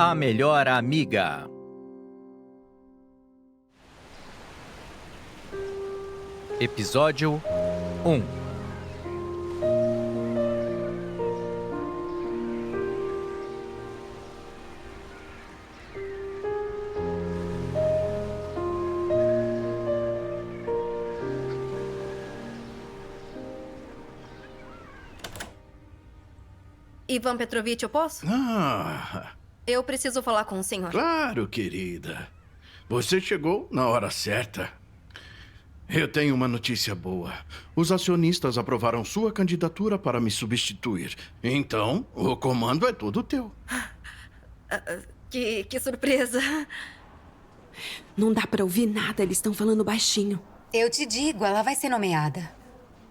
A Melhor Amiga. Episódio 1. Ivan Petrovich, eu posso? Eu preciso falar com o senhor. Claro, querida. Você chegou na hora certa. Eu tenho uma notícia boa. Os acionistas aprovaram sua candidatura para me substituir. Então, o comando é todo teu. Que surpresa. Não dá pra ouvir nada, eles estão falando baixinho. Eu te digo, ela vai ser nomeada.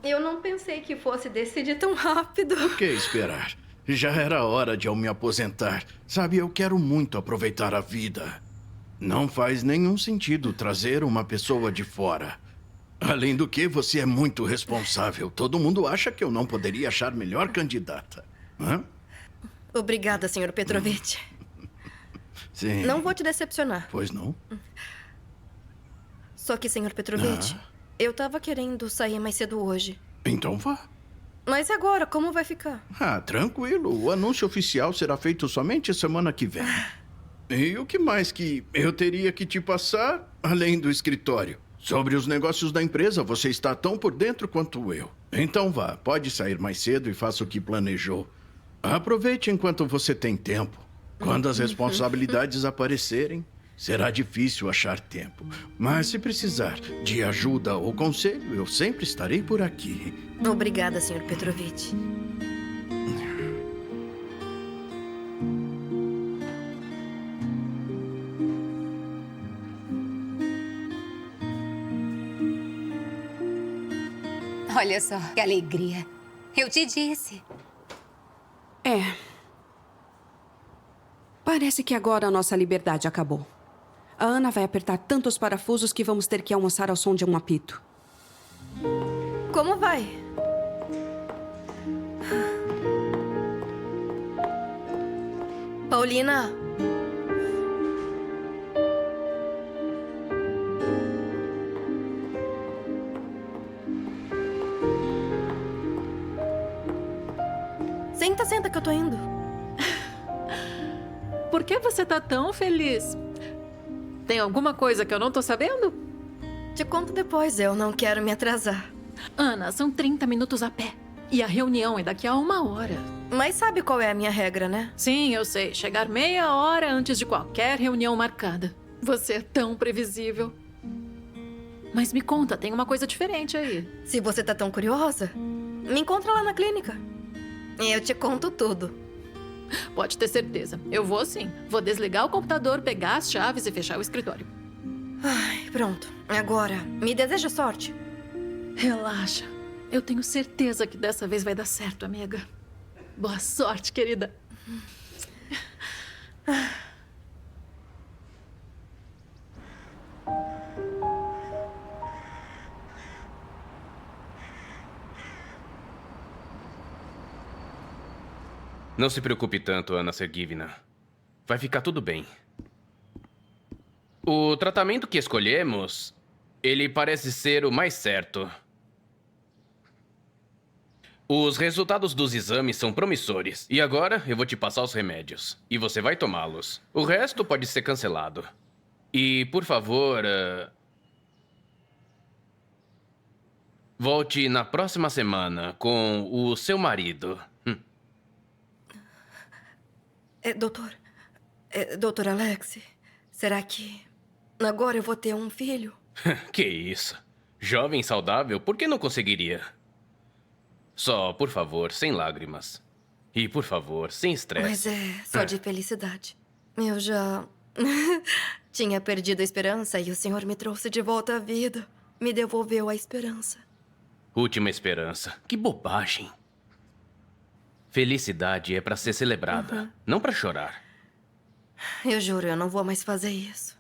Eu não pensei que fosse decidir tão rápido. O que esperar? Já era hora de eu me aposentar. Sabe, eu quero muito aproveitar a vida. Não faz nenhum sentido trazer uma pessoa de fora. Além do que, você é muito responsável. Todo mundo acha que eu não poderia achar melhor candidata. Hã? Obrigada, senhor Petrovich. Sim. Não vou te decepcionar. Pois não? Só que, senhor Petrovich, eu tava querendo sair mais cedo hoje. Então vá. Mas agora, como vai ficar? Tranquilo. O anúncio oficial será feito somente semana que vem. E o que mais que eu teria que te passar, além do escritório? Sobre os negócios da empresa, você está tão por dentro quanto eu. Então vá, pode sair mais cedo e faça o que planejou. Aproveite enquanto você tem tempo. Quando as responsabilidades aparecerem, será difícil achar tempo. Mas se precisar de ajuda ou conselho, eu sempre estarei por aqui. Obrigada, senhor Petrovich. Olha só, que alegria. Eu te disse. Parece que agora a nossa liberdade acabou. A Ana vai apertar tantos parafusos que vamos ter que almoçar ao som de um apito. Como vai? Paulina? Senta que eu tô indo. Por que você tá tão feliz? Tem alguma coisa que eu não tô sabendo? Te conto depois, eu não quero me atrasar. Ana, são 30 minutos a pé. E a reunião é daqui a 1 hora. Mas sabe qual é a minha regra, né? Sim, eu sei. Chegar meia hora antes de qualquer reunião marcada. Você é tão previsível. Mas me conta, tem uma coisa diferente aí. Se você tá tão curiosa, me encontra lá na clínica. E eu te conto tudo. Pode ter certeza. Eu vou sim. Vou desligar o computador, pegar as chaves e fechar o escritório. Ai, pronto. Agora, me deseja sorte. Relaxa. Eu tenho certeza que dessa vez vai dar certo, amiga. Boa sorte, querida. Não se preocupe tanto, Anna Sergeyevna. Vai ficar tudo bem. O tratamento que escolhemos, ele parece ser o mais certo. Os resultados dos exames são promissores. E agora eu vou te passar os remédios. E você vai tomá-los. O resto pode ser cancelado. E, por favor, volte na próxima semana com o seu marido. Doutor Alex, será que agora eu vou ter um filho? Que isso? Jovem saudável, por que não conseguiria? Só, por favor, sem lágrimas. E, por favor, sem estresse. Mas é só de felicidade. Eu já tinha perdido a esperança e o senhor me trouxe de volta à vida. Me devolveu a esperança. Última esperança. Que bobagem. Felicidade é pra ser celebrada, não pra chorar. Eu juro, eu não vou mais fazer isso.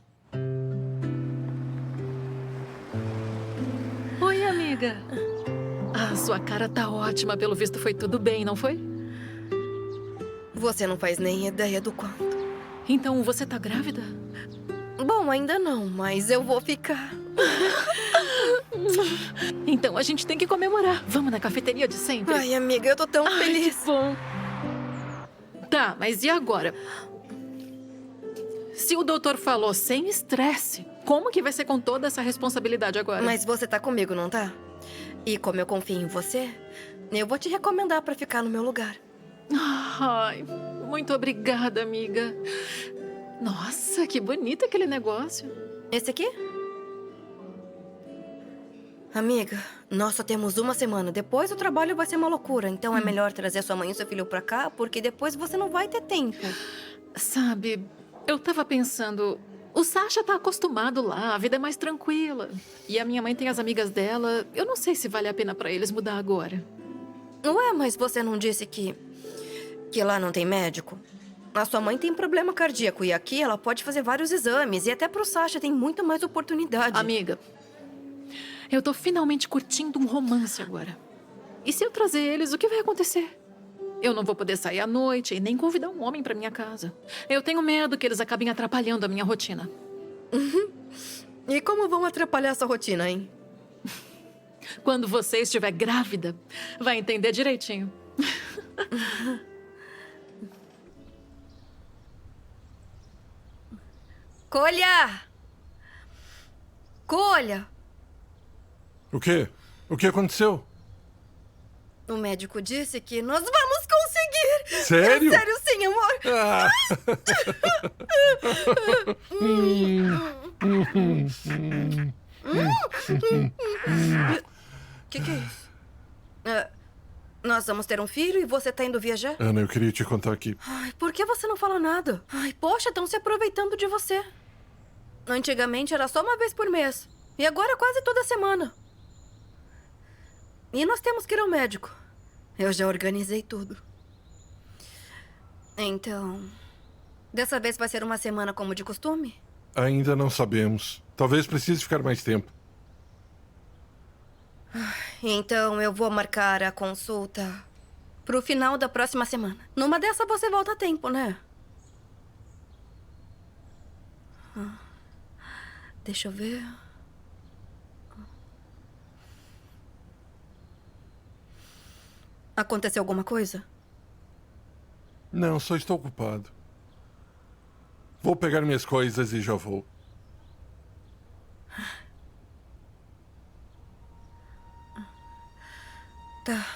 Oi, amiga. Sua cara tá ótima. Pelo visto foi tudo bem, não foi? Você não faz nem ideia do quanto. Então você tá grávida? Bom, ainda não, mas eu vou ficar. Então a gente tem que comemorar. Vamos na cafeteria de sempre? Ai, amiga, eu tô tão Ai, feliz. que bom. Tá, mas e agora? Se o doutor falou sem estresse, como que vai ser com toda essa responsabilidade agora? Mas você tá comigo, não tá? E como eu confio em você, eu vou te recomendar pra ficar no meu lugar. Ai, muito obrigada, amiga. Nossa, que bonito aquele negócio. Esse aqui? Amiga, nós só temos uma semana. Depois o trabalho vai ser uma loucura. Então é melhor trazer sua mãe e seu filho pra cá, porque depois você não vai ter tempo. Sabe, eu tava pensando... O Sasha tá acostumado lá, a vida é mais tranquila. E a minha mãe tem as amigas dela. Eu não sei se vale a pena pra eles mudar agora. Ué, mas você não disse que lá não tem médico? A sua mãe tem problema cardíaco e aqui ela pode fazer vários exames. E até pro Sasha tem muito mais oportunidade. Amiga, eu tô finalmente curtindo um romance agora. E se eu trazer eles, o que vai acontecer? Eu não vou poder sair à noite e nem convidar um homem pra minha casa. Eu tenho medo que eles acabem atrapalhando a minha rotina. E como vão atrapalhar essa rotina, hein? Quando você estiver grávida, vai entender direitinho. Colha! Colha! O quê? O que aconteceu? O médico disse que nós vamos conseguir! Sério? É sério sim, amor! Ah. Que é isso? Nós vamos ter um filho e você tá indo viajar? Ana, eu queria te contar aqui. Ai, por que você não fala nada? Ai, poxa, estão se aproveitando de você. Antigamente era só uma vez por mês. E agora é quase toda semana. E nós temos que ir ao médico. Eu já organizei tudo. Então... Dessa vez vai ser uma semana como de costume? Ainda não sabemos. Talvez precise ficar mais tempo. Então eu vou marcar a consulta pro final da próxima semana. Numa dessa você volta a tempo, né? Deixa eu ver. Aconteceu alguma coisa? Não, só estou ocupado. Vou pegar minhas coisas e já vou. Tá.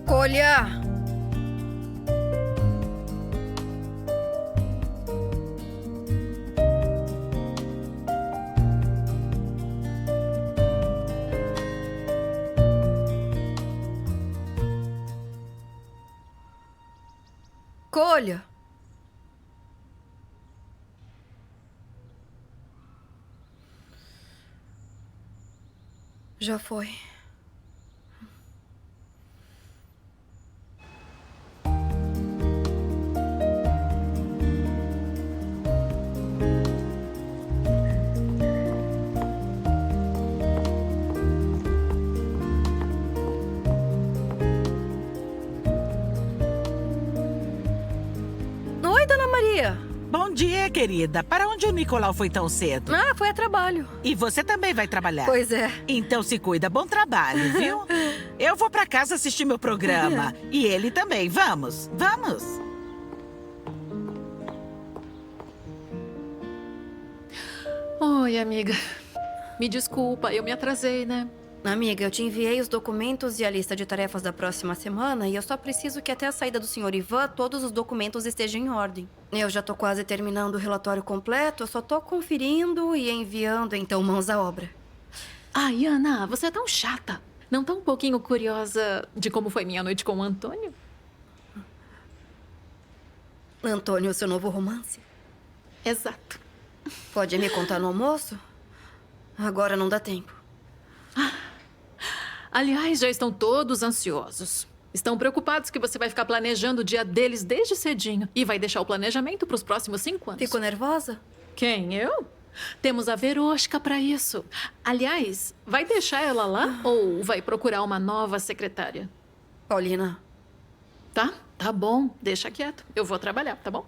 Colha! Colha! Já foi. Oi, Dona Maria. Bom dia, querida. Para onde o Nicolau foi tão cedo? Ah, foi a trabalho. E você também vai trabalhar? Pois é. Então se cuida. Bom trabalho, viu? Eu vou para casa assistir meu programa. E ele também. Vamos, vamos. Oi, amiga. Me desculpa, eu me atrasei, né? Amiga, eu te enviei os documentos e a lista de tarefas da próxima semana e eu só preciso que até a saída do Sr. Ivan todos os documentos estejam em ordem. Eu já tô quase terminando o relatório completo, eu só tô conferindo e enviando, então mãos à obra. Ai, Ana, você é tão chata. Não tá um pouquinho curiosa de como foi minha noite com o Antônio? Antônio, seu novo romance? Exato. Pode me contar no almoço? Agora não dá tempo. Aliás, já estão todos ansiosos. Estão preocupados que você vai ficar planejando o dia deles desde cedinho e vai deixar o planejamento para os próximos 5 anos. Fico nervosa? Quem, eu? Temos a Veroshka para isso. Aliás, vai deixar ela lá ou vai procurar uma nova secretária? Paulina. Tá bom. Deixa quieto. Eu vou trabalhar, tá bom?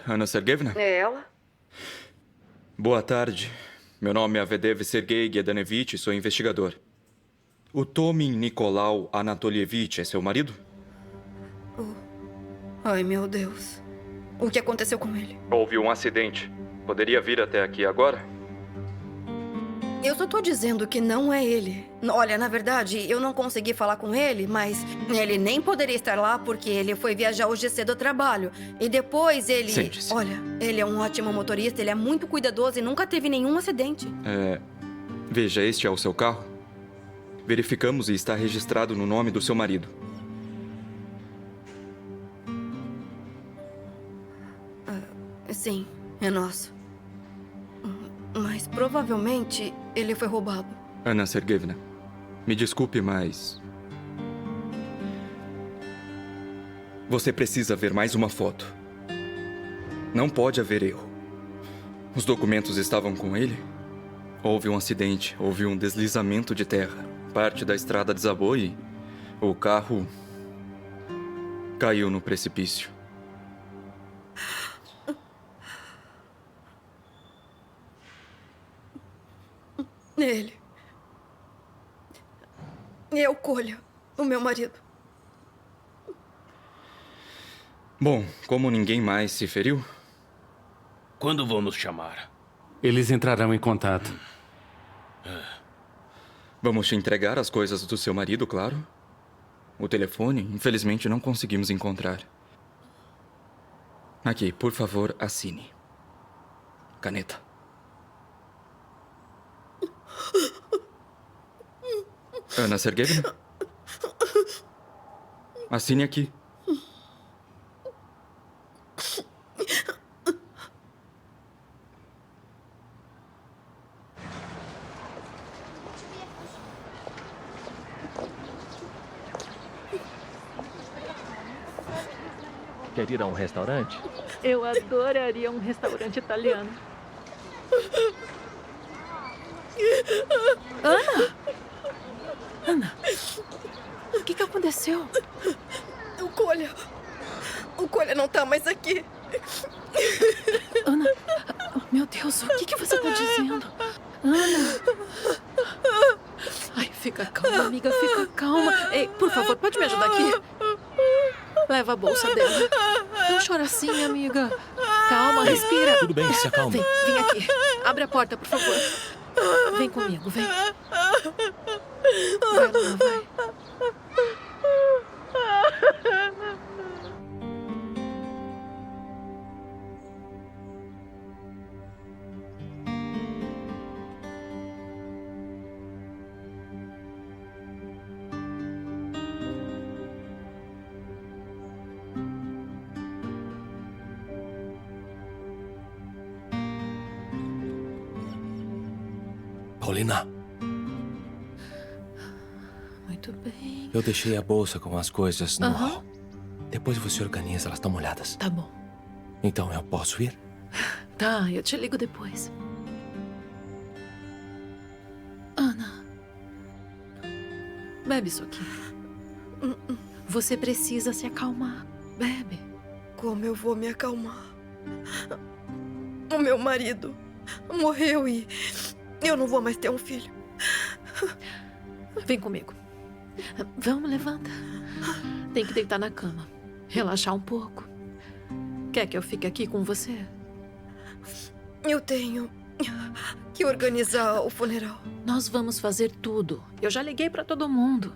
Anna Sergeyevna? É ela? Boa tarde. Meu nome é Avedev Sergei Gedanevich e sou investigador. O Tomin Nicolau Anatolievich é seu marido? Ai, meu Deus. O que aconteceu com ele? Houve um acidente. Poderia vir até aqui agora? Eu só tô dizendo que não é ele. Olha, na verdade, eu não consegui falar com ele, mas ele nem poderia estar lá porque ele foi viajar hoje cedo ao trabalho. E depois ele... Sente-se. Olha, ele é um ótimo motorista, ele é muito cuidadoso e nunca teve nenhum acidente. Veja, este é o seu carro? Verificamos e está registrado no nome do seu marido. Sim, é nosso. Mas provavelmente ele foi roubado. Anna Sergeyevna, me desculpe, mas... Você precisa ver mais uma foto. Não pode haver erro. Os documentos estavam com ele? Houve um acidente, houve um deslizamento de terra. Parte da estrada desabou e o carro caiu no precipício. Ele. Eu colho o meu marido. Bom, como ninguém mais se feriu, Quando vão nos chamar? Eles entrarão em contato. vamos te entregar as coisas do seu marido, claro. O telefone, infelizmente, não conseguimos encontrar. Aqui, por favor, assine. Caneta. Anna Sergeyevna? Assine aqui. Quer ir a um restaurante? Eu adoraria um restaurante italiano. Ana, o que aconteceu? O Colha não tá mais aqui. Ana, meu Deus, o que você tá dizendo? Ana. Ai, fica calma, amiga, fica calma. Ei, por favor, pode me ajudar aqui? Leva a bolsa dela. Não chora assim, amiga. Calma, respira. Tudo bem, se acalma. Vem aqui. Abre a porta, por favor. Vem comigo, vem. Vai lá, vai. Paulina, Muito bem. eu deixei a bolsa com as coisas no Aham. hall. Depois você organiza, elas estão molhadas. Tá bom. Então eu posso ir? Tá, eu te ligo depois. Ana. Bebe isso aqui. Você precisa se acalmar. Bebe. Como eu vou me acalmar? O meu marido morreu e eu não vou mais ter um filho. Vem comigo. Vamos, levanta. Tem que deitar na cama. Relaxar um pouco. Quer que eu fique aqui com você? Eu tenho que organizar o funeral. Nós vamos fazer tudo. Eu já liguei pra todo mundo.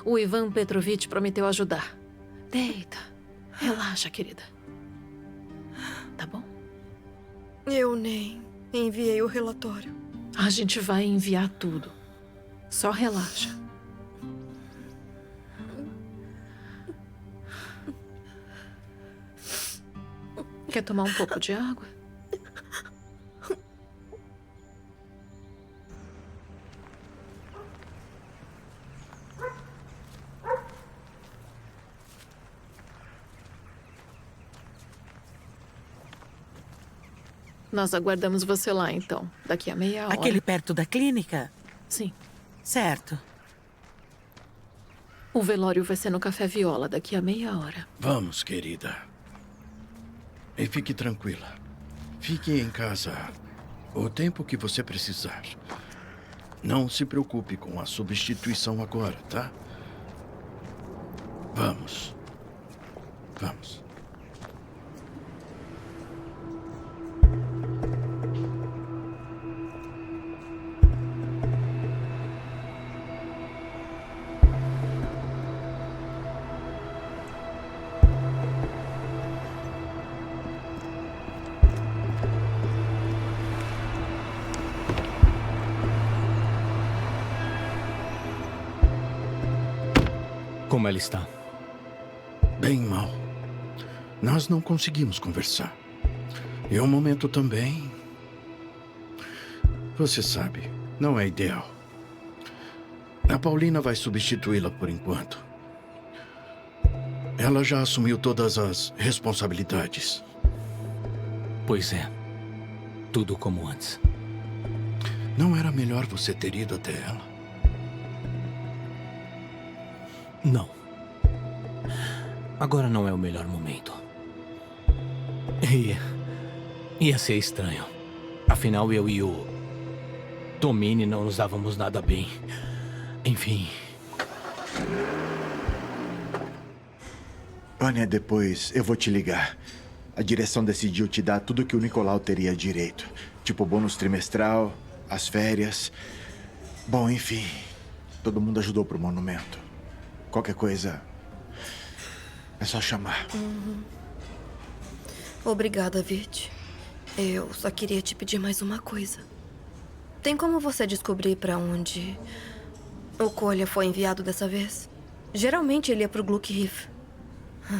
O Ivan Petrovich prometeu ajudar. Deita. Relaxa, querida. Tá bom? Eu nem enviei o relatório. A gente vai enviar tudo. Só relaxa. Quer tomar um pouco de água? Nós aguardamos você lá, então. Daqui a meia hora. Aquele perto da clínica? Sim. Certo. O velório vai ser no Café Viola daqui a meia hora. Vamos, querida. E fique tranquila. Fique em casa o tempo que você precisar. Não se preocupe com a substituição agora, tá? Vamos. Vamos. Como ela está? Bem mal. Nós não conseguimos conversar. E o momento também... Você sabe, não é ideal. A Paulina vai substituí-la por enquanto. Ela já assumiu todas as responsabilidades. Pois é. Tudo como antes. Não era melhor você ter ido até ela? Não. Agora não é o melhor momento. Ia ser estranho. Afinal, eu e o Tomini não nos dávamos nada bem. Enfim. Anya, depois eu vou te ligar. A direção decidiu te dar tudo que o Nicolau teria direito. Tipo o bônus trimestral, as férias. Bom, enfim. Todo mundo ajudou pro monumento. Qualquer coisa, é só chamar. Obrigada, Vit. Eu só queria te pedir mais uma coisa. Tem como você descobrir pra onde o Kolya foi enviado dessa vez? Geralmente ele ia pro Gluck-Riff.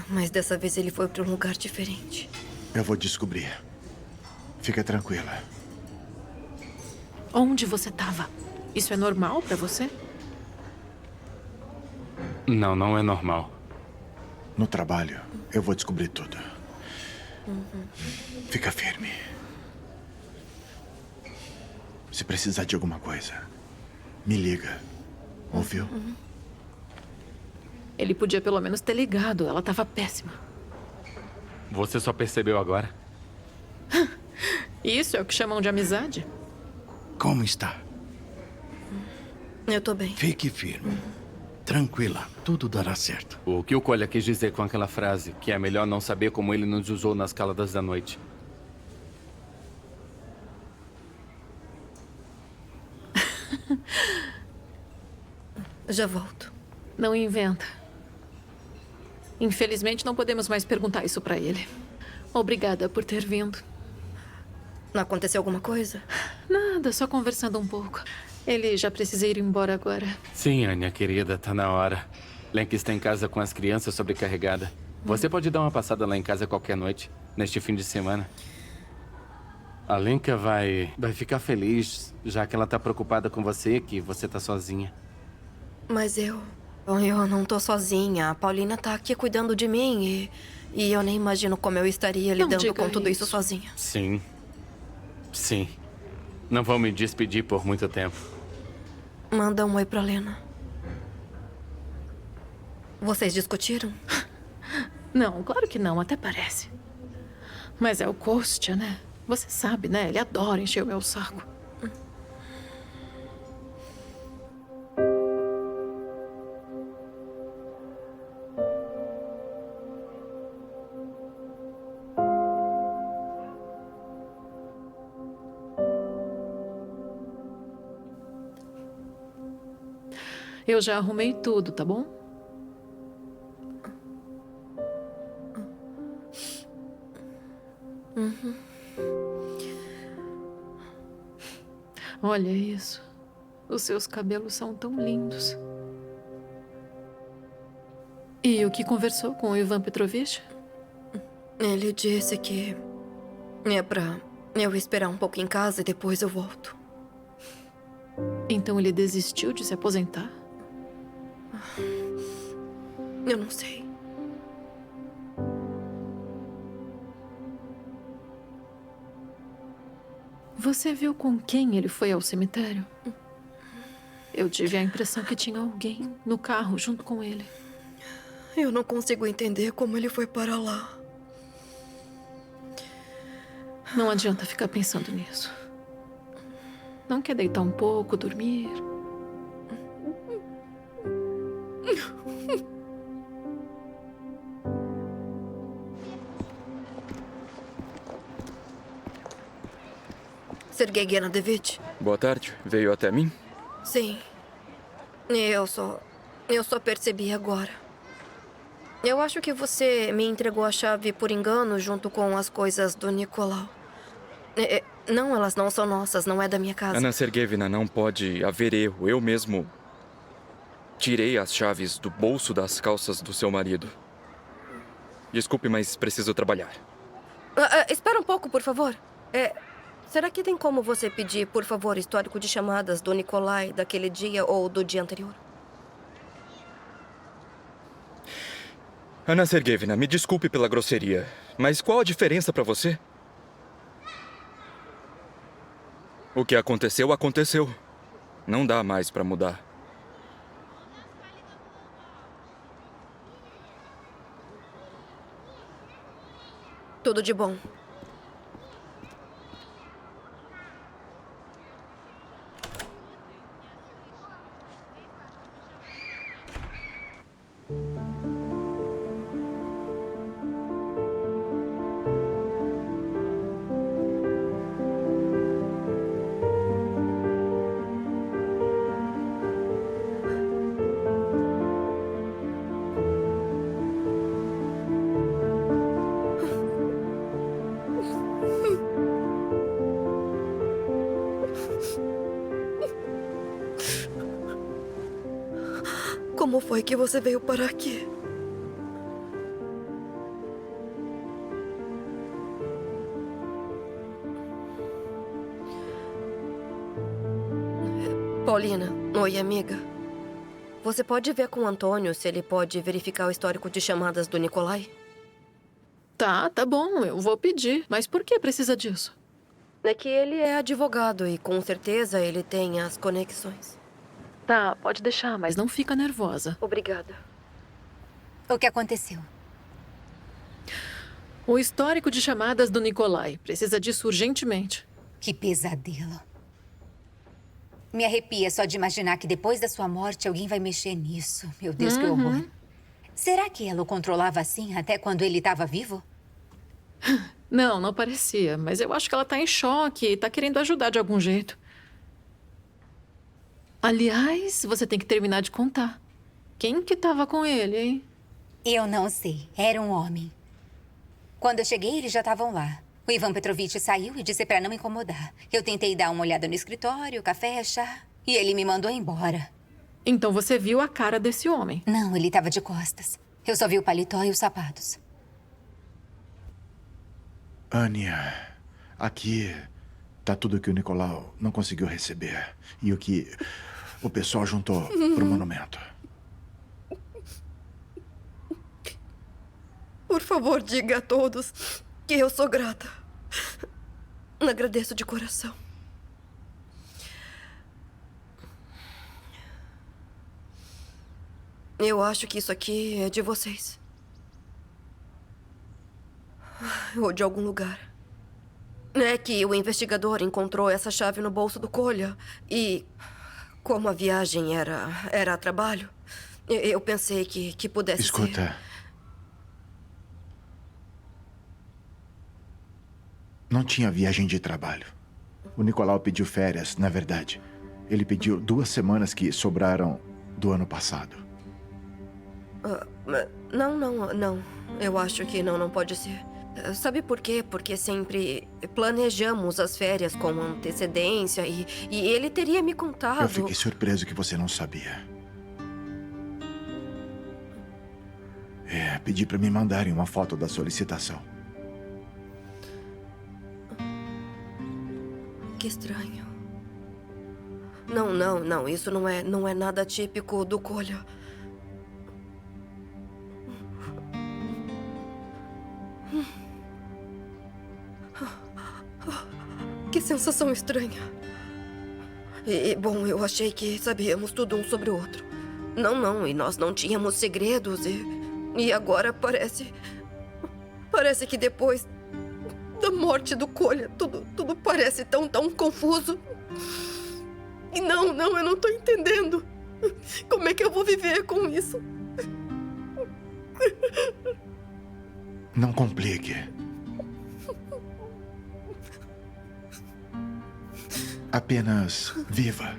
Mas dessa vez ele foi pra um lugar diferente. Eu vou descobrir. Fica tranquila. Onde você estava? Isso é normal pra você? Não, não é normal. No trabalho, eu vou descobrir tudo. Fica firme. Se precisar de alguma coisa, me liga. Ouviu? Ele podia pelo menos ter ligado. Ela estava péssima. Você só percebeu agora? Isso é o que chamam de amizade? Como está? Eu tô bem. Fique firme. Tranquila, tudo dará certo. O que o Kolya quis dizer com aquela frase, que é melhor não saber como ele nos usou nas caladas da noite. Já volto. Não inventa. Infelizmente, não podemos mais perguntar isso pra ele. Obrigada por ter vindo. Não aconteceu alguma coisa? Nada, só conversando um pouco. Ele já precisa ir embora agora. Sim, Anya, querida, tá na hora. Lenka está em casa com as crianças sobrecarregada. Você pode dar uma passada lá em casa qualquer noite, neste fim de semana. A Lenka vai ficar feliz, já que ela tá preocupada com você, que você tá sozinha. Mas eu não tô sozinha. A Paulina tá aqui cuidando de mim e eu nem imagino como eu estaria lidando com tudo isso sozinha. Sim. Sim. Não vou me despedir por muito tempo. Manda um oi pra Lena. Vocês discutiram? Não, claro que não, até parece. Mas é o Kostya, né? Você sabe, né? Ele adora encher o meu saco. Eu já arrumei tudo, tá bom? Olha isso. Os seus cabelos são tão lindos. E o que conversou com o Ivan Petrovich? Ele disse que é pra eu esperar um pouco em casa e depois eu volto. Então ele desistiu de se aposentar? Eu não sei. Você viu com quem ele foi ao cemitério? Eu tive a impressão que tinha alguém no carro junto com ele. Eu não consigo entender como ele foi para lá. Não adianta ficar pensando nisso. Não quer deitar um pouco, dormir? Sergei Gennadevich? Boa tarde. Veio até mim? Sim. Eu só percebi agora. Eu acho que você me entregou a chave por engano junto com as coisas do Nicolau. Não, elas não são nossas, não é da minha casa. Anna Sergeyevna, não pode haver erro. Eu mesmo tirei as chaves do bolso das calças do seu marido. Desculpe, mas preciso trabalhar. Espera um pouco, por favor. Será que tem como você pedir, por favor, histórico de chamadas do Nikolai daquele dia ou do dia anterior? Anna Sergeyevna, me desculpe pela grosseria, mas qual a diferença para você? O que aconteceu, aconteceu. Não dá mais para mudar. Tudo de bom. Como foi que você veio parar aqui? Paulina, oi, amiga. Você pode ver com o Antônio se ele pode verificar o histórico de chamadas do Nikolai? Tá bom, eu vou pedir. Mas por que precisa disso? É que ele é advogado e com certeza ele tem as conexões. Tá, pode deixar, mas não fica nervosa. Obrigada. O que aconteceu? O histórico de chamadas do Nikolai. Precisa disso urgentemente. Que pesadelo. Me arrepia só de imaginar que depois da sua morte alguém vai mexer nisso. Meu Deus, que horror. Será que ela o controlava assim até quando ele estava vivo? Não parecia. Mas eu acho que ela tá em choque e tá querendo ajudar de algum jeito. Aliás, você tem que terminar de contar. Quem que tava com ele, hein? Eu não sei. Era um homem. Quando eu cheguei, eles já estavam lá. O Ivan Petrovich saiu e disse pra não me incomodar. Eu tentei dar uma olhada no escritório, café, chá, e ele me mandou embora. Então você viu a cara desse homem? Não, ele estava de costas. Eu só vi o paletó e os sapatos. Ania, aqui tá tudo que o Nicolau não conseguiu receber. E o que o pessoal juntou pro monumento. Por favor, diga a todos que eu sou grata. Agradeço de coração. Eu acho que isso aqui é de vocês. Ou de algum lugar. É que o investigador encontrou essa chave no bolso do Kolya. E como a viagem era a trabalho, eu pensei que pudesse ser... Escuta. Não tinha viagem de trabalho. O Nicolau pediu férias, na verdade. Ele pediu 2 semanas que sobraram do ano passado. Não. Eu acho que não pode ser. Sabe por quê? Porque sempre planejamos as férias com antecedência e ele teria me contado... Eu fiquei surpreso que você não sabia. Pedi para me mandarem uma foto da solicitação. Que estranho. Não. Isso não é nada típico do Kolya. Que sensação estranha. Bom, eu achei que sabíamos tudo um sobre o outro. Não, e nós não tínhamos segredos e agora parece... Parece que depois da morte do Kolya, tudo parece tão confuso. E não, eu não tô entendendo. Como é que eu vou viver com isso? Não complique. Apenas viva.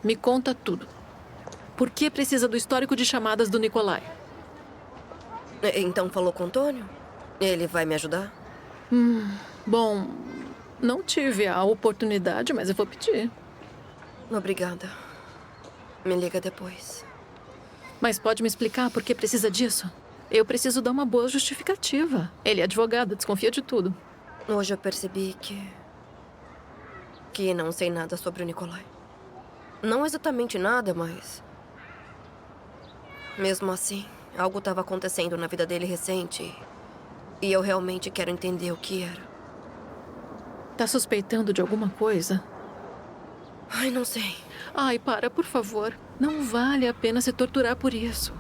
Me conta tudo. Por que precisa do histórico de chamadas do Nikolai? Então falou com o Antônio? Ele vai me ajudar? Bom, não tive a oportunidade, mas eu vou pedir. Obrigada. Me liga depois. Mas pode me explicar por que precisa disso? Eu preciso dar uma boa justificativa. Ele é advogado, desconfia de tudo. Hoje eu percebi que não sei nada sobre o Nikolai. Não exatamente nada, mas... Mesmo assim, algo estava acontecendo na vida dele recente. E eu realmente quero entender o que era. Tá suspeitando de alguma coisa? Ai, não sei. Ai, para, por favor. Não vale a pena se torturar por isso.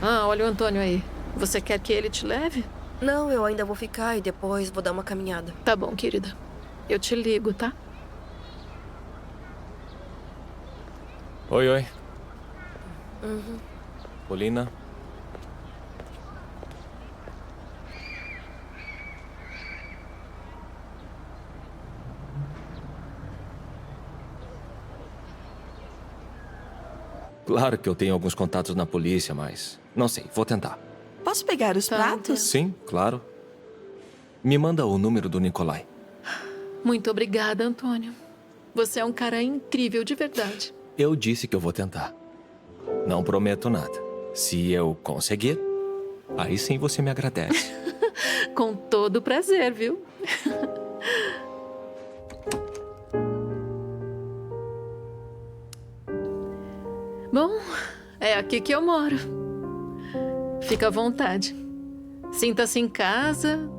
Ah, olha o Antônio aí. Você quer que ele te leve? Não, eu ainda vou ficar e depois vou dar uma caminhada. Tá bom, querida. Eu te ligo, tá? Oi. Uhum. Polina. Claro que eu tenho alguns contatos na polícia, mas... Não sei, vou tentar. Posso pegar os pratos? Sim, claro. Me manda o número do Nikolai. Muito obrigada, Antônio. Você é um cara incrível, de verdade. Eu disse que eu vou tentar. Não prometo nada. Se eu conseguir, aí sim você me agradece. Com todo prazer, viu? Bom, é aqui que eu moro. Fica à vontade. Sinta-se em casa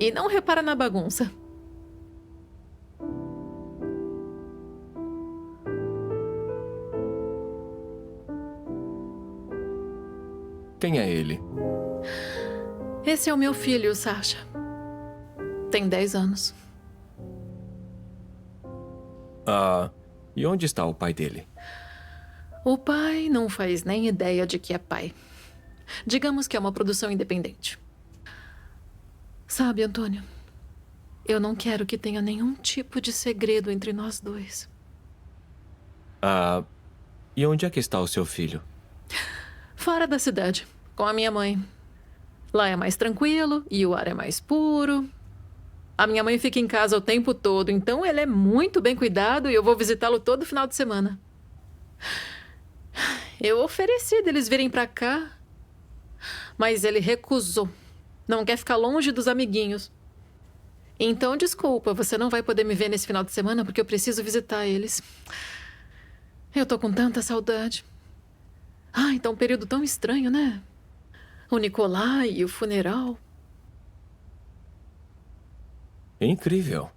e não repara na bagunça. Quem é ele? Esse é o meu filho, Sasha. Tem 10 anos. E onde está o pai dele? O pai não faz nem ideia de que é pai. Digamos que é uma produção independente. Sabe, Antônio, eu não quero que tenha nenhum tipo de segredo entre nós dois. E onde é que está o seu filho? Fora da cidade, com a minha mãe. Lá é mais tranquilo e o ar é mais puro. A minha mãe fica em casa o tempo todo, então ele é muito bem cuidado e eu vou visitá-lo todo final de semana. Eu ofereci deles virem pra cá, mas ele recusou. Não quer ficar longe dos amiguinhos. Então, desculpa, você não vai poder me ver nesse final de semana porque eu preciso visitar eles. Eu tô com tanta saudade. Ai, tá um período tão estranho, né? O Nikolai e o funeral. Incrível.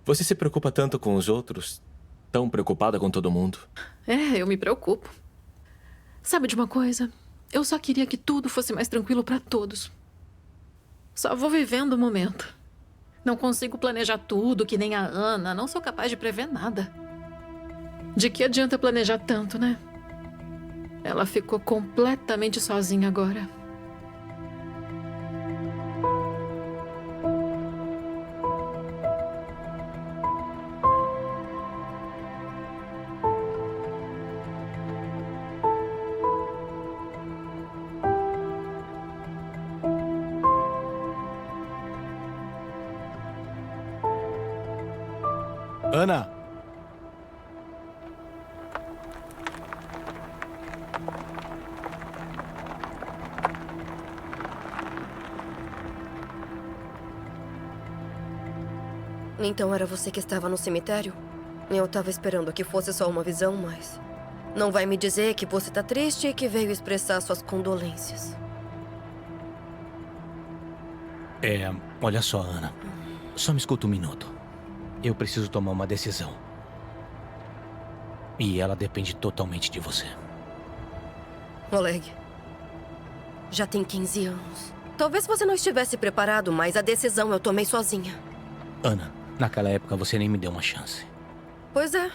Você se preocupa tanto com os outros, tão preocupada com todo mundo. Eu me preocupo. Sabe de uma coisa? Eu só queria que tudo fosse mais tranquilo pra todos. Só vou vivendo o momento. Não consigo planejar tudo, que nem a Ana. Não sou capaz de prever nada. De que adianta planejar tanto, né? Ela ficou completamente sozinha agora. Ana! Então era você que estava no cemitério? Eu tava esperando que fosse só uma visão, mas... Não vai me dizer que você tá triste e que veio expressar suas condolências. Olha só, Ana. Só me escuta um minuto. Eu preciso tomar uma decisão. E ela depende totalmente de você. Oleg, já tem 15 anos. Talvez você não estivesse preparado, mas a decisão eu tomei sozinha. Ana, naquela época você nem me deu uma chance. Pois é.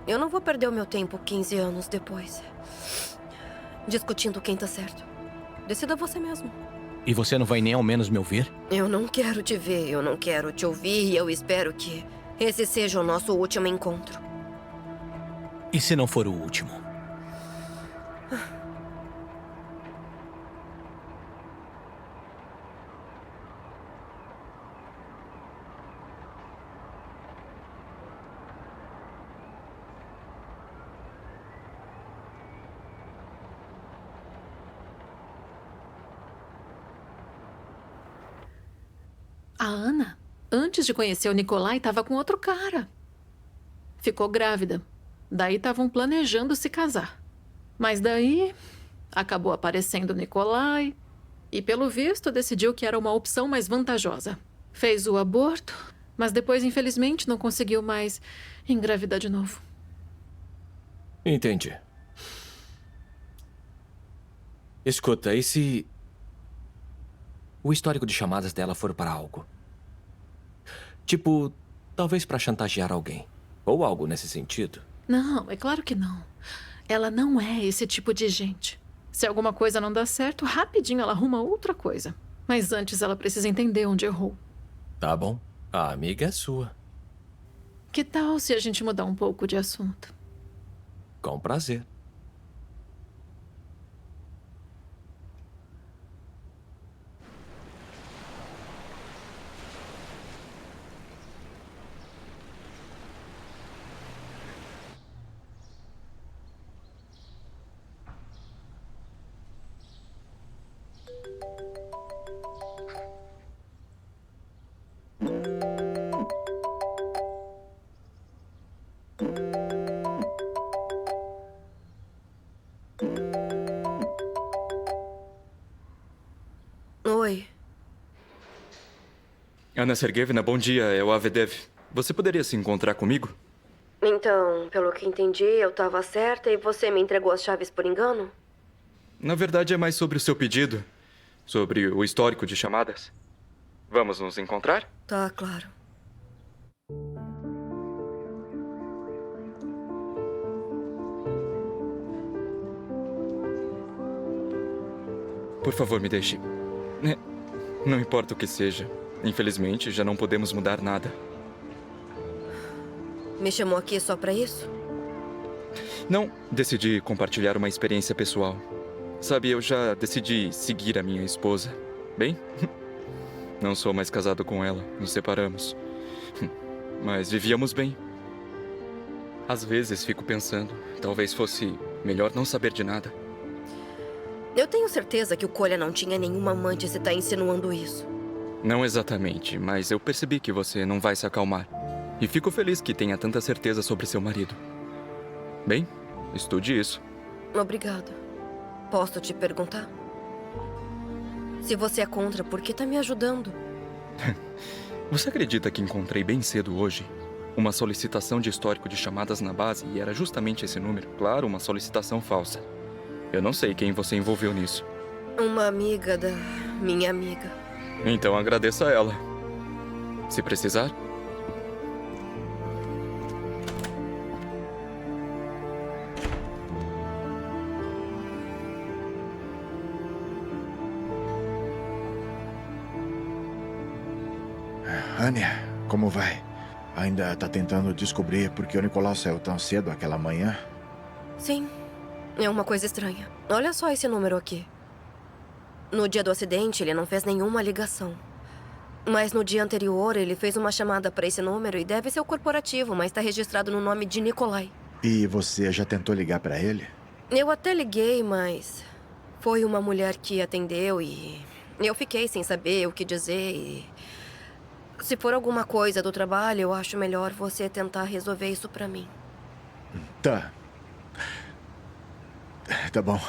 Eu não vou perder o meu tempo 15 anos depois discutindo quem tá certo. Decida você mesmo. E você não vai nem ao menos me ouvir? Eu não quero te ver, eu não quero te ouvir e eu espero que esse seja o nosso último encontro. E se não for o último? A Ana, antes de conhecer o Nikolai, estava com outro cara. Ficou grávida. Daí estavam planejando se casar. Mas daí acabou aparecendo o Nikolai e, pelo visto, decidiu que era uma opção mais vantajosa. Fez o aborto, mas depois, infelizmente, não conseguiu mais engravidar de novo. Entendi. Escuta, e se o histórico de chamadas dela for para algo? Tipo, talvez para chantagear alguém. Ou algo nesse sentido. Não, é claro que não. Ela não é esse tipo de gente. Se alguma coisa não dá certo, rapidinho ela arruma outra coisa. Mas antes ela precisa entender onde errou. Tá bom. A amiga é sua. Que tal se a gente mudar um pouco de assunto? Com prazer. Oi. Ana Sergeyevna, bom dia. É o Avedev. Você poderia se encontrar comigo? Então, pelo que entendi, eu tava certa e você me entregou as chaves por engano? Na verdade, é mais sobre o seu pedido. Sobre o histórico de chamadas. Vamos nos encontrar? Tá, claro. Por favor, me deixe. Não importa o que seja. Infelizmente, já não podemos mudar nada. Me chamou aqui só pra isso? Não, decidi compartilhar uma experiência pessoal. Sabe, eu já decidi seguir a minha esposa. Bem, não sou mais casado com ela, nos separamos. Mas vivíamos bem. Às vezes fico pensando, talvez fosse melhor não saber de nada. Eu tenho certeza que o Kolya não tinha nenhuma amante se tá insinuando isso. Não exatamente, mas eu percebi que você não vai se acalmar. E fico feliz que tenha tanta certeza sobre seu marido. Bem, estude isso. Obrigada. Posso te perguntar? Se você é contra, por que tá me ajudando? Você acredita que encontrei bem cedo hoje uma solicitação de histórico de chamadas na base e era justamente esse número? Claro, uma solicitação falsa. Eu não sei quem você envolveu nisso. Uma amiga da minha amiga. Então agradeça a ela. Se precisar. Ania, como vai? Ainda tá tentando descobrir por que o Nicolau saiu tão cedo aquela manhã? Sim, é uma coisa estranha. Olha só esse número aqui. No dia do acidente, ele não fez nenhuma ligação. Mas no dia anterior, ele fez uma chamada para esse número e deve ser o corporativo, mas tá registrado no nome de Nikolai. E você já tentou ligar pra ele? Eu até liguei, mas foi uma mulher que atendeu e eu fiquei sem saber o que dizer e Se for alguma coisa do trabalho, eu acho melhor você tentar resolver isso pra mim. Tá. Tá bom.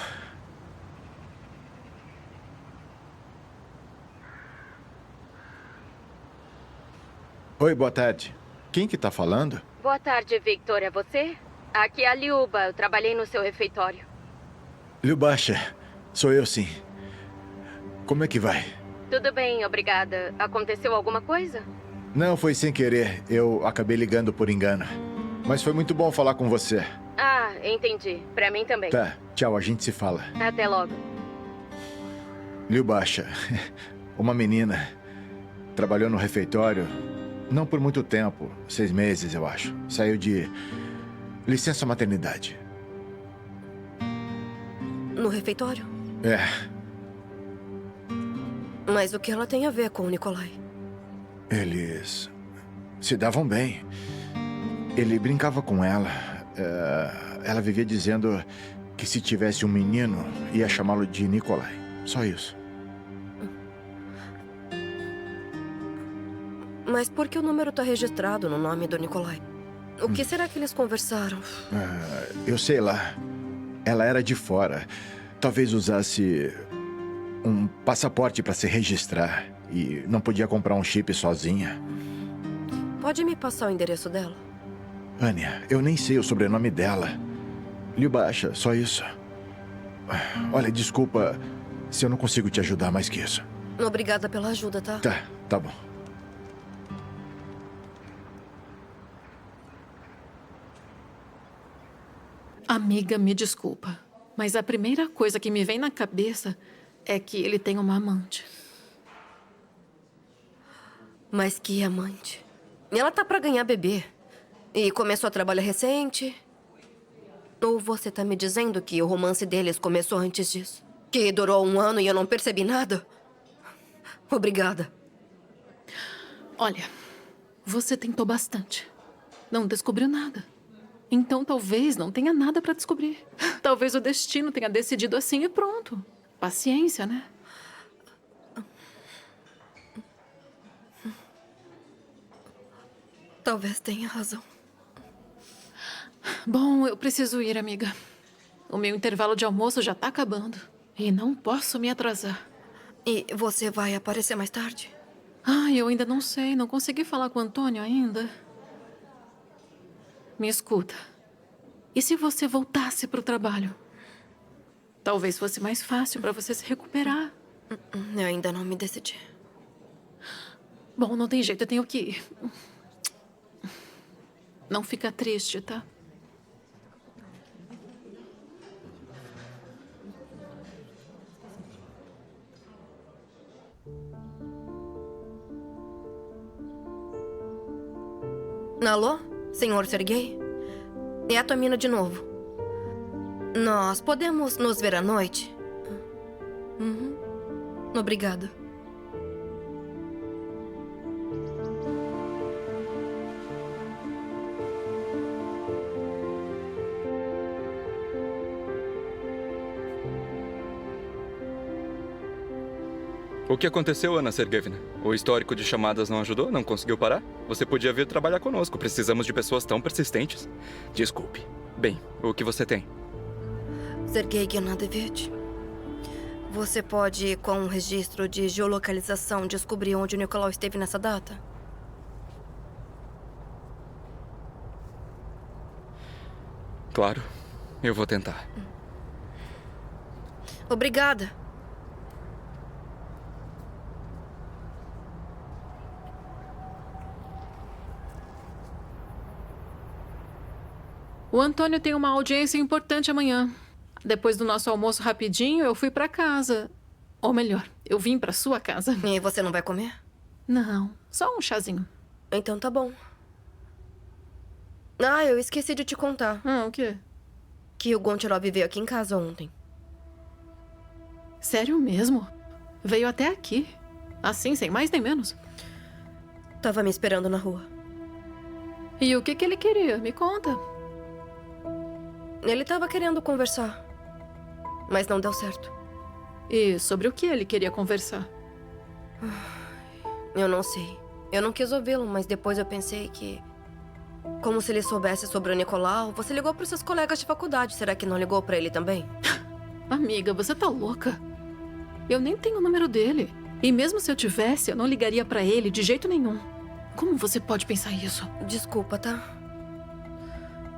Oi, boa tarde. Quem que tá falando? Boa tarde, Victor. É você? Aqui é a Liuba. Eu trabalhei no seu refeitório. Lyubasha, sou eu sim. Como é que vai? Tudo bem, obrigada. Aconteceu alguma coisa? Não, foi sem querer. Eu acabei ligando por engano. Mas foi muito bom falar com você. Ah, entendi. Pra mim também. Tá, tchau, a gente se fala. Até logo. Lyubasha, uma menina, trabalhou no refeitório, não por muito tempo, 6 meses, eu acho. Saiu de licença maternidade. No refeitório? É. Mas o que ela tem a ver com o Nikolai? Eles se davam bem. Ele brincava com ela. Ela vivia dizendo que se tivesse um menino, ia chamá-lo de Nikolai. Só isso. Mas por que o número tá registrado no nome do Nikolai? O que será que eles conversaram? Eu sei lá. Ela era de fora. Talvez usasse um passaporte para se registrar. E não podia comprar um chip sozinha. Pode me passar o endereço dela? Anya, eu nem sei o sobrenome dela. Lyubasha, só isso. Olha, desculpa se eu não consigo te ajudar mais que isso. Obrigada pela ajuda, tá? Tá bom. Amiga, me desculpa, mas a primeira coisa que me vem na cabeça é que ele tem uma amante. Mas que amante. Ela tá pra ganhar bebê. E começou a trabalhar recente. Ou você tá me dizendo que o romance deles começou antes disso? Que durou 1 ano e eu não percebi nada? Obrigada. Olha, você tentou bastante. Não descobriu nada. Então talvez não tenha nada pra descobrir. Talvez o destino tenha decidido assim e pronto. Paciência, né? Talvez tenha razão. Bom, eu preciso ir, amiga. O meu intervalo de almoço já tá acabando. E não posso me atrasar. E você vai aparecer mais tarde? Eu ainda não sei. Não consegui falar com o Antônio ainda. Me escuta. E se você voltasse pro trabalho? Talvez fosse mais fácil pra você se recuperar. Eu ainda não me decidi. Bom, não tem jeito. Eu tenho que ir. Não fica triste, tá? Alô? Senhor Sergei? É a Tomina de novo. Nós podemos nos ver à noite? Obrigada. O que aconteceu, Ana Sergeyevna? O histórico de chamadas não ajudou? Não conseguiu parar? Você podia vir trabalhar conosco. Precisamos de pessoas tão persistentes. Desculpe. Bem, o que você tem? Sergei Gennadovich, você pode, com um registro de geolocalização, descobrir onde o Nicolau esteve nessa data? Claro. Eu vou tentar. Obrigada. O Antônio tem uma audiência importante amanhã. Depois do nosso almoço rapidinho, eu fui pra casa. Ou melhor, eu vim pra sua casa. E você não vai comer? Não, só um chazinho. Então tá bom. Eu esqueci de te contar. O quê? Que o Goncharov veio aqui em casa ontem. Sério mesmo? Veio até aqui? Assim, sem mais nem menos? Tava me esperando na rua. E o que ele queria? Me conta. Ele tava querendo conversar, mas não deu certo. E sobre o que ele queria conversar? Eu não sei. Eu não quis ouvi-lo, mas depois eu pensei que... Como se ele soubesse sobre o Nicolau, você ligou para os seus colegas de faculdade. Será que não ligou para ele também? Amiga, você tá louca? Eu nem tenho o número dele. E mesmo se eu tivesse, eu não ligaria para ele de jeito nenhum. Como você pode pensar isso? Desculpa, tá?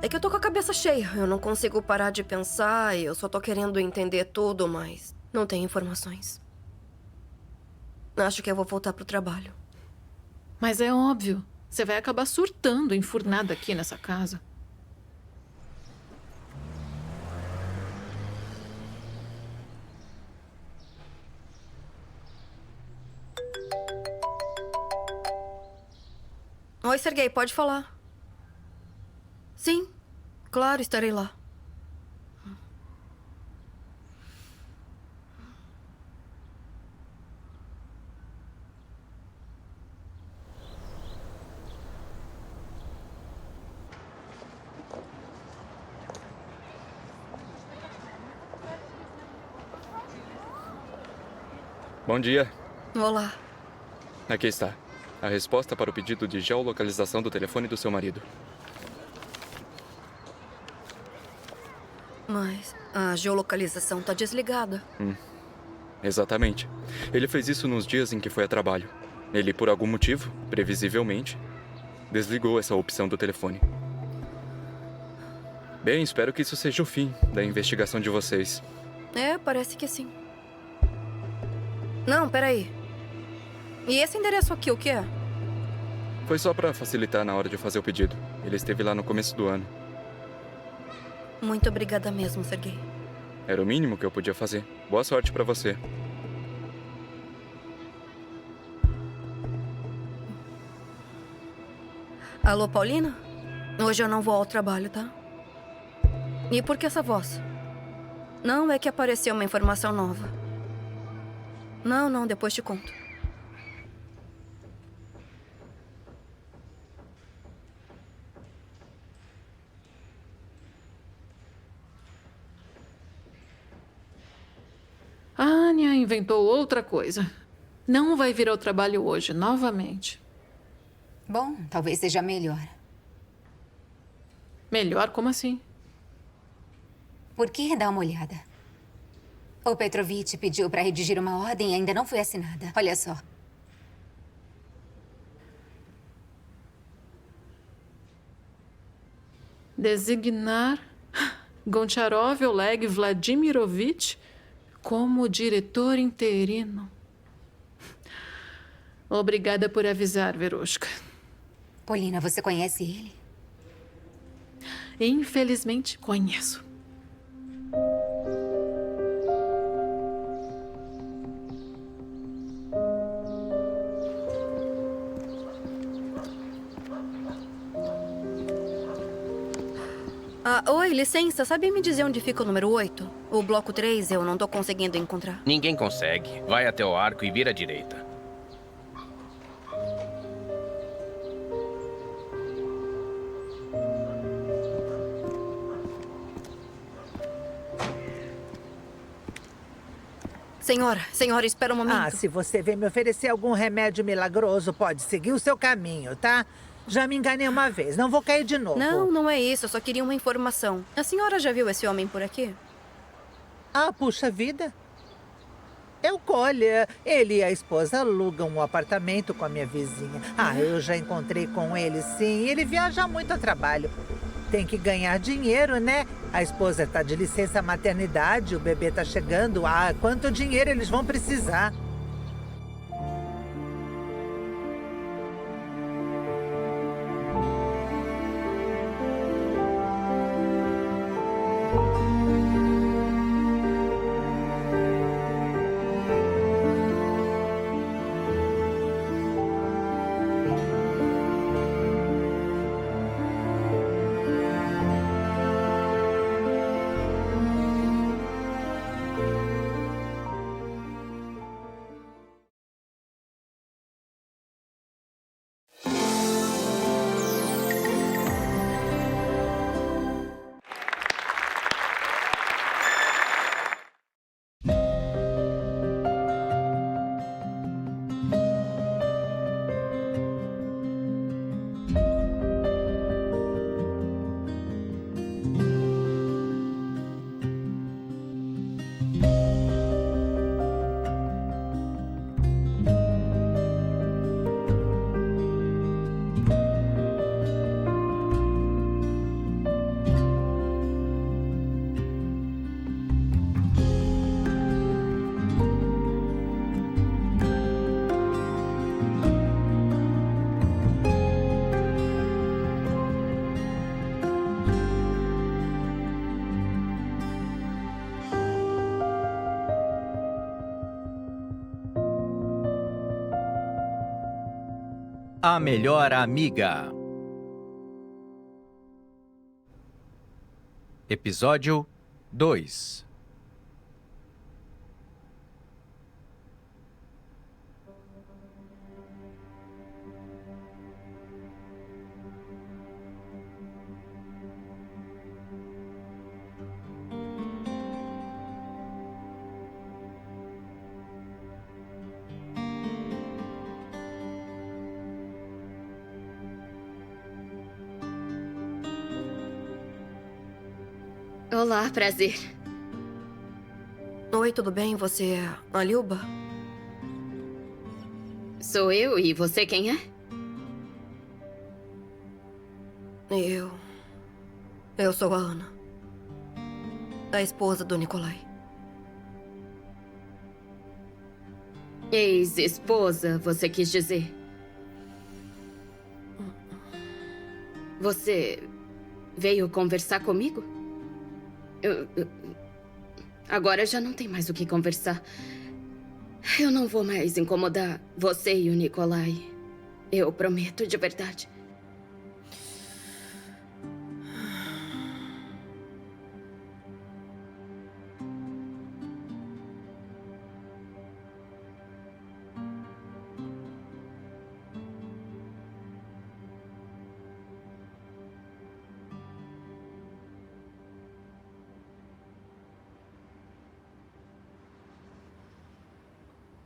É que eu tô com a cabeça cheia. Eu não consigo parar de pensar e eu só tô querendo entender tudo, mas não tenho informações. Acho que eu vou voltar pro trabalho. Mas é óbvio. Você vai acabar surtando, enfurnada aqui nessa casa. Oi, Sergei, pode falar. Sim, claro, estarei lá. Bom dia. Olá. Aqui está. A resposta para o pedido de geolocalização do telefone do seu marido. Mas a geolocalização tá desligada. Exatamente. Ele fez isso nos dias em que foi a trabalho. Ele, por algum motivo, previsivelmente, desligou essa opção do telefone. Bem, espero que isso seja o fim da investigação de vocês. É, parece que sim. Não, peraí. E esse endereço aqui, o que é? Foi só para facilitar na hora de fazer o pedido. Ele esteve lá no começo do ano. Muito obrigada mesmo, Sergei. Era o mínimo que eu podia fazer. Boa sorte para você. Alô, Paulina? Hoje eu não vou ao trabalho, tá? E por que essa voz? Não, é que apareceu uma informação nova. Não, depois te conto. A Anya inventou outra coisa. Não vai vir ao trabalho hoje, novamente. Bom, talvez seja melhor. Melhor? Como assim? Por que dá uma olhada? O Petrovich pediu para redigir uma ordem e ainda não foi assinada. Olha só. Designar Goncharov Oleg Vladimirovich como diretor interino. Obrigada por avisar, Verushka. Polina, você conhece ele? Infelizmente, conheço. Oi, licença. Sabe me dizer onde fica o número 8? O bloco 3 eu não tô conseguindo encontrar. Ninguém consegue. Vai até o arco e vira à direita. Senhora, espera um momento. Se você vem me oferecer algum remédio milagroso, pode seguir o seu caminho, tá? Já me enganei uma vez, não vou cair de novo. Não é isso. Eu só queria uma informação. A senhora já viu esse homem por aqui? Puxa vida. É o Kolya. Ele e a esposa alugam um apartamento com a minha vizinha. Eu já encontrei com ele, sim. Ele viaja muito a trabalho. Tem que ganhar dinheiro, né? A esposa tá de licença maternidade, o bebê tá chegando. Quanto dinheiro eles vão precisar? A Melhor Amiga. Episódio 2. Olá, prazer. Oi, tudo bem? Você é a Liuba? Sou eu e você quem é? Eu sou a Ana. A esposa do Nikolai. Ex-esposa, você quis dizer? Você veio conversar comigo? Agora já não tem mais o que conversar. Eu não vou mais incomodar você e o Nikolai. Eu prometo, de verdade.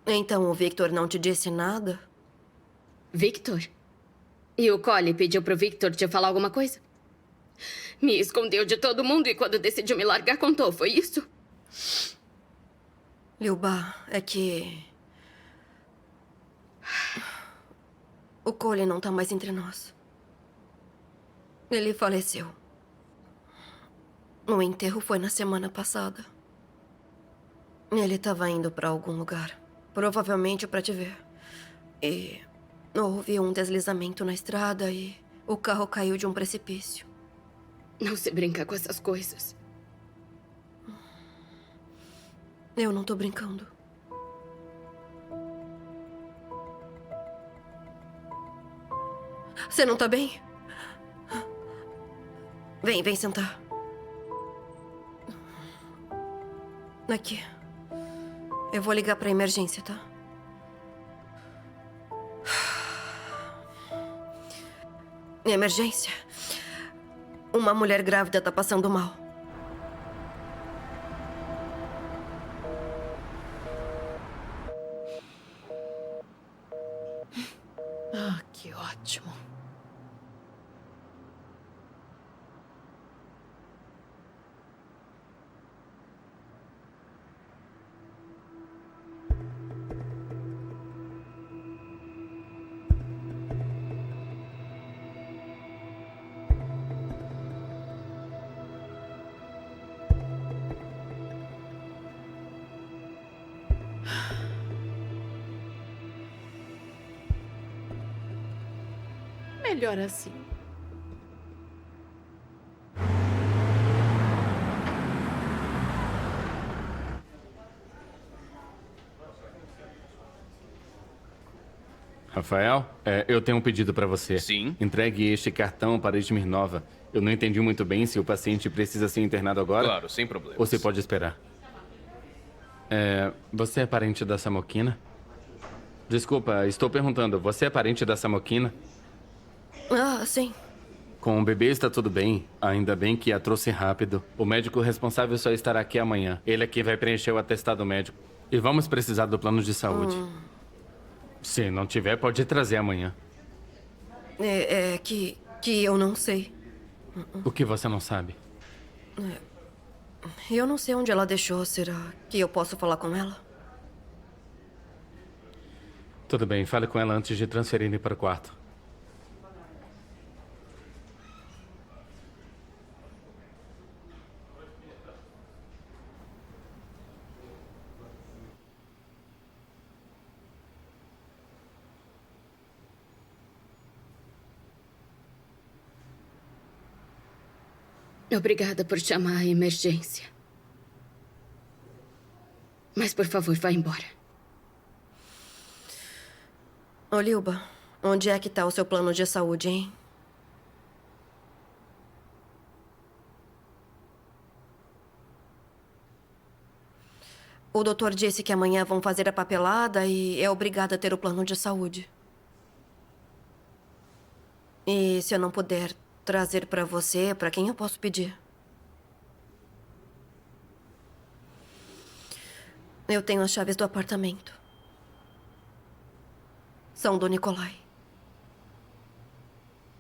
Então o Victor não te disse nada? Victor? E o Collie pediu pro Victor te falar alguma coisa? Me escondeu de todo mundo e quando decidiu me largar, contou, foi isso? Liuba, é que... O Collie não tá mais entre nós. Ele faleceu. O enterro foi na semana passada. Ele tava indo pra algum lugar. Provavelmente pra te ver. E houve um deslizamento na estrada e o carro caiu de um precipício. Não se brinca com essas coisas. Eu não tô brincando. Você não tá bem? Vem sentar. Aqui. Eu vou ligar pra emergência, tá? Emergência. Uma mulher grávida tá passando mal. Ah, que ótimo. Melhor assim. Rafael, eu tenho um pedido para você. Sim? Entregue este cartão para Smirnova. Eu não entendi muito bem se o paciente precisa ser internado agora. Claro, sem problemas. Ou se pode esperar. Você é parente da Samokina? Desculpa, estou perguntando. Você é parente da Samokina? Ah, sim. Com o bebê está tudo bem. Ainda bem que a trouxe rápido. O médico responsável só estará aqui amanhã. Ele é quem vai preencher o atestado médico. E vamos precisar do plano de saúde. Se não tiver, pode trazer amanhã. É que eu não sei. O que você não sabe? Eu não sei onde ela deixou. Será que eu posso falar com ela? Tudo bem, fale com ela antes de transferirem para o quarto. Obrigada por chamar a emergência. Mas, por favor, vá embora. Ô, Liuba, Onde é que tá o seu plano de saúde, hein? O doutor disse que amanhã vão fazer a papelada e é obrigada a ter o plano de saúde. E se eu não puder trazer pra você, pra quem eu posso pedir? Eu tenho as chaves do apartamento. São do Nikolai.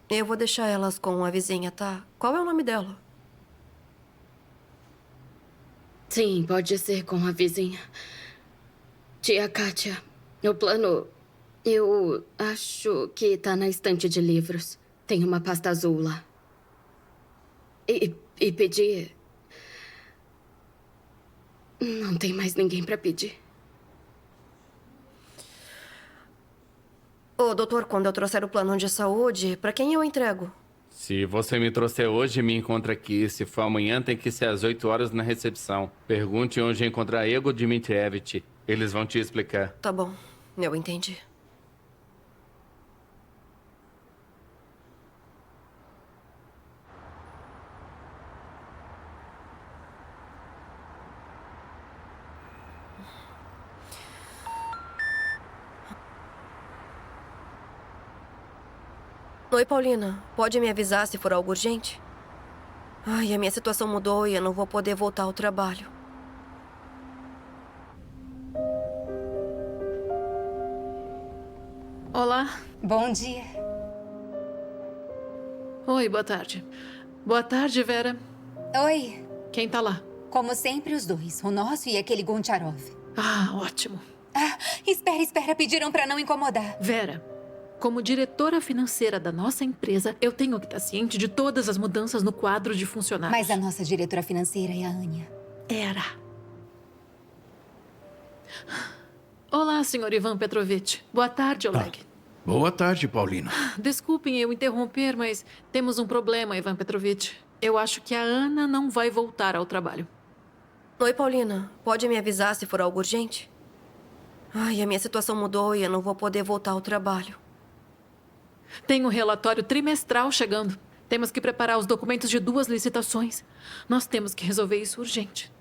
Eu vou deixar elas com a vizinha, tá? Qual é o nome dela? Sim, pode ser com a vizinha. Tia Kátia, o plano... Eu acho que tá na estante de livros. Tem uma pasta azul lá. E pedir... Não tem mais ninguém pra pedir. Ô, doutor, quando eu trouxer o plano de saúde, pra quem eu entrego? Se você me trouxer hoje, me encontra aqui. Se for amanhã, tem que ser às 8 horas na recepção. Pergunte onde encontrar Egor Dmitrievich. Eles vão te explicar. Tá bom, eu entendi. Oi, Paulina. Pode me avisar se for algo urgente? Ai, a minha situação mudou e eu não vou poder voltar ao trabalho. Olá. Bom dia. Oi, boa tarde. Boa tarde, Vera. Oi. Quem tá lá? Como sempre, os dois. O nosso e aquele Goncharov. Ah, ótimo. Ah, espera. Pediram pra não incomodar. Vera, como diretora financeira da nossa empresa, eu tenho que estar ciente de todas as mudanças no quadro de funcionários. Mas a nossa diretora financeira é a Anya. Era. Olá, senhor Ivan Petrovich. Boa tarde, Oleg. Boa tarde, Paulina. Desculpem eu interromper, mas temos um problema, Ivan Petrovich. Eu acho que a Ana não vai voltar ao trabalho. Oi, Paulina. Pode me avisar se for algo urgente? Ai, a minha situação mudou e eu não vou poder voltar ao trabalho. Tem um relatório trimestral chegando. Temos que preparar os documentos de 2 licitações. Nós temos que resolver isso urgente.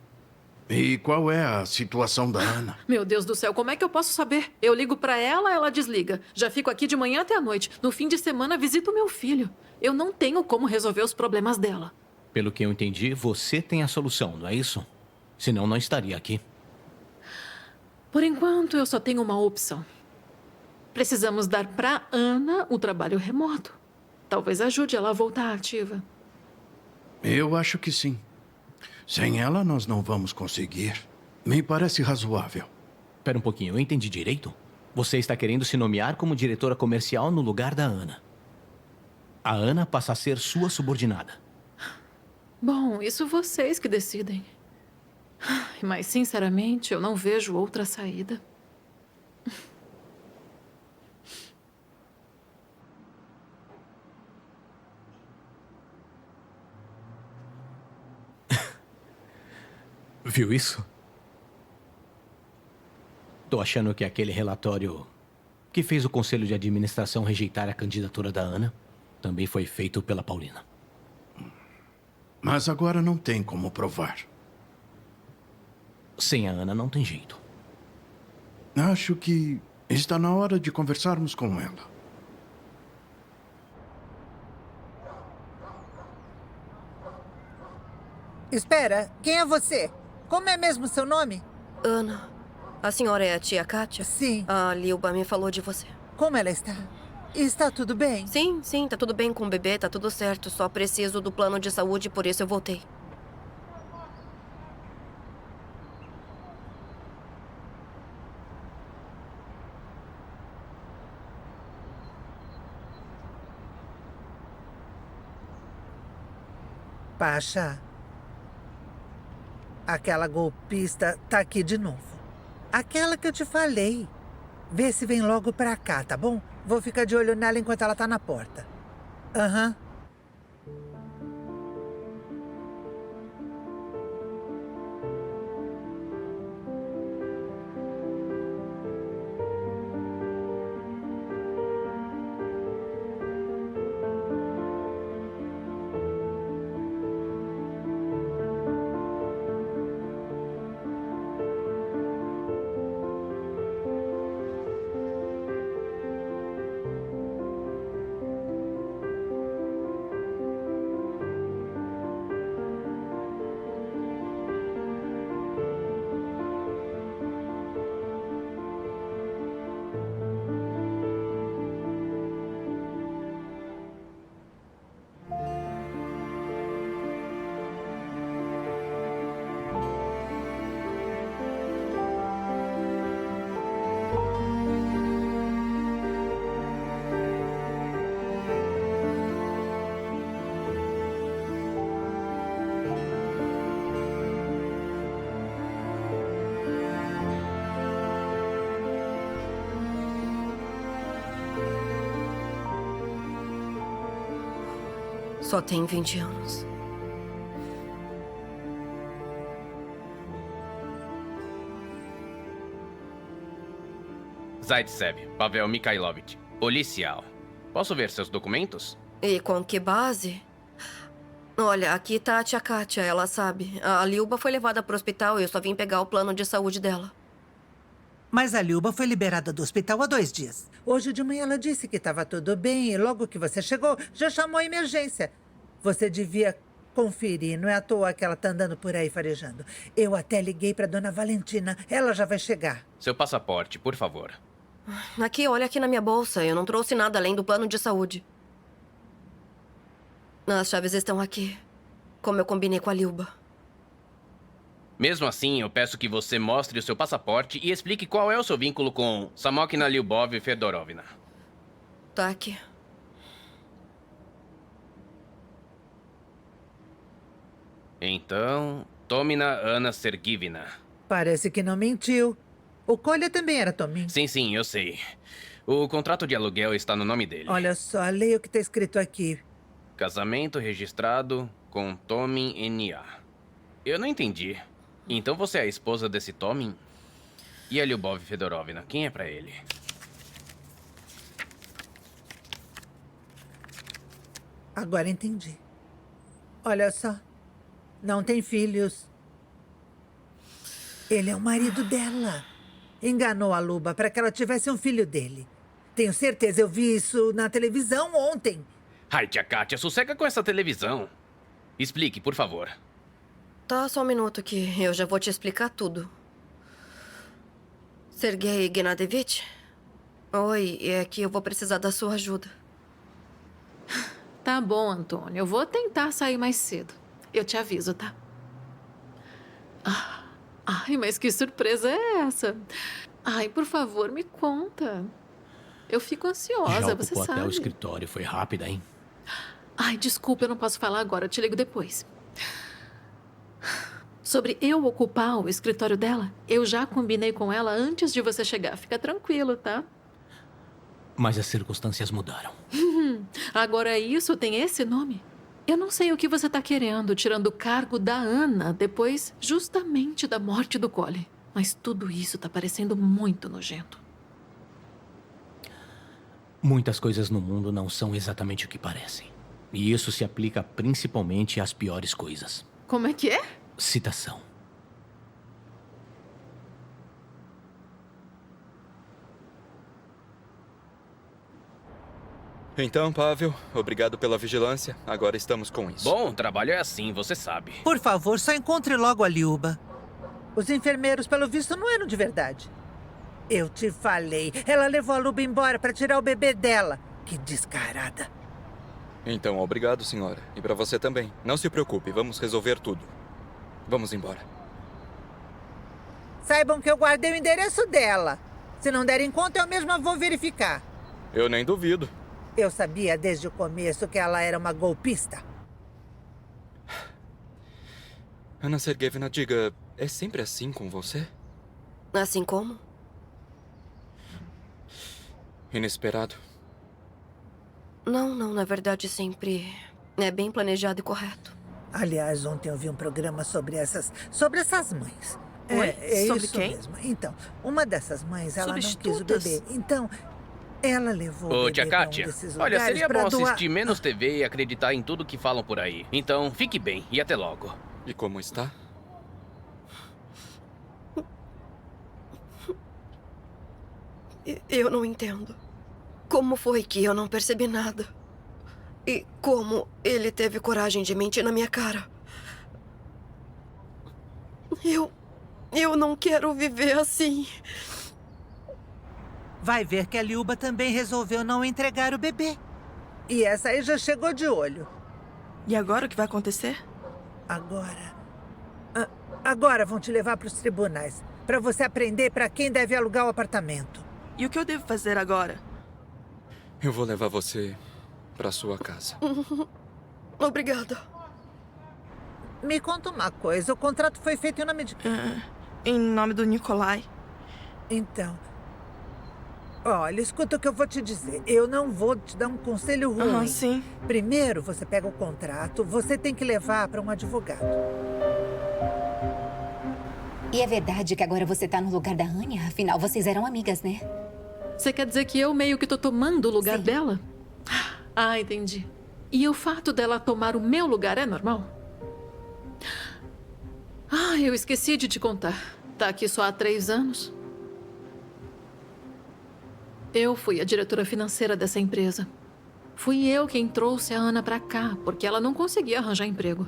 E qual é a situação da Ana? Meu Deus do céu, como é que eu posso saber? Eu ligo pra ela, ela desliga. Já fico aqui de manhã até a noite. No fim de semana, visito meu filho. Eu não tenho como resolver os problemas dela. Pelo que eu entendi, você tem a solução, não é isso? Senão, não estaria aqui. Por enquanto, eu só tenho uma opção. Precisamos dar pra Ana o trabalho remoto. Talvez ajude ela a voltar ativa. Eu acho que sim. Sem ela, nós não vamos conseguir. Me parece razoável. Espera um pouquinho, eu entendi direito? Você está querendo se nomear como diretora comercial no lugar da Ana. A Ana passa a ser sua subordinada. Bom, isso vocês que decidem. Mas, sinceramente, eu não vejo outra saída. Viu isso? Tô achando que aquele relatório que fez o conselho de administração rejeitar a candidatura da Ana também foi feito pela Paulina. Mas agora não tem como provar. Sem a Ana não tem jeito. Acho que está na hora de conversarmos com ela. Espera, quem é você? Como é mesmo seu nome? Ana. A senhora é a tia Kátia? Sim. A Lilba me falou de você. Como ela está? Está tudo bem? Sim, tá tudo bem com o bebê, tá tudo certo. Só preciso do plano de saúde, por isso eu voltei. Pasha, aquela golpista tá aqui de novo. Aquela que eu te falei. Vê se vem logo pra cá, tá bom? Vou ficar de olho nela enquanto ela tá na porta. Aham. Só tem 20 anos. Zaitsev, Pavel Mikhailovich, policial. Posso ver seus documentos? E com que base? Olha, aqui tá a tia Kátia, ela sabe. A Liuba foi levada pro hospital e eu só vim pegar o plano de saúde dela. Mas a Liuba foi liberada do hospital há 2 dias. Hoje de manhã ela disse que estava tudo bem e logo que você chegou, já chamou a emergência. Você devia conferir, não é à toa que ela tá andando por aí farejando. Eu até liguei pra dona Valentina, ela já vai chegar. Seu passaporte, por favor. Aqui, olha aqui na minha bolsa. Eu não trouxe nada além do plano de saúde. As chaves estão aqui, como eu combinei com a Liuba. Mesmo assim, eu peço que você mostre o seu passaporte e explique qual é o seu vínculo com Samokina Lyubov Fedorovna. Tá aqui. Então, Tomina Ana Sergivna. Parece que não mentiu. O Kolya também era Tomin. Sim, eu sei. O contrato de aluguel está no nome dele. Olha só, leia o que está escrito aqui. Casamento registrado com Tomin N.A. Eu não entendi. Então você é a esposa desse Tomin? E a Lyubov Fedorovna, quem é pra ele? Agora entendi. Olha só, não tem filhos. Ele é o marido dela. Enganou a Luba para que ela tivesse um filho dele. Tenho certeza, eu vi isso na televisão ontem. Ai, tia Kátia, sossega com essa televisão. Explique, por favor. Tá, só um minuto que eu já vou te explicar tudo. Sergei Gennadevich? Oi, é que eu vou precisar da sua ajuda. Tá bom, Antônio. Eu vou tentar sair mais cedo. Eu te aviso, tá? Ai, mas que surpresa é essa? Ai, por favor, me conta. Eu fico ansiosa, você ocupou sabe. até o escritório. Foi rápida, hein? Ai, desculpa, eu não posso falar agora. Eu te ligo depois. Sobre eu ocupar o escritório dela, eu já combinei com ela antes de você chegar. Fica tranquilo, tá? Mas as circunstâncias mudaram. Agora isso tem esse nome? Eu não sei o que você tá querendo, tirando o cargo da Ana, depois justamente da morte do Kolya. Mas tudo isso tá parecendo muito nojento. Muitas coisas no mundo não são exatamente o que parecem. E isso se aplica principalmente às piores coisas. Como é que é? Citação. Então, Pavel, obrigado pela vigilância. Agora estamos com isso. Bom, trabalho é assim, você sabe. Por favor, só encontre logo a Liuba. Os enfermeiros, pelo visto, não eram de verdade. Eu te falei. Ela levou a Luba embora para tirar o bebê dela. Que descarada. Então, obrigado, senhora. E para você também. Não se preocupe, vamos resolver tudo. Vamos embora. Saibam que eu guardei o endereço dela. Se não derem conta, eu mesma vou verificar. Eu nem duvido. Eu sabia desde o começo que ela era uma golpista. Ana Sergeyevna, diga, é sempre assim com você? Assim como? Inesperado. Não, na verdade sempre é bem planejado e correto. Aliás, ontem eu vi um programa sobre essas mães. Oi? É Sobre isso quem? mesmo. Então, uma dessas mães, ela não quis o Substitutas? bebê. Então, ela levou o Ô, bebê tia pra um Kátia, desses olha, lugares seria pra bom doar. assistir menos TV e acreditar em tudo que falam por aí. Então, fique bem e até logo. E como está? Eu não entendo. Como foi que eu não percebi nada? E como ele teve coragem de mentir na minha cara? Eu não quero viver assim. Vai ver que a Liuba também resolveu não entregar o bebê. E essa aí já chegou de olho. E agora o que vai acontecer? Agora vão te levar para os tribunais. Para você aprender para quem deve alugar o apartamento. E o que eu devo fazer agora? Eu vou levar você para sua casa. Obrigada. Me conta uma coisa. O contrato foi feito em nome de quem? Em nome do Nikolai. Então, Olha, escuta o que eu vou te dizer. Eu não vou te dar um conselho ruim. Sim. Primeiro, você pega o contrato, você tem que levar para um advogado. E é verdade que agora você tá no lugar da Anya? Afinal, vocês eram amigas, né? Você quer dizer que eu meio que tô tomando o lugar dela? Ah, entendi. E o fato dela tomar o meu lugar é normal? Ah, eu esqueci de te contar. Tá aqui só há 3 anos. Eu fui a diretora financeira dessa empresa. Fui eu quem trouxe a Ana pra cá, porque ela não conseguia arranjar emprego.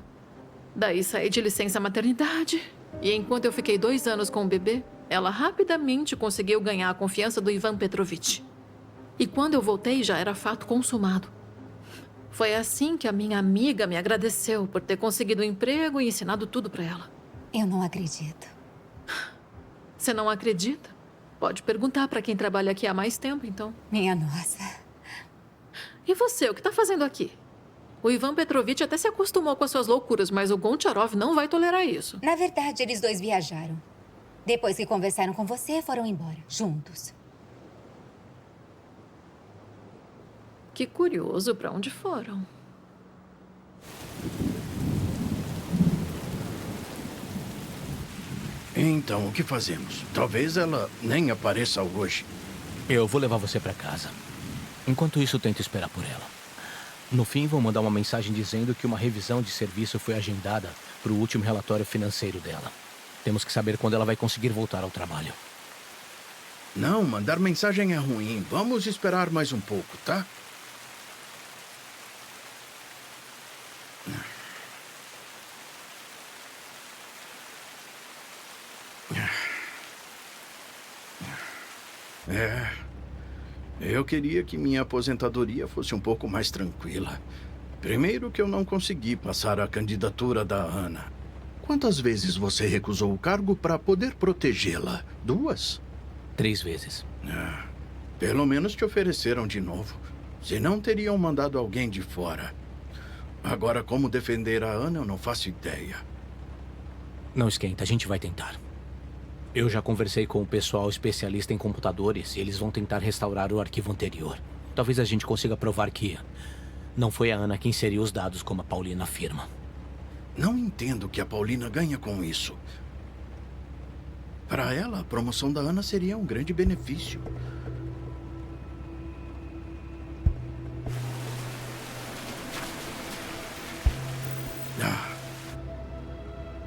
Daí saí de licença maternidade, e enquanto eu fiquei 2 anos com o bebê, ela rapidamente conseguiu ganhar a confiança do Ivan Petrovich. E quando eu voltei, já era fato consumado. Foi assim que a minha amiga me agradeceu por ter conseguido um emprego e ensinado tudo pra ela. Eu não acredito. Você não acredita? Pode perguntar pra quem trabalha aqui há mais tempo, então. Minha nossa. E você, o que tá fazendo aqui? O Ivan Petrovich até se acostumou com as suas loucuras, mas o Goncharov não vai tolerar isso. Na verdade, eles dois viajaram. Depois que conversaram com você, foram embora, juntos. Que curioso, pra onde foram? Então, o que fazemos? Talvez ela nem apareça hoje. Eu vou levar você pra casa. Enquanto isso, tento esperar por ela. No fim, vou mandar uma mensagem dizendo que uma revisão de serviço foi agendada para o último relatório financeiro dela. Temos que saber quando ela vai conseguir voltar ao trabalho. Não, mandar mensagem é ruim. Vamos esperar mais um pouco, tá? Eu queria que minha aposentadoria fosse um pouco mais tranquila. Primeiro que eu não consegui passar a candidatura da Ana. Quantas vezes você recusou o cargo para poder protegê-la? 2? 3 vezes. Pelo menos te ofereceram de novo. Senão teriam mandado alguém de fora. Agora, como defender a Ana, eu não faço ideia. Não esquenta, a gente vai tentar. Eu já conversei com o pessoal especialista em computadores e eles vão tentar restaurar o arquivo anterior. Talvez a gente consiga provar que não foi a Ana quem inseriu os dados como a Paulina afirma. Não entendo o que a Paulina ganha com isso. Para ela, a promoção da Ana seria um grande benefício.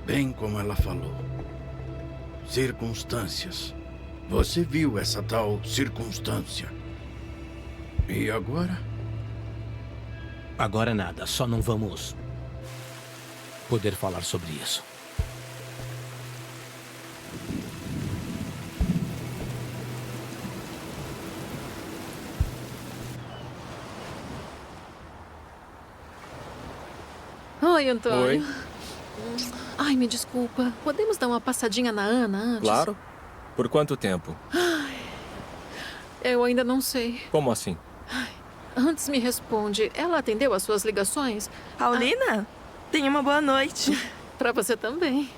Bem como ela falou. Circunstâncias. Você viu essa tal circunstância. E agora? Agora nada, só não vamos poder falar sobre isso. Oi, Antônio. Oi. Ai, me desculpa. Podemos dar uma passadinha na Ana antes? Claro. Por quanto tempo? Eu ainda não sei. Como assim? Antes me responde, ela atendeu as suas ligações? Paulina, tenha uma boa noite. Pra você também.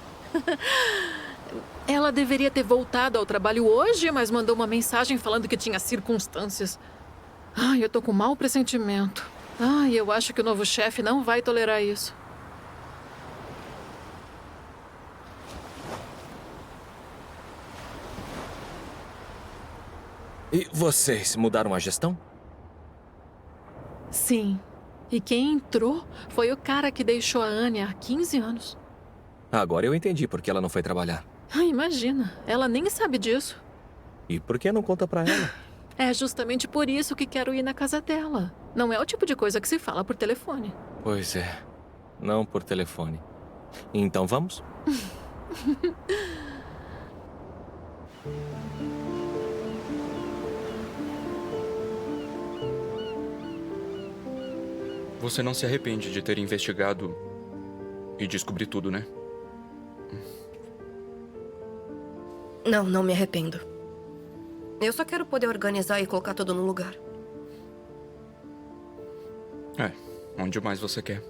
Ela deveria ter voltado ao trabalho hoje, mas mandou uma mensagem falando que tinha circunstâncias. Ai, eu tô com mau pressentimento. Ai, eu acho que o novo chefe não vai tolerar isso. E vocês mudaram a gestão? Sim. E quem entrou foi o cara que deixou a Anya há 15 anos. Agora eu entendi por que ela não foi trabalhar. Ai, imagina. Ela nem sabe disso. E por que não conta pra ela? É justamente por isso que quero ir na casa dela. Não é o tipo de coisa que se fala por telefone. Pois é. Não por telefone. Então vamos? Você não se arrepende de ter investigado e descobrir tudo, né? Não, não me arrependo. Eu só quero poder organizar e colocar tudo no lugar. Onde mais você quer.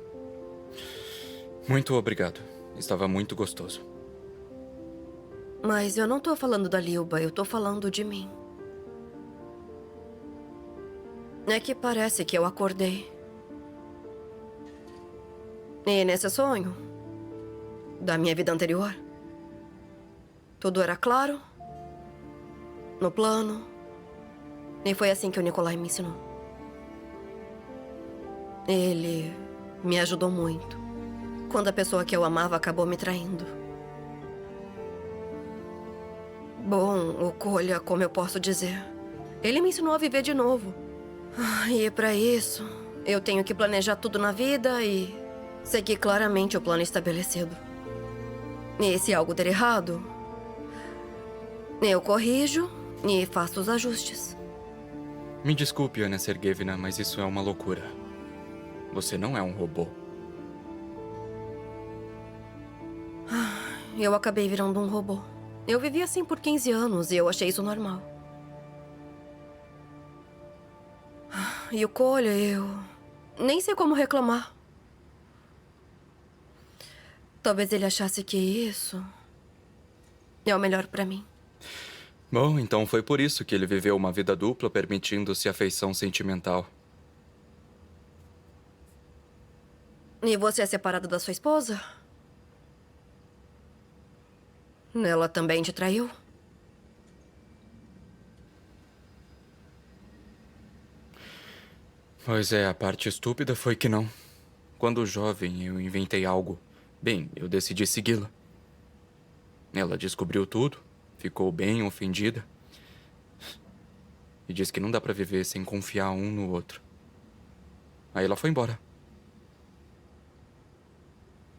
Muito obrigado. Estava muito gostoso. Mas eu não tô falando da Lilba, eu tô falando de mim. É que parece que eu acordei. E nesse sonho, da minha vida anterior, tudo era claro, no plano, e foi assim que o Nikolai me ensinou. Ele me ajudou muito quando a pessoa que eu amava acabou me traindo. Bom, o Kolya, como eu posso dizer, ele me ensinou a viver de novo. E para isso, eu tenho que planejar tudo na vida e seguir claramente o plano estabelecido. E se algo der errado, eu corrijo e faço os ajustes. Me desculpe, Ana Sergeyevna, mas isso é uma loucura. Você não é um robô. Eu acabei virando um robô. Eu vivi assim por 15 anos e eu achei isso normal. E o Kolya, eu nem sei como reclamar. Talvez ele achasse que isso é o melhor pra mim. Bom, então foi por isso que ele viveu uma vida dupla, permitindo-se afeição sentimental. E você é separado da sua esposa? Ela também te traiu? Pois é, a parte estúpida foi que não. Quando jovem, eu inventei algo. Bem, eu decidi segui-la. Ela descobriu tudo, ficou bem ofendida. E disse que não dá pra viver sem confiar um no outro. Aí ela foi embora.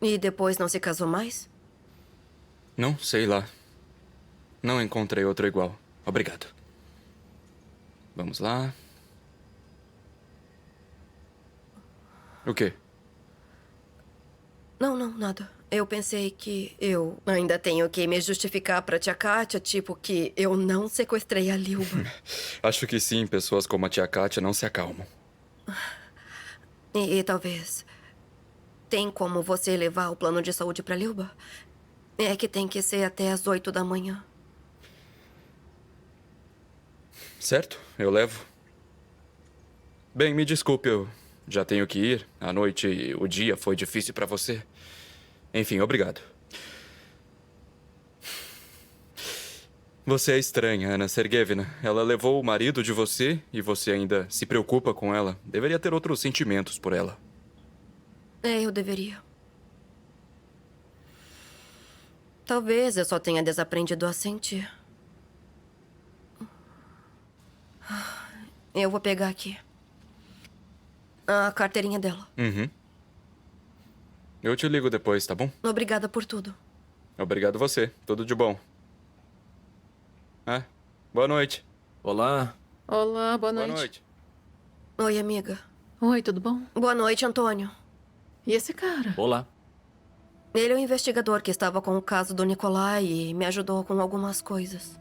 E depois não se casou mais? Não, sei lá. Não encontrei outro igual. Obrigado. Vamos lá. O quê? Não, nada. Eu pensei que eu ainda tenho que me justificar pra tia Kátia, tipo que eu não sequestrei a Lyuba. Acho que sim, pessoas como a tia Kátia não se acalmam. E talvez... Tem como você levar o plano de saúde pra Lyuba? É que tem que ser até às 8 da manhã. Certo, eu levo. Bem, me desculpe, eu já tenho que ir. A noite e o dia foi difícil pra você. Enfim, obrigado. Você é estranha, Ana Sergeyevna. Ela levou o marido de você e você ainda se preocupa com ela. Deveria ter outros sentimentos por ela. É, eu deveria. Talvez eu só tenha desaprendido a sentir. Eu vou pegar aqui a carteirinha dela. Uhum. Eu te ligo depois, tá bom? Obrigada por tudo. Obrigado você. Tudo de bom. Boa noite. Olá. Olá, boa noite. Boa noite. Oi, amiga. Oi, tudo bom? Boa noite, Antônio. E esse cara? Olá. Ele é o investigador que estava com o caso do Nikolai e me ajudou com algumas coisas.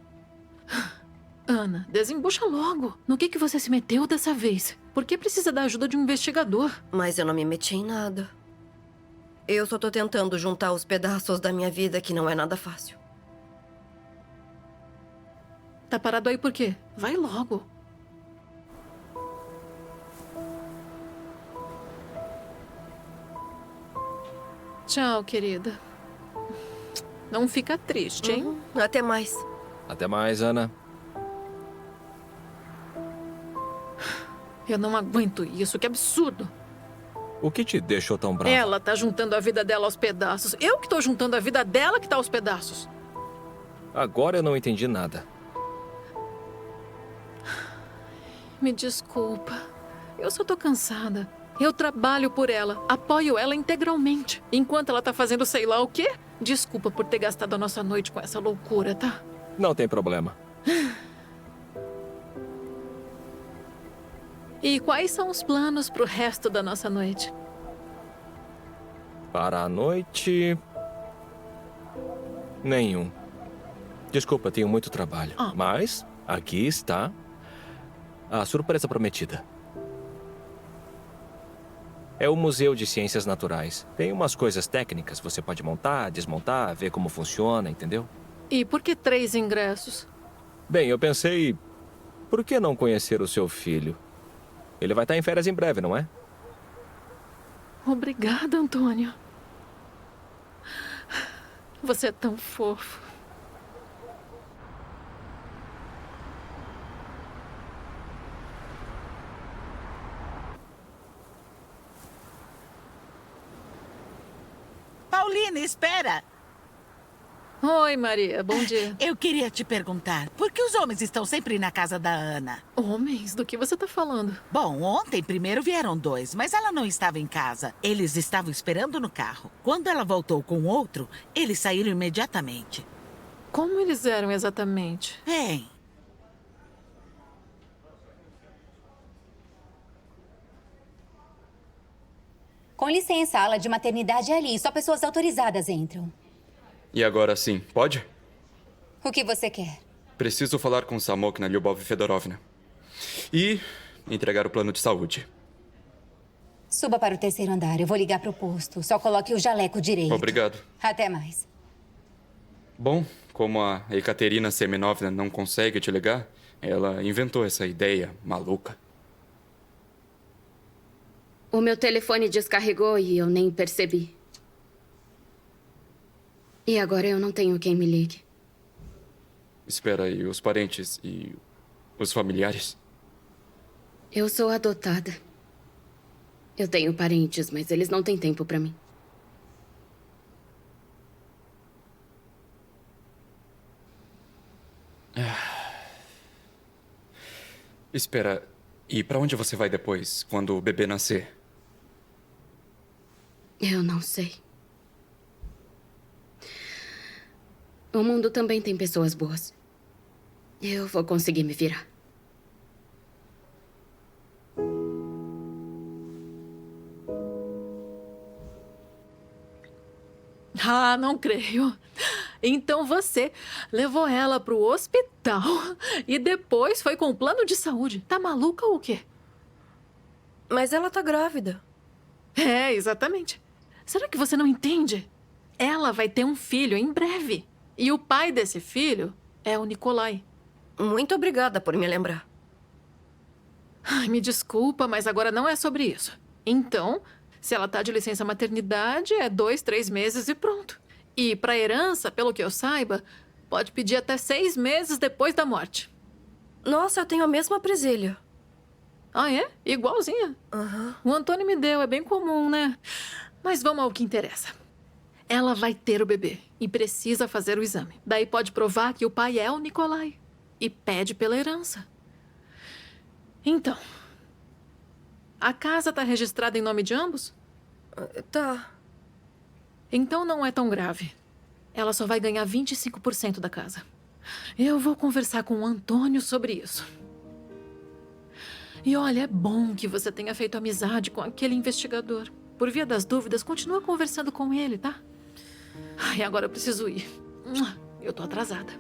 Ana, desembucha logo. No que você se meteu dessa vez? Por que precisa da ajuda de um investigador? Mas eu não me meti em nada. Eu só tô tentando juntar os pedaços da minha vida, que não é nada fácil. Tá parado aí por quê? Vai logo. Tchau, querida. Não fica triste, hein? Até mais. Até mais, Ana. Eu não aguento isso, que absurdo. O que te deixou tão brava? Ela tá juntando a vida dela aos pedaços. Eu que tô juntando a vida dela que tá aos pedaços. Agora eu não entendi nada. Me desculpa. Eu só tô cansada. Eu trabalho por ela, apoio ela integralmente. Enquanto ela tá fazendo sei lá o quê. Desculpa por ter gastado a nossa noite com essa loucura, tá? Não tem problema. E quais são os planos pro resto da nossa noite? Para a noite... nenhum. Desculpa, tenho muito trabalho. Mas aqui está a surpresa prometida. É o Museu de Ciências Naturais. Tem umas coisas técnicas, você pode montar, desmontar, ver como funciona, entendeu? E por que 3 ingressos? Bem, eu pensei... por que não conhecer o seu filho? Ele vai estar em férias em breve, não é? Obrigada, Antônio. Você é tão fofo. Paulina, espera! Oi, Maria. Bom dia. Eu queria te perguntar, por que os homens estão sempre na casa da Ana? Homens? Do que você tá falando? Bom, ontem primeiro vieram 2, mas ela não estava em casa. Eles estavam esperando no carro. Quando ela voltou com outro, eles saíram imediatamente. Como eles eram exatamente? Bem... Com licença, a ala de maternidade é ali. Só pessoas autorizadas entram. E agora sim, pode? O que você quer? Preciso falar com Samokna Lyubov Fedorovna. E entregar o plano de saúde. Suba para o 3º andar. Eu vou ligar para o posto. Só coloque o jaleco direito. Obrigado. Até mais. Bom, como a Ekaterina Semenovna não consegue te ligar, ela inventou essa ideia maluca. O meu telefone descarregou e eu nem percebi. E agora eu não tenho quem me ligue. Espera aí, os parentes e os familiares? Eu sou adotada. Eu tenho parentes, mas eles não têm tempo pra mim. Espera, e pra onde você vai depois, quando o bebê nascer? Eu não sei. O mundo também tem pessoas boas. Eu vou conseguir me virar. Ah, não creio. Então você levou ela pro hospital e depois foi com o plano de saúde. Tá maluca ou o quê? Mas ela tá grávida. É, exatamente. Será que você não entende? Ela vai ter um filho em breve. E o pai desse filho é o Nikolai. Muito obrigada por me lembrar. Ai, me desculpa, mas agora não é sobre isso. Então, se ela tá de licença maternidade, é 2, 3 meses e pronto. E pra herança, pelo que eu saiba, pode pedir até 6 meses depois da morte. Nossa, eu tenho a mesma presilha. Ah, é? Igualzinha. O Antônio me deu, é bem comum, né? Mas vamos ao que interessa. Ela vai ter o bebê e precisa fazer o exame. Daí pode provar que o pai é o Nikolai. E pede pela herança. Então, a casa tá registrada em nome de ambos? Tá. Então não é tão grave. Ela só vai ganhar 25% da casa. Eu vou conversar com o Antônio sobre isso. E olha, é bom que você tenha feito amizade com aquele investigador. Por via das dúvidas, continua conversando com ele, tá? Ai, agora eu preciso ir. Eu tô atrasada.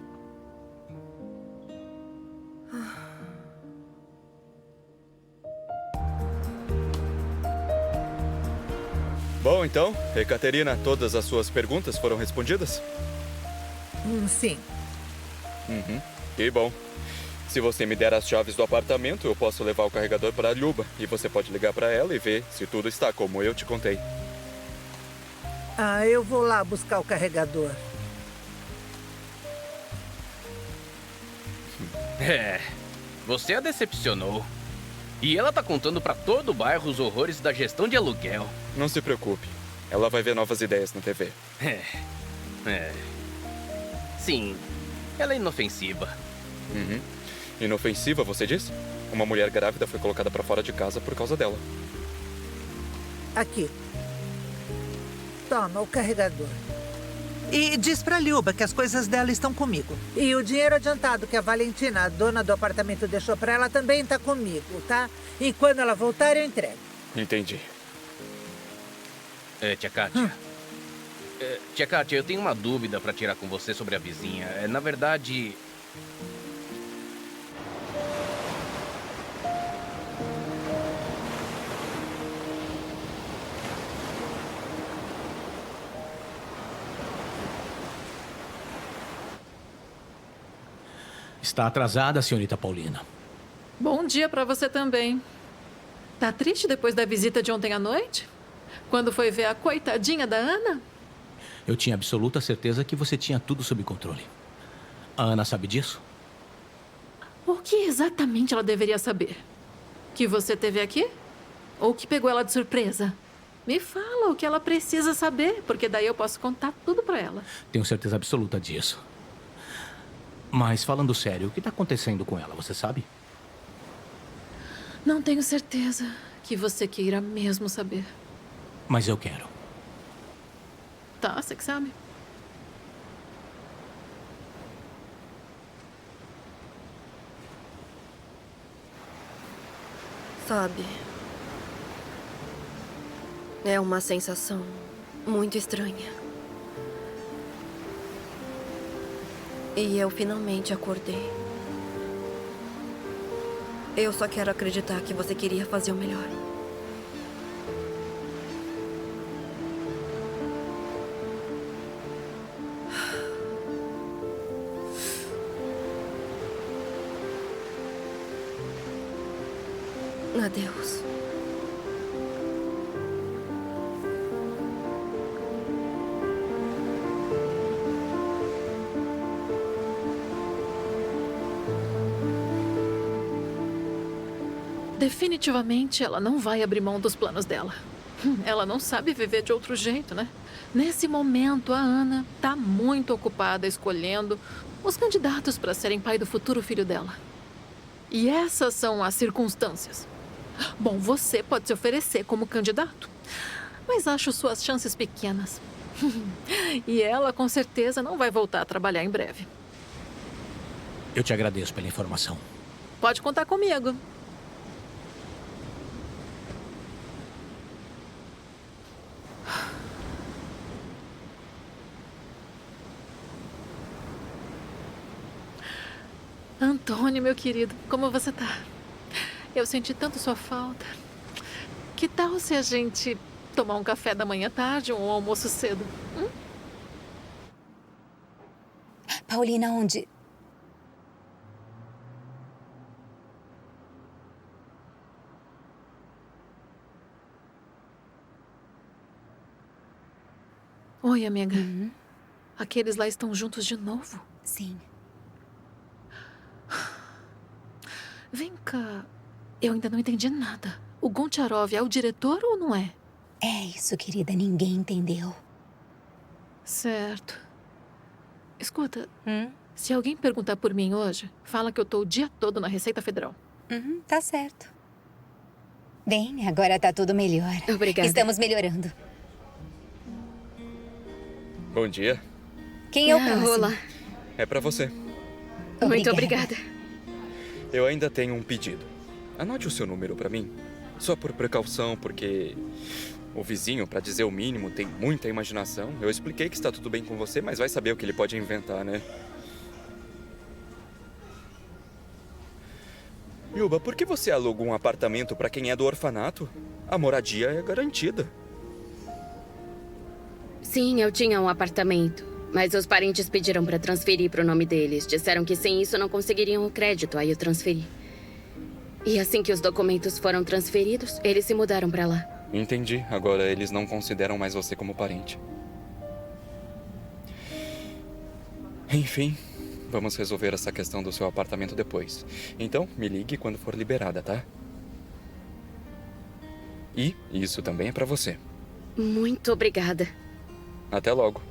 Bom, então, Ekaterina, todas as suas perguntas foram respondidas? Sim. Que bom. Se você me der as chaves do apartamento, eu posso levar o carregador para a Lyuba. E você pode ligar para ela e ver se tudo está como eu te contei. Ah, eu vou lá buscar o carregador. É, você a decepcionou. E ela tá contando pra todo o bairro os horrores da gestão de aluguel. Não se preocupe. Ela vai ver novas ideias na TV. Sim, ela é inofensiva. Inofensiva, você disse? Uma mulher grávida foi colocada pra fora de casa por causa dela. Aqui. Toma o carregador. E diz pra Lyuba que as coisas dela estão comigo. E o dinheiro adiantado que a Valentina, a dona do apartamento, deixou pra ela também tá comigo, tá? E quando ela voltar, eu entrego. Entendi. Tia Kátia. Tia Kátia, eu tenho uma dúvida pra tirar com você sobre a vizinha. Na verdade... Está atrasada, senhorita Paulina. Bom dia pra você também. Tá triste depois da visita de ontem à noite? Quando foi ver a coitadinha da Ana? Eu tinha absoluta certeza que você tinha tudo sob controle. A Ana sabe disso? O que exatamente ela deveria saber? Que você esteve aqui? Ou que pegou ela de surpresa? Me fala o que ela precisa saber, porque daí eu posso contar tudo pra ela. Tenho certeza absoluta disso. Mas falando sério, o que tá acontecendo com ela, você sabe? Não tenho certeza que você queira mesmo saber. Mas eu quero. Tá, você que sabe. Sabe, é uma sensação muito estranha. E eu finalmente acordei. Eu só quero acreditar que você queria fazer o melhor. Adeus. Definitivamente ela não vai abrir mão dos planos dela. Ela não sabe viver de outro jeito, né? Nesse momento, a Ana tá muito ocupada escolhendo os candidatos para serem pai do futuro filho dela. E essas são as circunstâncias. Bom, você pode se oferecer como candidato, mas acho suas chances pequenas. E ela, com certeza, não vai voltar a trabalhar em breve. Eu te agradeço pela informação. Pode contar comigo. Antônio, meu querido, como você tá? Eu senti tanto sua falta. Que tal se a gente tomar um café da manhã tarde ou um almoço cedo? Paulina, onde? Oi, amiga. Aqueles lá estão juntos de novo? Sim. Vem cá. Eu ainda não entendi nada. O Goncharov é o diretor ou não é? É isso, querida. Ninguém entendeu. Certo. Escuta, se alguém perguntar por mim hoje, fala que eu tô o dia todo na Receita Federal. Tá certo. Bem, agora tá tudo melhor. Obrigada. Estamos melhorando. Bom dia. Quem é o próximo? Olá. É pra você. Muito obrigada. Eu ainda tenho um pedido. Anote o seu número pra mim. Só por precaução, porque o vizinho, pra dizer o mínimo, tem muita imaginação. Eu expliquei que está tudo bem com você, mas vai saber o que ele pode inventar, né? Yuba, por que você aluga um apartamento pra quem é do orfanato? A moradia é garantida. Sim, eu tinha um apartamento. Mas os parentes pediram para transferir para o nome deles. Disseram que sem isso não conseguiriam o crédito, aí eu transferi. E assim que os documentos foram transferidos, eles se mudaram para lá. Entendi. Agora eles não consideram mais você como parente. Enfim, vamos resolver essa questão do seu apartamento depois. Então, me ligue quando for liberada, tá? E isso também é pra você. Muito obrigada. Até logo.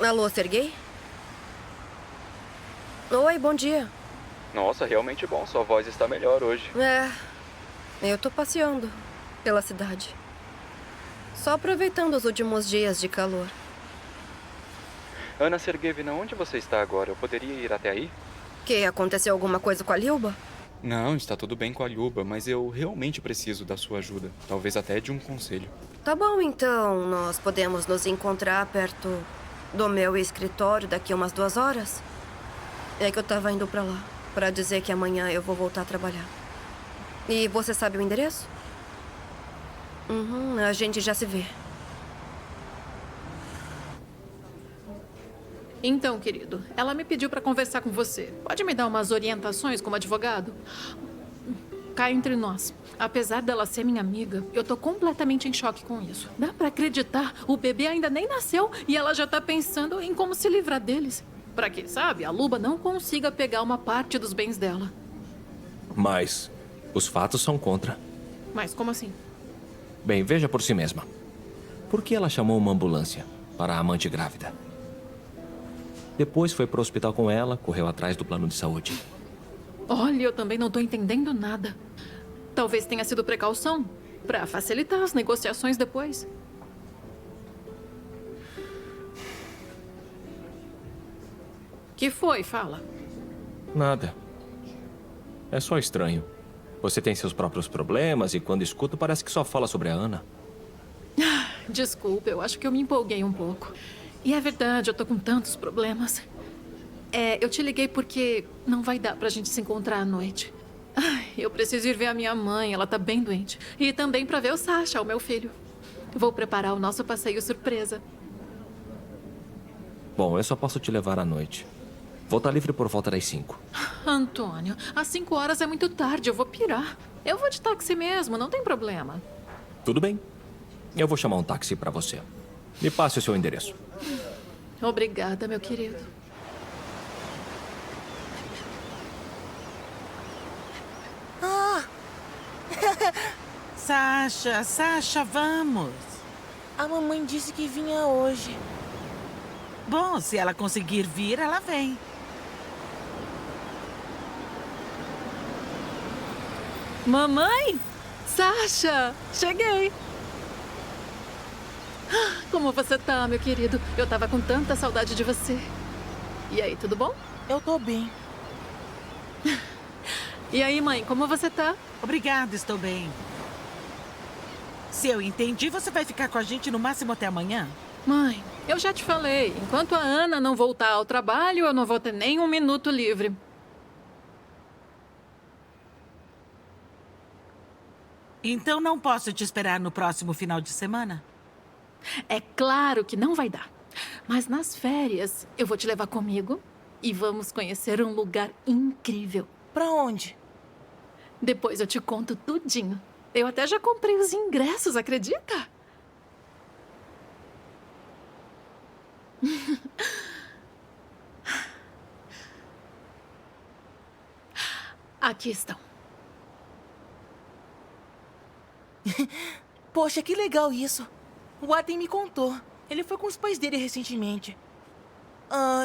Alô, Sergei? Oi, bom dia. Nossa, realmente bom. Sua voz está melhor hoje. É, eu tô passeando pela cidade. Só aproveitando os últimos dias de calor. Ana Sergeyevna, onde você está agora? Eu poderia ir até aí? Que aconteceu alguma coisa com a Lyuba? Não, está tudo bem com a Lyuba, mas eu realmente preciso da sua ajuda. Talvez até de um conselho. Tá bom, então. Nós podemos nos encontrar perto do meu escritório daqui a umas 2 horas? É que eu tava indo pra lá, pra dizer que amanhã eu vou voltar a trabalhar. E você sabe o endereço? A gente já se vê. Então, querido, ela me pediu para conversar com você. Pode me dar umas orientações como advogado? Cá entre nós. Apesar dela ser minha amiga, eu tô completamente em choque com isso. Dá pra acreditar? O bebê ainda nem nasceu e ela já tá pensando em como se livrar deles. Pra que, sabe, a Luba não consiga pegar uma parte dos bens dela. Mas os fatos são contra. Mas como assim? Bem, veja por si mesma. Por que ela chamou uma ambulância para a amante grávida? Depois foi para o hospital com ela, correu atrás do plano de saúde. Olha, eu também não tô entendendo nada. Talvez tenha sido precaução, para facilitar as negociações depois. Que foi? Fala. Nada. É só estranho. Você tem seus próprios problemas e quando escuto parece que só fala sobre a Ana. Desculpa, eu acho que eu me empolguei um pouco. E é verdade, eu tô com tantos problemas. Eu te liguei porque não vai dar pra gente se encontrar à noite. Eu preciso ir ver a minha mãe, ela tá bem doente. E também pra ver o Sasha, o meu filho. Vou preparar o nosso passeio surpresa. Bom, eu só posso te levar à noite. Vou estar livre por volta das 5. Antônio, às 5 horas é muito tarde, eu vou pirar. Eu vou de táxi mesmo, não tem problema. Tudo bem. Eu vou chamar um táxi pra você. Me passe o seu endereço. Obrigada, meu querido. Sasha, vamos. A mamãe disse que vinha hoje. Bom, se ela conseguir vir, ela vem. Mamãe? Sasha, cheguei. Como você tá, meu querido? Eu tava com tanta saudade de você. E aí, tudo bom? Eu tô bem. E aí, mãe, como você tá? Obrigada, estou bem. Se eu entendi, você vai ficar com a gente no máximo até amanhã? Mãe, eu já te falei. Enquanto a Ana não voltar ao trabalho, eu não vou ter nem um minuto livre. Então não posso te esperar no próximo final de semana? É claro que não vai dar. Mas nas férias, eu vou te levar comigo e vamos conhecer um lugar incrível. Pra onde? Depois eu te conto tudinho. Eu até já comprei os ingressos, acredita? Aqui estão. Poxa, que legal isso. O Artem me contou. Ele foi com os pais dele recentemente.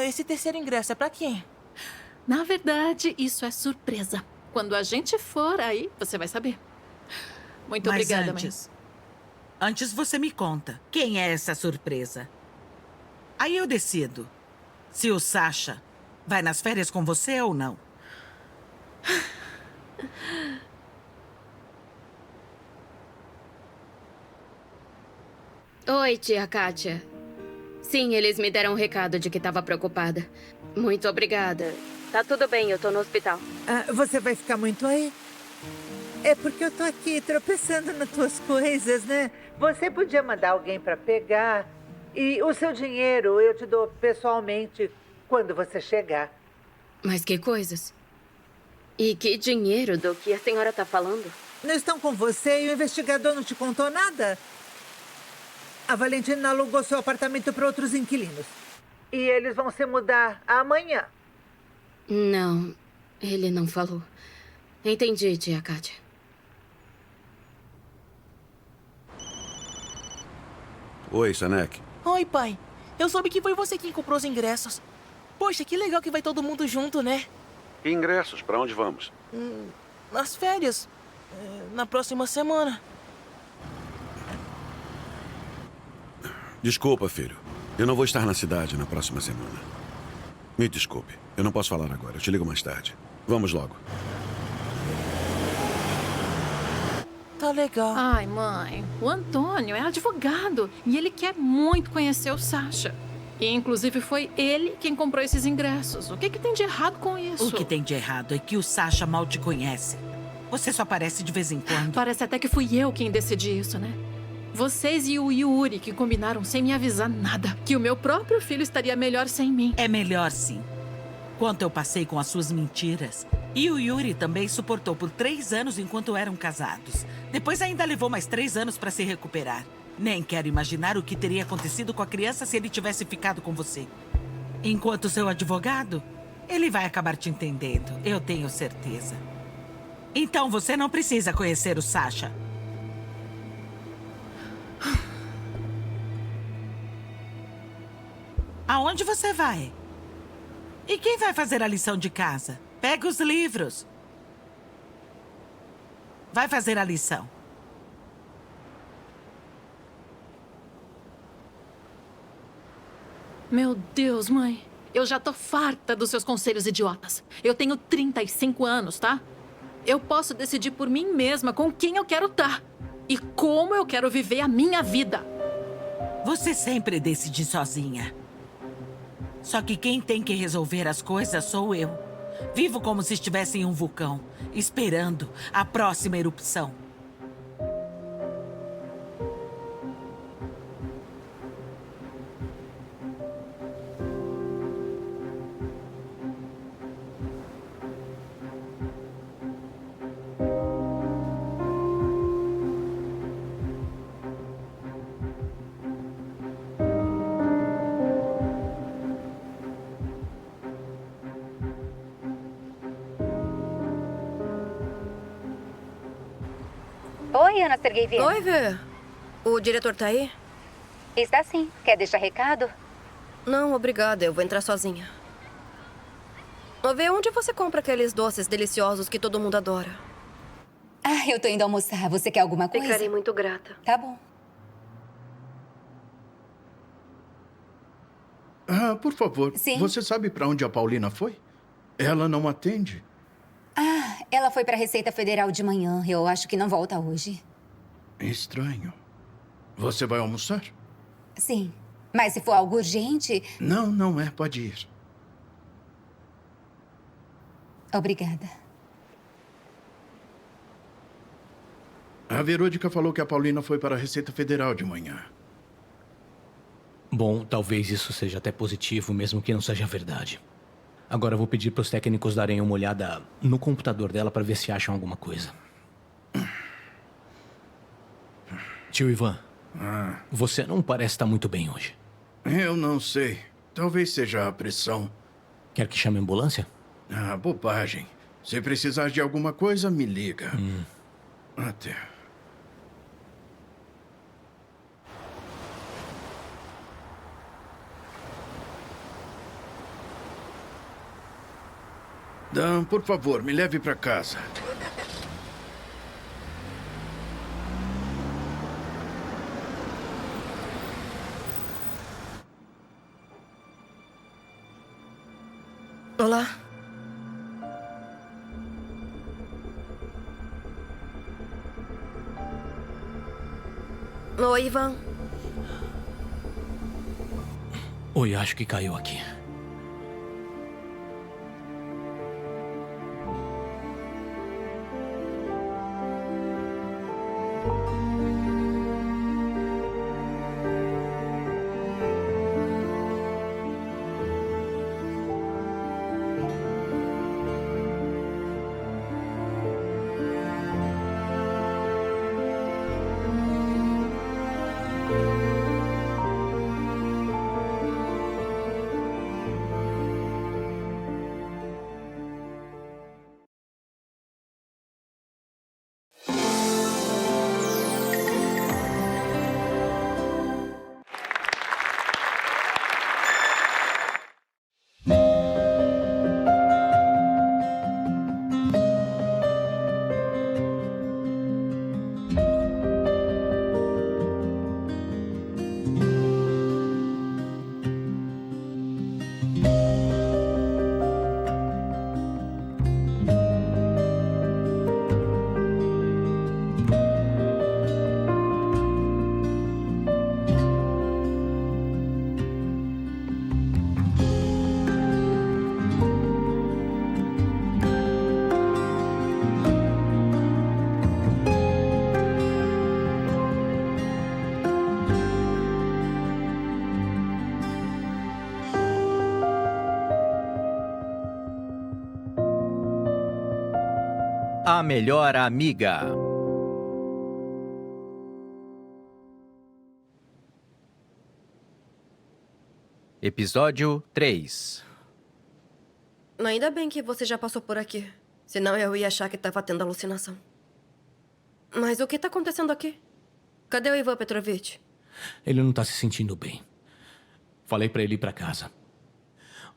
Esse terceiro ingresso é pra quem? Na verdade, isso é surpresa. Quando a gente for, aí você vai saber. Muito obrigada, mãe. Antes você me conta, quem é essa surpresa? Aí eu decido se o Sasha vai nas férias com você ou não. Oi, tia Kátia. Sim, eles me deram um recado de que estava preocupada. Muito obrigada. Tá tudo bem, eu tô no hospital. Você vai ficar muito aí? É porque eu tô aqui tropeçando nas tuas coisas, né? Você podia mandar alguém pra pegar. E o seu dinheiro eu te dou pessoalmente quando você chegar. Mas que coisas? E que dinheiro do que a senhora tá falando? Não estão com você e o investigador não te contou nada? A Valentina alugou seu apartamento para outros inquilinos. E eles vão se mudar amanhã. Não, ele não falou. Entendi, tia Kátia. Oi, Sanek. Oi, pai. Eu soube que foi você quem comprou os ingressos. Poxa, que legal que vai todo mundo junto, né? E ingressos? Pra onde vamos? Nas férias. Na próxima semana. Desculpa, filho. Eu não vou estar na cidade na próxima semana. Me desculpe. Eu não posso falar agora. Eu te ligo mais tarde. Vamos logo. Tá legal. Ai, mãe, o Antônio é advogado e ele quer muito conhecer o Sasha. E, inclusive, foi ele quem comprou esses ingressos. O que tem de errado com isso? O que tem de errado é que o Sasha mal te conhece. Você só aparece de vez em quando. Parece até que fui eu quem decidi isso, né? Vocês e o Yuri que combinaram sem me avisar nada. Que o meu próprio filho estaria melhor sem mim. É melhor sim. Quanto eu passei com as suas mentiras. E o Yuri também suportou por 3 anos enquanto eram casados. Depois ainda levou mais 3 anos para se recuperar. Nem quero imaginar o que teria acontecido com a criança se ele tivesse ficado com você. Enquanto seu advogado, ele vai acabar te entendendo. Eu tenho certeza. Então você não precisa conhecer o Sasha. Aonde você vai? E quem vai fazer a lição de casa? Pega os livros. Vai fazer a lição. Meu Deus, mãe. Eu já tô farta dos seus conselhos idiotas. Eu tenho 35 anos, tá? Eu posso decidir por mim mesma com quem eu quero estar. E como eu quero viver a minha vida. Você sempre decide sozinha. Só que quem tem que resolver as coisas sou eu. Vivo como se estivesse em um vulcão, esperando a próxima erupção. Oi, Ana Sergeyeviana. Oi, Vê. O diretor tá aí? Está sim. Quer deixar recado? Não, obrigada. Eu vou entrar sozinha. Ô, Vê, onde você compra aqueles doces deliciosos que todo mundo adora? Ah, eu tô indo almoçar. Você quer alguma coisa? Ficarei muito grata. Tá bom. Ah, por favor. Sim. Você sabe para onde a Paulina foi? Ela não atende. Ah, ela foi pra Receita Federal de manhã. Eu acho que não volta hoje. Estranho. Você vai almoçar? Sim. Mas se for algo urgente... Não, não é. Pode ir. Obrigada. A Verônica falou que a Paulina foi para a Receita Federal de manhã. Bom, talvez isso seja até positivo, mesmo que não seja verdade. Agora eu vou pedir para os técnicos darem uma olhada no computador dela para ver se acham alguma coisa. Tio Ivan, você não parece estar muito bem hoje. Eu não sei. Talvez seja a pressão. Quer que chame a ambulância? Ah, bobagem. Se precisar de alguma coisa, me liga. Até. Dan, por favor, me leve para casa. Olá. Oi, Ivan. Oi, acho que caiu aqui. A Melhor Amiga. Episódio 3. Ainda bem que você já passou por aqui. Senão eu ia achar que estava tendo alucinação. Mas o que está acontecendo aqui? Cadê o Ivan Petrovich? Ele não tá se sentindo bem. Falei pra ele ir pra casa.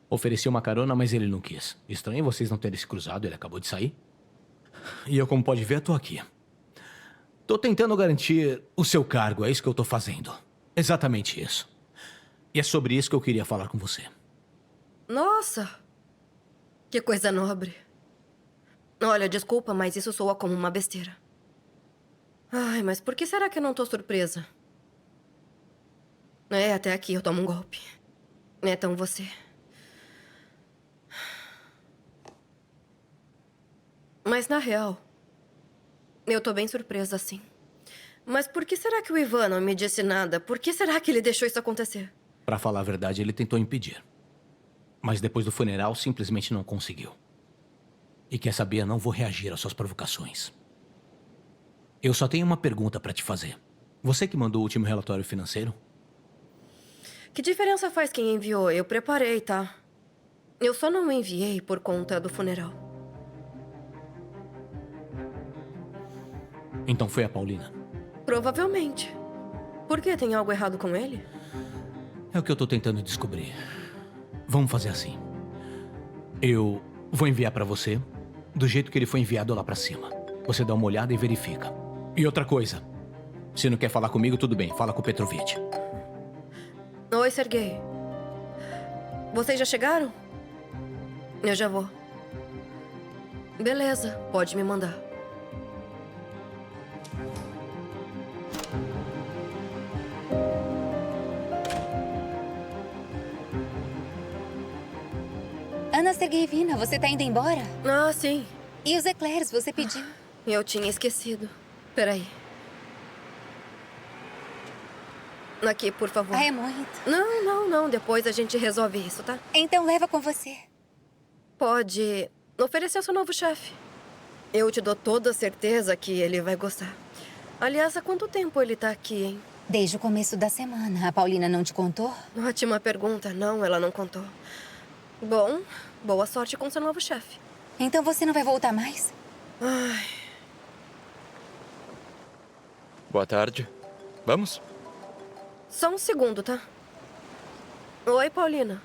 Ofereci uma carona, mas ele não quis. Estranho vocês não terem se cruzado, ele acabou de sair. E eu, como pode ver, tô aqui. Tô tentando garantir o seu cargo, é isso que eu tô fazendo. Exatamente isso. E é sobre isso que eu queria falar com você. Nossa! Que coisa nobre. Olha, desculpa, mas isso soa como uma besteira. Ai, mas por que será que eu não tô surpresa? Até aqui eu tomo um golpe. Então você... Mas na real, eu tô bem surpresa, sim. Mas por que será que o Ivan não me disse nada? Por que será que ele deixou isso acontecer? Pra falar a verdade, ele tentou impedir. Mas depois do funeral, simplesmente não conseguiu. E quer saber, eu não vou reagir às suas provocações. Eu só tenho uma pergunta pra te fazer. Você que mandou o último relatório financeiro? Que diferença faz quem enviou? Eu preparei, tá? Eu só não enviei por conta do funeral. Então foi a Paulina. Provavelmente. Por que? Tem algo errado com ele? É o que eu tô tentando descobrir. Vamos fazer assim. Eu vou enviar pra você do jeito que ele foi enviado lá pra cima. Você dá uma olhada e verifica. E outra coisa. Se não quer falar comigo, tudo bem. Fala com o Petrovich. Oi, Sergei. Vocês já chegaram? Eu já vou. Beleza, pode me mandar. Ana Sergeyevna, você tá indo embora? Ah, sim. E os eclairs, você pediu? Eu tinha esquecido. Peraí. Aqui, por favor. Ah, é muito. Não. Depois a gente resolve isso, tá? Então leva com você. Pode oferecer ao seu novo chefe. Eu te dou toda a certeza que ele vai gostar. Aliás, há quanto tempo ele tá aqui, hein? Desde o começo da semana. A Paulina não te contou? Ótima pergunta. Não, ela não contou. Bom, boa sorte com seu novo chefe. Então você não vai voltar mais? Ai. Boa tarde. Vamos? Só um segundo, tá? Oi, Paulina.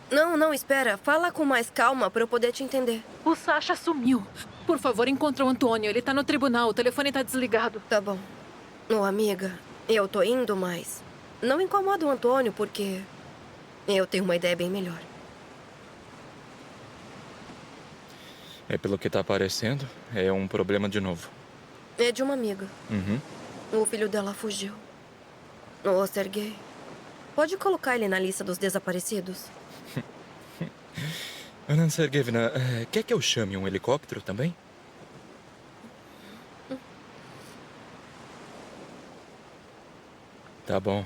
Não, espera. Fala com mais calma pra eu poder te entender. O Sasha sumiu. Por favor, encontra o Antônio. Ele tá no tribunal. O telefone tá desligado. Tá bom. Ô, amiga, eu tô indo, mas não incomoda o Antônio porque eu tenho uma ideia bem melhor. É pelo que tá aparecendo, é um problema de novo. É de uma amiga. Uhum. O filho dela fugiu. Ô, Sergei, pode colocar ele na lista dos desaparecidos? Ana Sergeyevna, quer que eu chame um helicóptero também? Tá bom.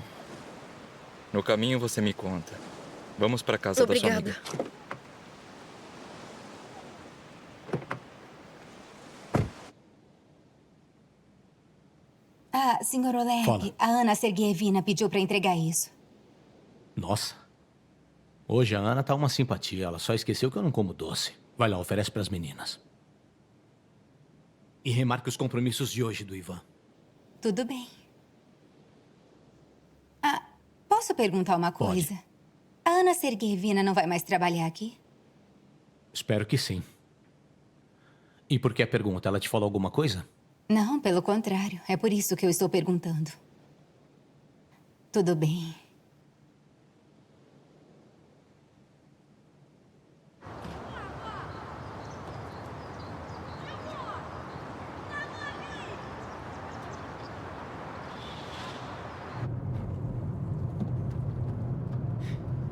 No caminho você me conta. Vamos pra casa da sua amiga. Obrigada. Ah, senhor Oleg, Fala. a Ana Sergeyevna pediu pra entregar isso. Nossa. Hoje a Ana tá uma simpatia. Ela só esqueceu que eu não como doce. Vai lá, oferece pras meninas. E remarque os compromissos de hoje do Ivan. Tudo bem. Ah, posso perguntar uma coisa? A Ana Sergeyevna não vai mais trabalhar aqui? Espero que sim. E por que a pergunta? Ela te falou alguma coisa? Não, pelo contrário. É por isso que eu estou perguntando. Tudo bem.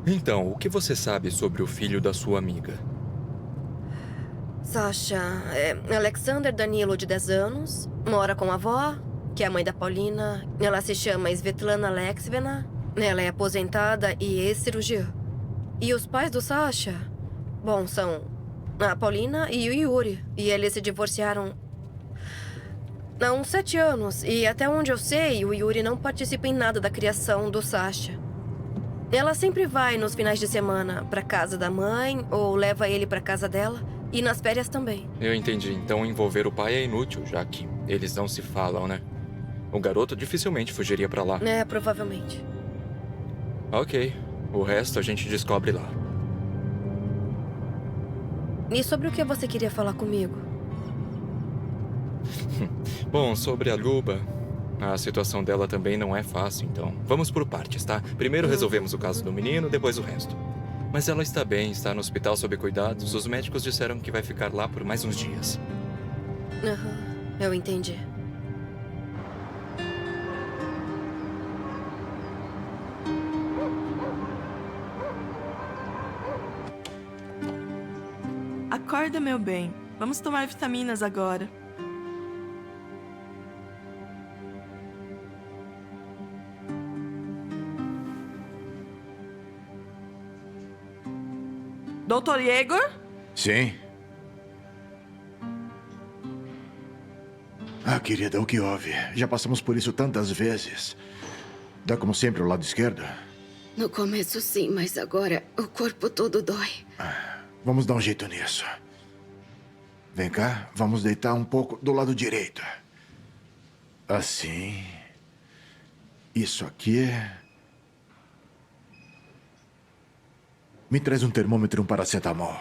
Então, o que você sabe sobre o filho da sua amiga? Sasha é Alexander Danilo, de 10 anos. Mora com a avó, que é a mãe da Paulina. Ela se chama Svetlana Alexeyevna. Ela é aposentada e ex-cirurgiã. E os pais do Sasha, bom, são A Paulina e o Yuri. E eles se divorciaram há uns 7 anos. E até onde eu sei, o Yuri não participa em nada da criação do Sasha. Ela sempre vai nos finais de semana pra casa da mãe ou leva ele pra casa dela. E nas férias também. Eu entendi. Então envolver o pai é inútil, já que eles não se falam, né? O garoto dificilmente fugiria pra lá. É, provavelmente. Ok. O resto a gente descobre lá. E sobre o que você queria falar comigo? Bom, sobre a Luba, a situação dela também não é fácil, então vamos por partes, tá? Primeiro resolvemos o caso do menino, depois o resto. Mas ela está bem, está no hospital sob cuidados. Os médicos disseram que vai ficar lá por mais uns dias. Aham, eu entendi. Acorda, meu bem. Vamos tomar vitaminas agora. Doutor Igor? Sim. Ah, querida, o que houve? Já passamos por isso tantas vezes. Dá como sempre o lado esquerdo? No começo sim, mas agora o corpo todo dói. Vamos dar um jeito nisso. Vem cá, vamos deitar um pouco do lado direito. Assim. Isso aqui. Me traz um termômetro e um paracetamol.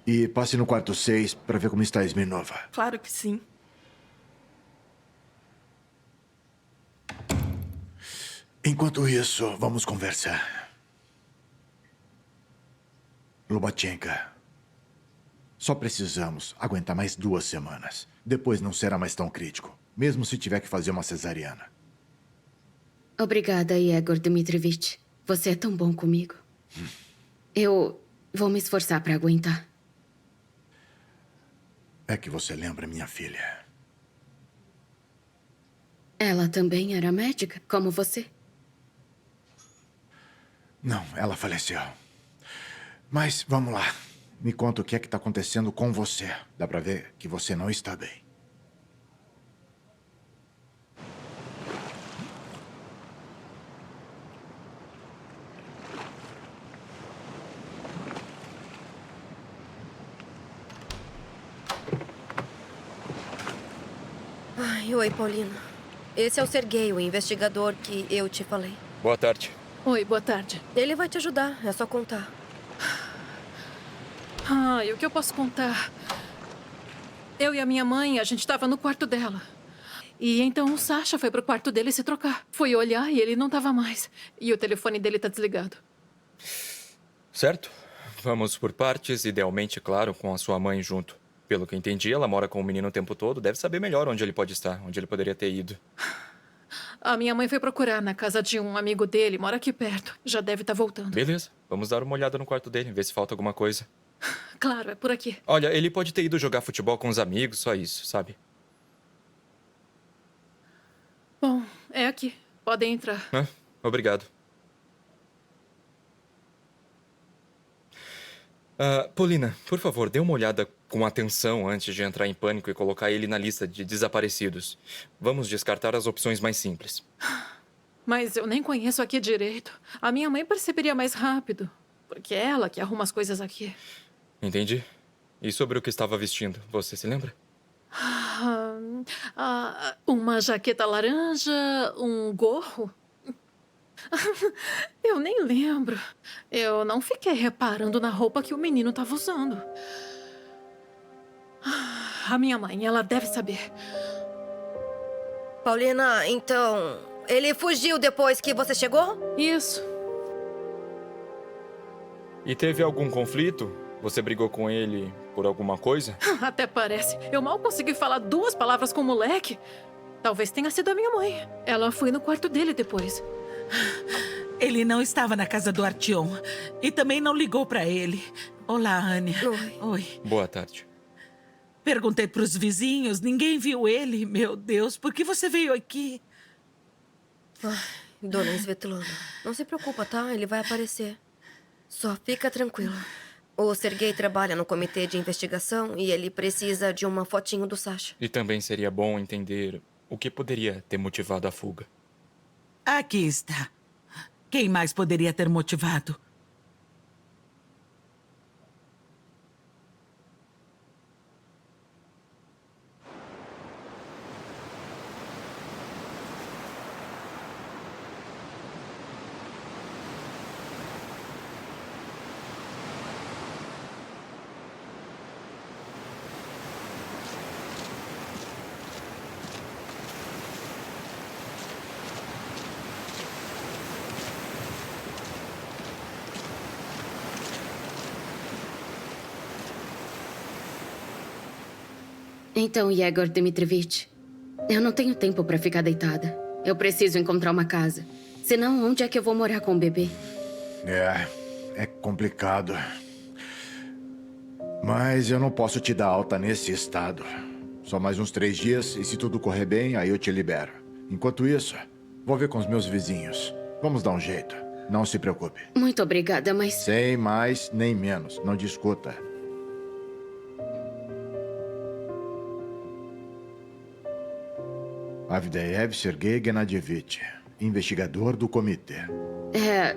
E passe no quarto 6 para ver como está a Smirnova. Claro que sim. Enquanto isso, vamos conversar. Lubachenka, só precisamos aguentar mais 2 semanas. Depois não será mais tão crítico, mesmo se tiver que fazer uma cesariana. Obrigada, Igor Dmitrievich. Você é tão bom comigo. Eu vou me esforçar para aguentar. É que você lembra minha filha. Ela também era médica, como você? Não, ela faleceu. Mas vamos lá. Me conta o que é que está acontecendo com você. Dá pra ver que você não está bem. Ai, oi, Paulina. Esse é o Sergei, o investigador que eu te falei. Boa tarde. Oi, boa tarde. Ele vai te ajudar, é só contar. Ai, o que eu posso contar? Eu e a minha mãe, a gente estava no quarto dela. E então o Sasha foi pro quarto dele se trocar. Fui olhar e ele não estava mais. E o telefone dele tá desligado. Certo. Vamos por partes, idealmente, claro, com a sua mãe junto. Pelo que entendi, ela mora com o menino o tempo todo, deve saber melhor onde ele pode estar, onde ele poderia ter ido. A minha mãe foi procurar na casa de um amigo dele, mora aqui perto. Já deve estar voltando. Beleza, vamos dar uma olhada no quarto dele, ver se falta alguma coisa. Claro, é por aqui. Olha, ele pode ter ido jogar futebol com os amigos, só isso, sabe? Bom, é aqui. Podem entrar. Obrigado. Paulina, por favor, dê uma olhada com atenção antes de entrar em pânico e colocar ele na lista de desaparecidos. Vamos descartar as opções mais simples. Mas eu nem conheço aqui direito. A minha mãe perceberia mais rápido. Porque é ela que arruma as coisas aqui. Entendi. E sobre o que estava vestindo, você se lembra? Uma jaqueta laranja, um gorro. Eu nem lembro. Eu não fiquei reparando na roupa que o menino estava usando. A minha mãe, ela deve saber. Paulina, então... ele fugiu depois que você chegou? Isso. E teve algum conflito? Você brigou com ele por alguma coisa? Até parece. Eu mal consegui falar 2 palavras com o moleque. Talvez tenha sido a minha mãe. Ela foi no quarto dele depois. Ele não estava na casa do Artyom. E também não ligou pra ele. Olá, Ania. Oi. Boa tarde. Perguntei pros vizinhos, ninguém viu ele. Meu Deus, por que você veio aqui? Dona Svetlana, não se preocupa, tá? Ele vai aparecer. Só fica tranquila. O Sergei trabalha no comitê de investigação e ele precisa de uma fotinho do Sasha. E também seria bom entender o que poderia ter motivado a fuga. Aqui está. Quem mais poderia ter motivado? Então, Yegor Dmitrovich, eu não tenho tempo para ficar deitada. Eu preciso encontrar uma casa. Senão, onde é que eu vou morar com o bebê? É complicado. Mas eu não posso te dar alta nesse estado. Só mais uns 3 dias e se tudo correr bem, aí eu te libero. Enquanto isso, vou ver com os meus vizinhos. Vamos dar um jeito. Não se preocupe. Muito obrigada, mas... Sem mais nem menos. Não discuta. Avdeyev Sergei Gennadievich, investigador do comitê.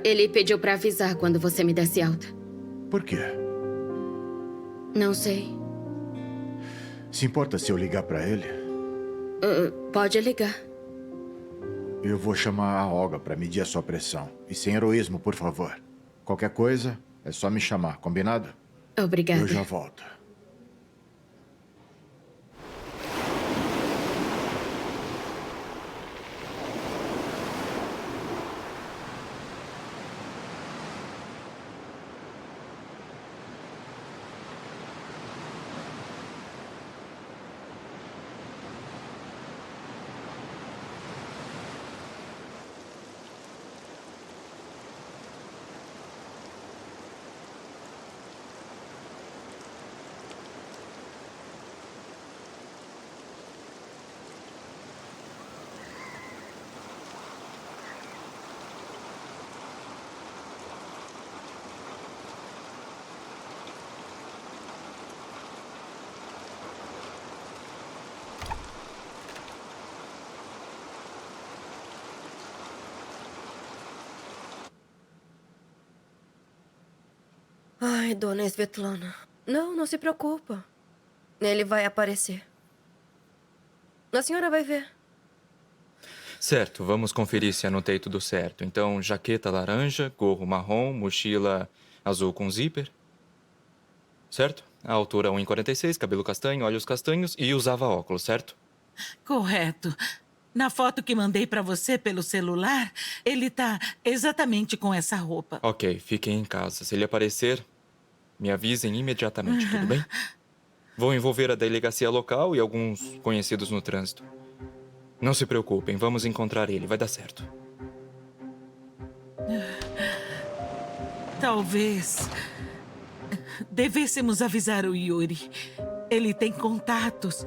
Ele pediu para avisar quando você me desse alta. Por quê? Não sei. Se importa se eu ligar pra ele? Pode ligar. Eu vou chamar a Olga pra medir a sua pressão. E sem heroísmo, por favor. Qualquer coisa, é só me chamar, combinado? Obrigada. Eu já volto. Ai, dona Svetlana. Não se preocupa. Ele vai aparecer. A senhora vai ver. Certo, vamos conferir se anotei tudo certo. Então, jaqueta laranja, gorro marrom, mochila azul com zíper. Certo? A altura 1,46, cabelo castanho, olhos castanhos e usava óculos, certo? Correto. Na foto que mandei pra você pelo celular, ele tá exatamente com essa roupa. Ok, fiquem em casa. Se ele aparecer, me avisem imediatamente, tudo bem? Vou envolver a delegacia local e alguns conhecidos no trânsito. Não se preocupem, vamos encontrar ele, vai dar certo. Talvez devêssemos avisar o Yuri. Ele tem contatos,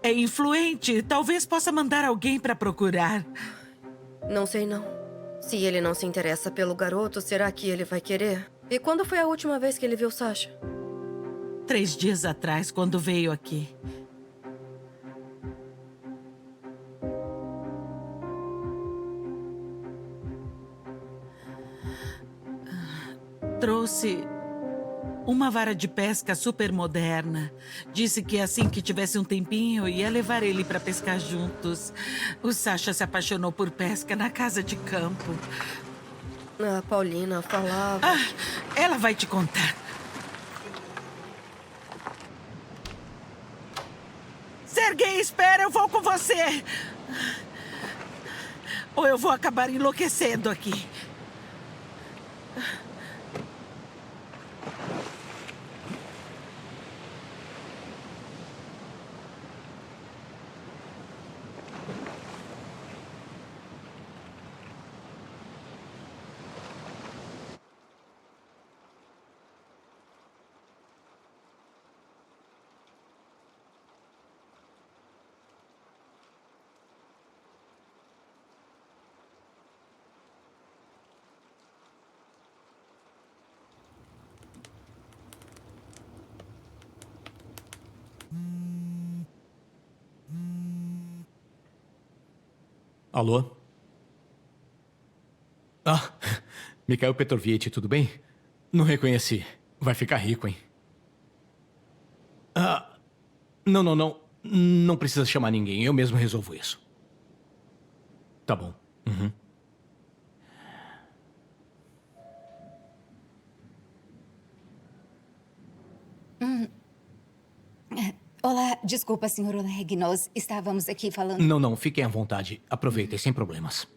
é influente, talvez possa mandar alguém para procurar. Não sei não. Se ele não se interessa pelo garoto, será que ele vai querer? E quando foi a última vez que ele viu Sasha? 3 dias atrás, quando veio aqui. Trouxe uma vara de pesca super moderna. Disse que assim que tivesse um tempinho, ia levar ele para pescar juntos. O Sasha se apaixonou por pesca na casa de campo. A Paulina falava... Ela vai te contar. Sergei, espera, eu vou com você. Ou eu vou acabar enlouquecendo aqui. Alô? Ah, Mikhail Petrovich, tudo bem? Não reconheci. Vai ficar rico, hein? Ah, não. Não precisa chamar ninguém. Eu mesmo resolvo isso. Tá bom. Uhum. Olá, desculpa, Sr. Oleg. Nós estávamos aqui falando... Não. Fiquem à vontade. Aproveitem, sem problemas.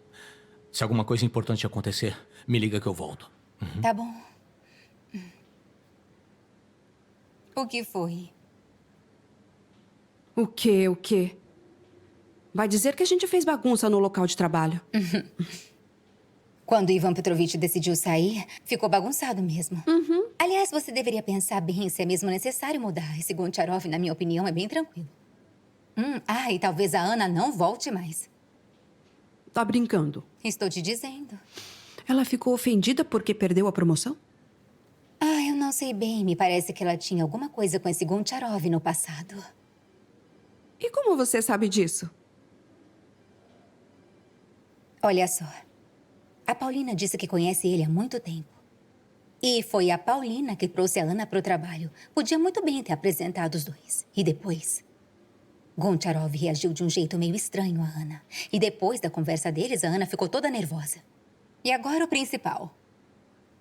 Se alguma coisa importante acontecer, me liga que eu volto. Uhum. Tá bom. O que foi? O quê? Vai dizer que a gente fez bagunça no local de trabalho. Quando Ivan Petrovich decidiu sair, ficou bagunçado mesmo. Aliás, você deveria pensar bem se é mesmo necessário mudar. Esse Goncharov, na minha opinião, é bem tranquilo. E talvez a Ana não volte mais. Tá brincando? Estou te dizendo. Ela ficou ofendida porque perdeu a promoção? Eu não sei bem. Me parece que ela tinha alguma coisa com esse Goncharov no passado. E como você sabe disso? Olha só. A Paulina disse que conhece ele há muito tempo. E foi a Paulina que trouxe a Ana para o trabalho. Podia muito bem ter apresentado os dois. E depois... Goncharov reagiu de um jeito meio estranho a Ana. E depois da conversa deles, a Ana ficou toda nervosa. E agora o principal.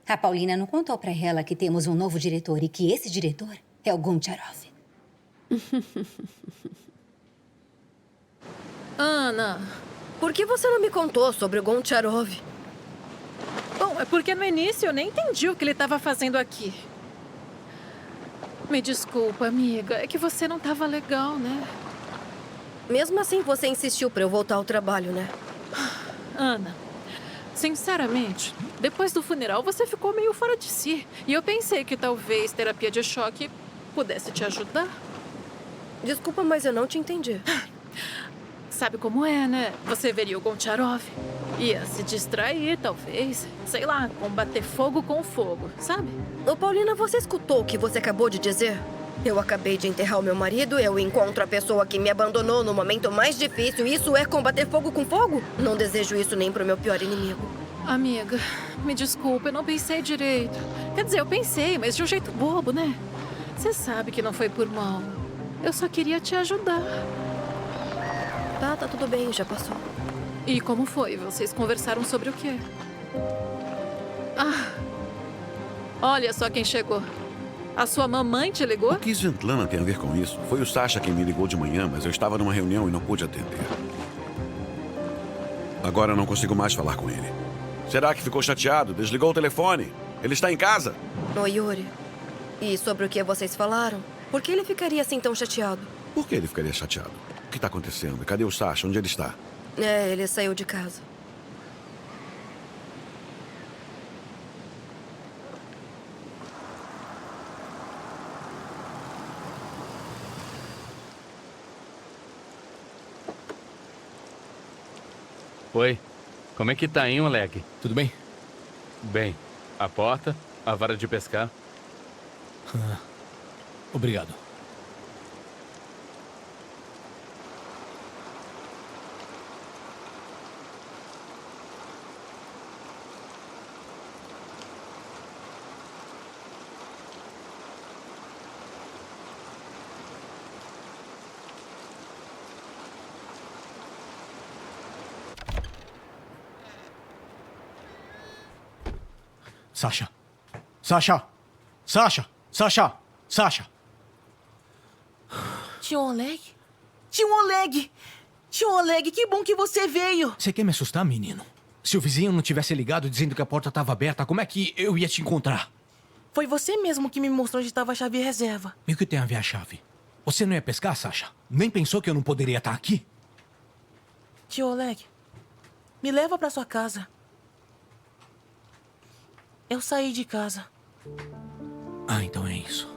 A Paulina não contou para ela que temos um novo diretor e que esse diretor é o Goncharov. Ana, por que você não me contou sobre o Goncharov? Bom, é porque no início eu nem entendi o que ele estava fazendo aqui. Me desculpa, amiga. É que você não estava legal, né? Mesmo assim, você insistiu para eu voltar ao trabalho, né? Ana, sinceramente, depois do funeral você ficou meio fora de si. E eu pensei que talvez terapia de choque pudesse te ajudar. Desculpa, mas eu não te entendi. Sabe como é, né? Você veria o Goncharov. Ia se distrair, talvez. Sei lá, combater fogo com fogo, sabe? Ô, Paulina, você escutou o que você acabou de dizer? Eu acabei de enterrar o meu marido, eu encontro a pessoa que me abandonou no momento mais difícil. Isso é combater fogo com fogo? Não desejo isso nem pro meu pior inimigo. Amiga, me desculpa, eu não pensei direito. Quer dizer, eu pensei, mas de um jeito bobo, né? Você sabe que não foi por mal. Eu só queria te ajudar. Tá tudo bem, já passou. E como foi? Vocês conversaram sobre o quê? Olha só quem chegou. A sua mamãe te ligou? O que Svetlana tem a ver com isso? Foi o Sasha quem me ligou de manhã, mas eu estava numa reunião e não pude atender. Agora não consigo mais falar com ele. Será que ficou chateado? Desligou o telefone? Ele está em casa? Oi, Yuri. E sobre o que vocês falaram? Por que ele ficaria assim tão chateado? Por que ele ficaria chateado? O que está acontecendo? Cadê o Sasha? Onde ele está? Ele saiu de casa. Oi. Como é que tá, hein, Oleg? Tudo bem? Bem. A porta, a vara de pescar. Obrigado. Sasha! Sasha! Sasha! Sasha! Sasha! Tio Oleg? Tio Oleg! Tio Oleg, que bom que você veio! Você quer me assustar, menino? Se o vizinho não tivesse ligado dizendo que a porta estava aberta, como é que eu ia te encontrar? Foi você mesmo que me mostrou onde estava a chave reserva. E o que tem a ver a chave? Você não ia pescar, Sasha? Nem pensou que eu não poderia estar aqui? Tio Oleg, me leva pra sua casa. Eu saí de casa. Então é isso.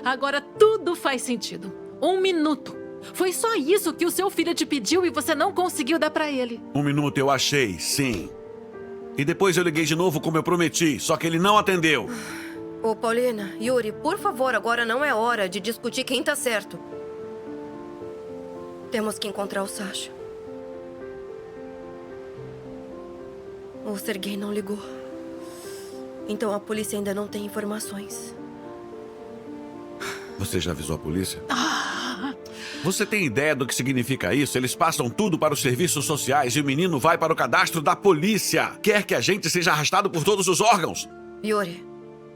Agora tudo faz sentido. 1 minuto. Foi só isso que o seu filho te pediu e você não conseguiu dar pra ele. 1 minuto eu achei, sim. E depois eu liguei de novo como eu prometi, só que ele não atendeu. Ô, Paulina, Yuri, por favor, agora não é hora de discutir quem tá certo. Temos que encontrar o Sasha. O Sergei não ligou. Então a polícia ainda não tem informações. Você já avisou a polícia? Você tem ideia do que significa isso? Eles passam tudo para os serviços sociais e o menino vai para o cadastro da polícia. Quer que a gente seja arrastado por todos os órgãos. Yuri,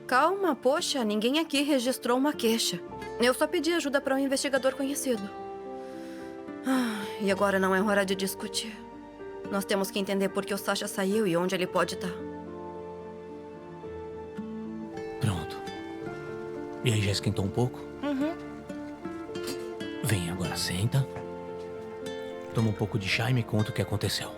calma, poxa, ninguém aqui registrou uma queixa. Eu só pedi ajuda para um investigador conhecido. E agora não é hora de discutir. Nós temos que entender por que o Sasha saiu e onde ele pode estar. Pronto. E aí, já esquentou um pouco? Uhum. Vem, agora senta. Toma um pouco de chá e me conta o que aconteceu.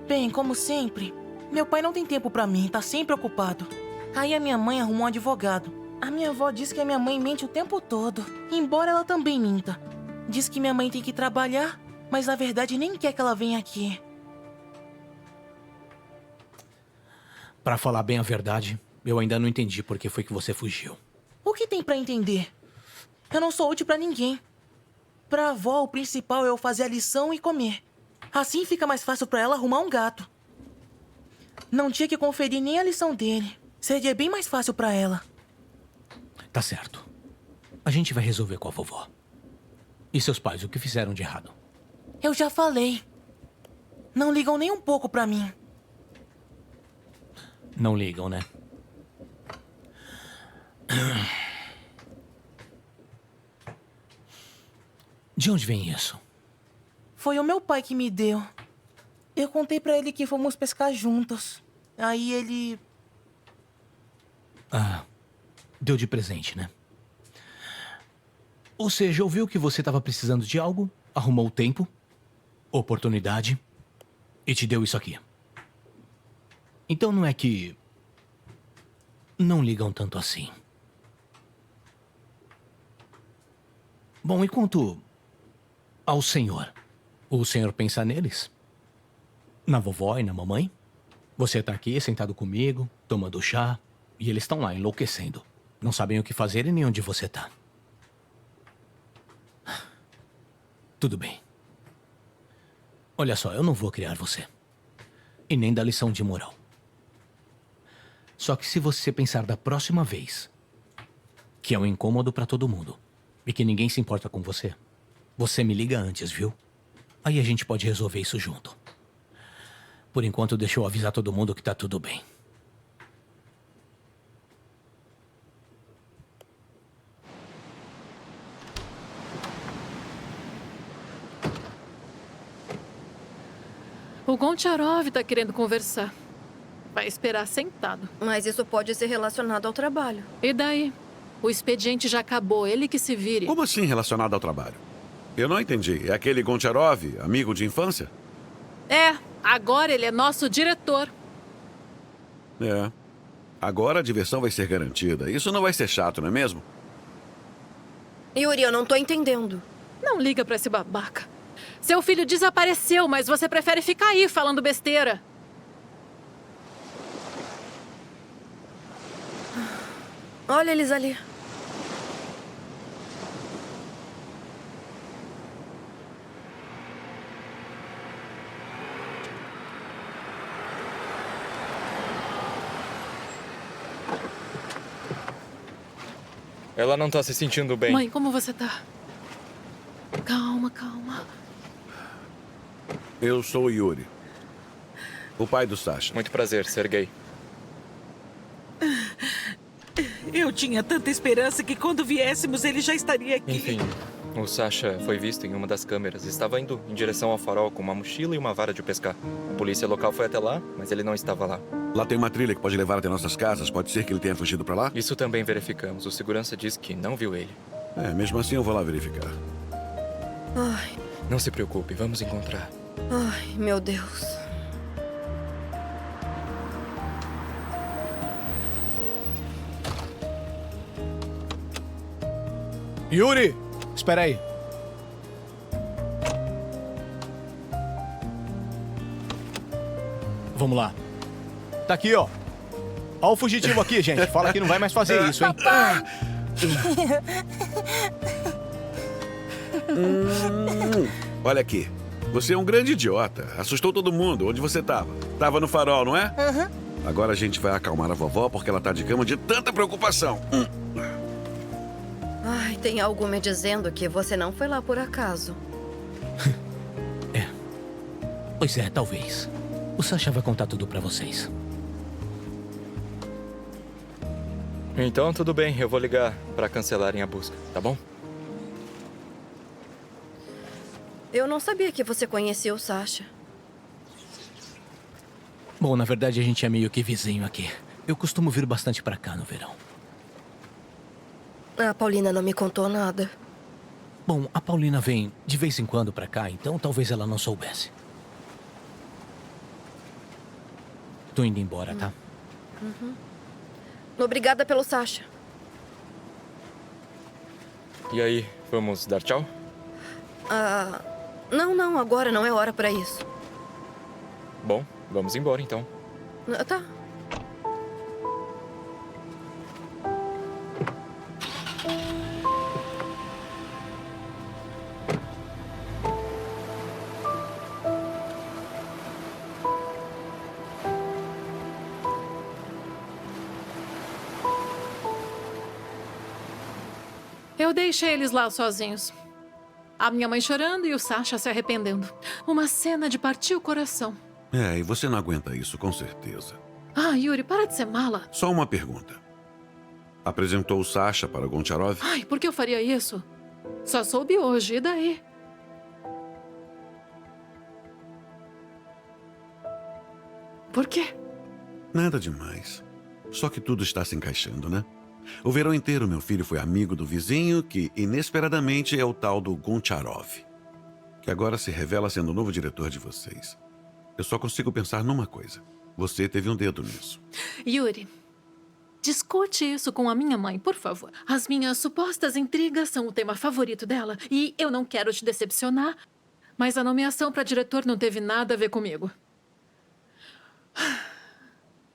Bem, como sempre, meu pai não tem tempo pra mim, tá sempre ocupado. Aí a minha mãe arrumou um advogado. A minha avó diz que a minha mãe mente o tempo todo, embora ela também minta. Diz que minha mãe tem que trabalhar, mas na verdade nem quer que ela venha aqui. Pra falar bem a verdade, eu ainda não entendi por que foi que você fugiu. O que tem pra entender? Eu não sou útil pra ninguém. Pra avó, o principal é eu fazer a lição e comer. Assim fica mais fácil pra ela arrumar um gato. Não tinha que conferir nem a lição dele. Seria bem mais fácil pra ela. Tá certo. A gente vai resolver com a vovó. E seus pais, o que fizeram de errado? Eu já falei. Não ligam nem um pouco pra mim. Não ligam, né? De onde vem isso? Foi o meu pai que me deu. Eu contei pra ele que fomos pescar juntos. Aí ele... Deu de presente, né? Ou seja, ouviu que você estava precisando de algo, arrumou tempo, oportunidade e te deu isso aqui. Então não é que não ligam tanto assim. Bom, e quanto ao senhor? O senhor pensa neles? Na vovó e na mamãe? Você tá aqui sentado comigo, tomando chá, e eles estão lá enlouquecendo. Não sabem o que fazer e nem onde você tá. Tudo bem. Olha só, eu não vou criar você. E nem dar lição de moral. Só que se você pensar da próxima vez que é um incômodo pra todo mundo e que ninguém se importa com você, você me liga antes, viu? Aí a gente pode resolver isso junto. Por enquanto, deixa eu avisar todo mundo que tá tudo bem. O Goncharov tá querendo conversar. Vai esperar sentado. Mas isso pode ser relacionado ao trabalho. E daí? O expediente já acabou, ele que se vire. Como assim relacionado ao trabalho? Eu não entendi. É aquele Goncharov, amigo de infância? É, agora ele é nosso diretor. É. Agora a diversão vai ser garantida. Isso não vai ser chato, não é mesmo? Yuri, eu não tô entendendo. Não liga pra esse babaca. Seu filho desapareceu, mas você prefere ficar aí falando besteira. Olha eles ali. Ela não tá se sentindo bem. Mãe, como você tá? Calma, calma. Eu sou o Yuri. O pai do Sasha. Muito prazer, Sergei. Eu tinha tanta esperança que quando viéssemos ele já estaria aqui. Enfim, o Sasha foi visto em uma das câmeras. Estava indo em direção ao farol com uma mochila e uma vara de pescar. A polícia local foi até lá, mas ele não estava lá. Lá tem uma trilha que pode levar até nossas casas. Pode ser que ele tenha fugido pra lá? Isso também verificamos. O segurança disse que não viu ele. É, mesmo assim eu vou lá verificar. Ai, Não se preocupe, vamos encontrar. ai, meu Deus. Yuri, espera aí. Vamos lá. Tá aqui, ó. Ó o fugitivo aqui, gente. Fala que não vai mais fazer isso, hein? Olha aqui. Você é um grande idiota. Assustou todo mundo. Onde você tava? Tava no farol, não é? Agora a gente vai acalmar a vovó porque ela tá de cama de tanta preocupação. Ai, tem algo me dizendo que você não foi lá por acaso. Pois é, talvez. O Sasha vai contar tudo pra vocês. Então, tudo bem. Eu vou ligar pra cancelarem a busca, tá bom? Eu não sabia que você conhecia o Sasha. Bom, na verdade, a gente é meio que vizinho aqui. Eu costumo vir bastante pra cá no verão. A Paulina não me contou nada. Bom, a Paulina vem de vez em quando pra cá, então talvez ela não soubesse. Tô indo embora, tá? Obrigada pelo Sasha. E aí, vamos dar tchau? Não, agora não é hora pra isso. Bom, vamos embora então. Tá. Eu deixei eles lá sozinhos. A minha mãe chorando e o Sasha se arrependendo. Uma cena de partir o coração. É, e você não aguenta isso, com certeza. Ah, Yuri, para de ser mala. Só uma pergunta. Apresentou o Sasha para Goncharov? Ai, por que eu faria isso? Só soube hoje, e daí? Por quê? Nada demais. Só que tudo está se encaixando, né? O verão inteiro, meu filho foi amigo do vizinho, que inesperadamente é o tal do Goncharov, que agora se revela sendo o novo diretor de vocês. Eu só consigo pensar numa coisa. Você teve um dedo nisso. Yuri, discute isso com a minha mãe, por favor. As minhas supostas intrigas são o tema favorito dela e eu não quero te decepcionar, mas a nomeação para diretor não teve nada a ver comigo.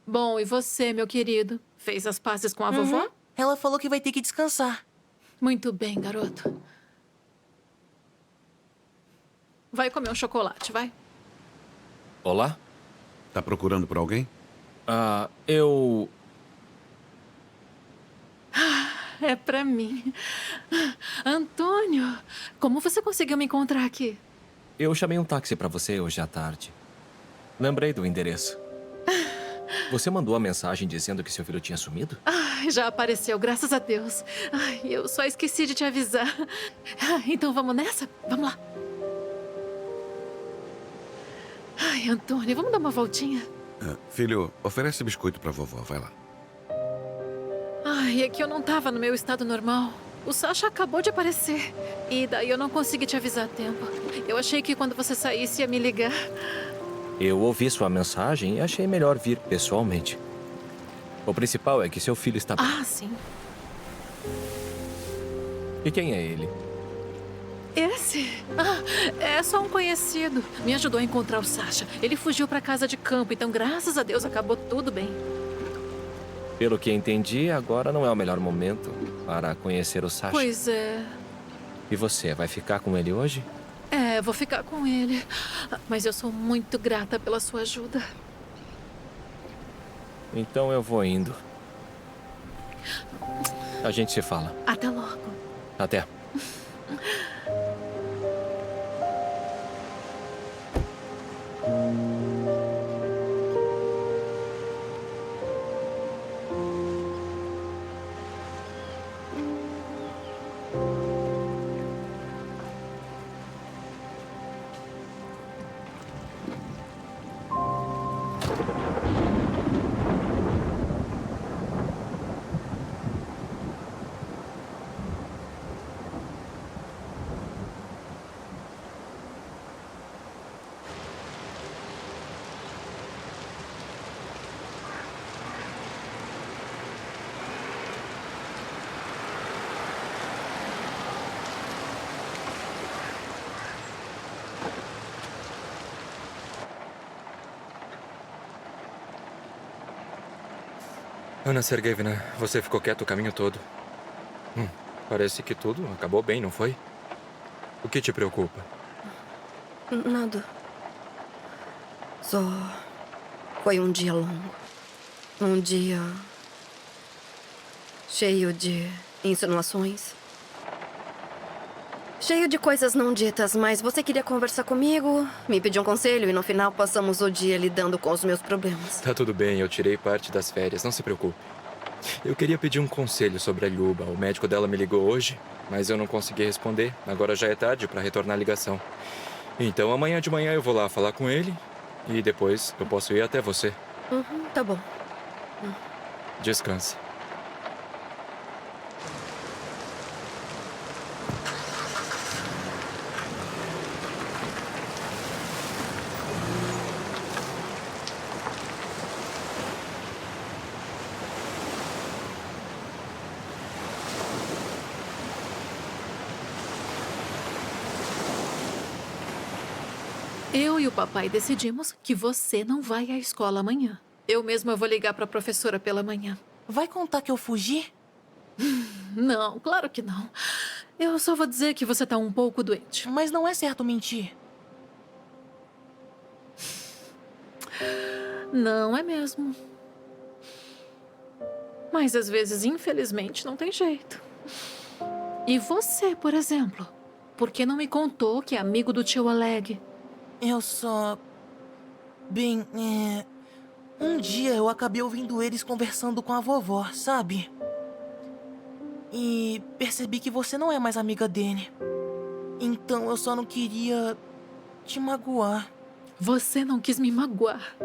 Bom, e você, meu querido? Fez as pazes com a vovó? Ela falou que vai ter que descansar. Muito bem, garoto. Vai comer um chocolate, vai. Olá? Tá procurando por alguém? Eu... É pra mim. Antônio, como você conseguiu me encontrar aqui? Eu chamei um táxi pra você hoje à tarde. Lembrei do endereço. Você mandou a mensagem dizendo que seu filho tinha sumido? Já apareceu, graças a Deus. Eu só esqueci de te avisar. Então vamos nessa? Vamos lá. Antônio, vamos dar uma voltinha? Filho, oferece biscoito pra vovó, vai lá. É que eu não tava no meu estado normal. O Sasha acabou de aparecer. E daí eu não consegui te avisar a tempo. Eu achei que quando você saísse ia me ligar. Eu ouvi sua mensagem e achei melhor vir pessoalmente. O principal é que seu filho está bem. Sim. E quem é ele? Esse? É só um conhecido. Me ajudou a encontrar o Sasha. Ele fugiu pra casa de campo, então graças a Deus acabou tudo bem. Pelo que entendi, agora não é o melhor momento para conhecer o Sasha. Pois é. E você, vai ficar com ele hoje? Vou ficar com ele. Mas eu sou muito grata pela sua ajuda. Então eu vou indo. A gente se fala. Até logo. Até. Ana Sergeyevna, você ficou quieto o caminho todo. Parece que tudo acabou bem, não foi? O que te preocupa? Nada. Só foi um dia longo. Um dia cheio de insinuações. Cheio de coisas não ditas, mas você queria conversar comigo, me pediu um conselho e no final passamos o dia lidando com os meus problemas. Tá tudo bem, eu tirei parte das férias, não se preocupe. Eu queria pedir um conselho sobre a Luba. O médico dela me ligou hoje, mas eu não consegui responder. Agora já é tarde para retornar a ligação. Então amanhã de manhã eu vou lá falar com ele e depois eu posso ir até você. Tá bom. Descanse. Eu e o papai decidimos que você não vai à escola amanhã. Eu mesma vou ligar para a professora pela manhã. Vai contar que eu fugi? Não, claro que não. Eu só vou dizer que você tá um pouco doente. Mas não é certo mentir. Não é mesmo. Mas às vezes, infelizmente, não tem jeito. E você, por exemplo? Por que não me contou que é amigo do tio Oleg? Eu só... Bem, um dia eu acabei ouvindo eles conversando com a vovó, sabe? E percebi que você não é mais amiga dele. Então eu só não queria te magoar. Você não quis me magoar.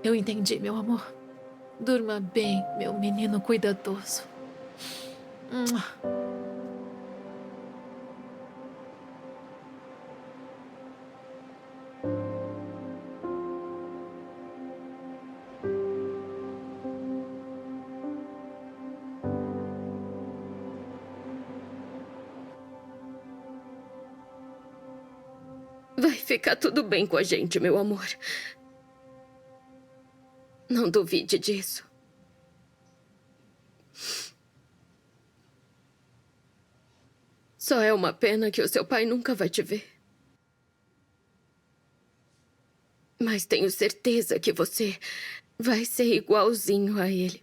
Eu entendi, meu amor. Durma bem, meu menino cuidadoso. Vai ficar tudo bem com a gente, meu amor. Não duvide disso. Só é uma pena que o seu pai nunca vai te ver. Mas tenho certeza que você vai ser igualzinho a ele.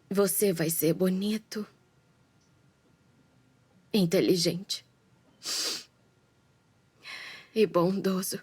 Você vai ser bonito, inteligente e bondoso.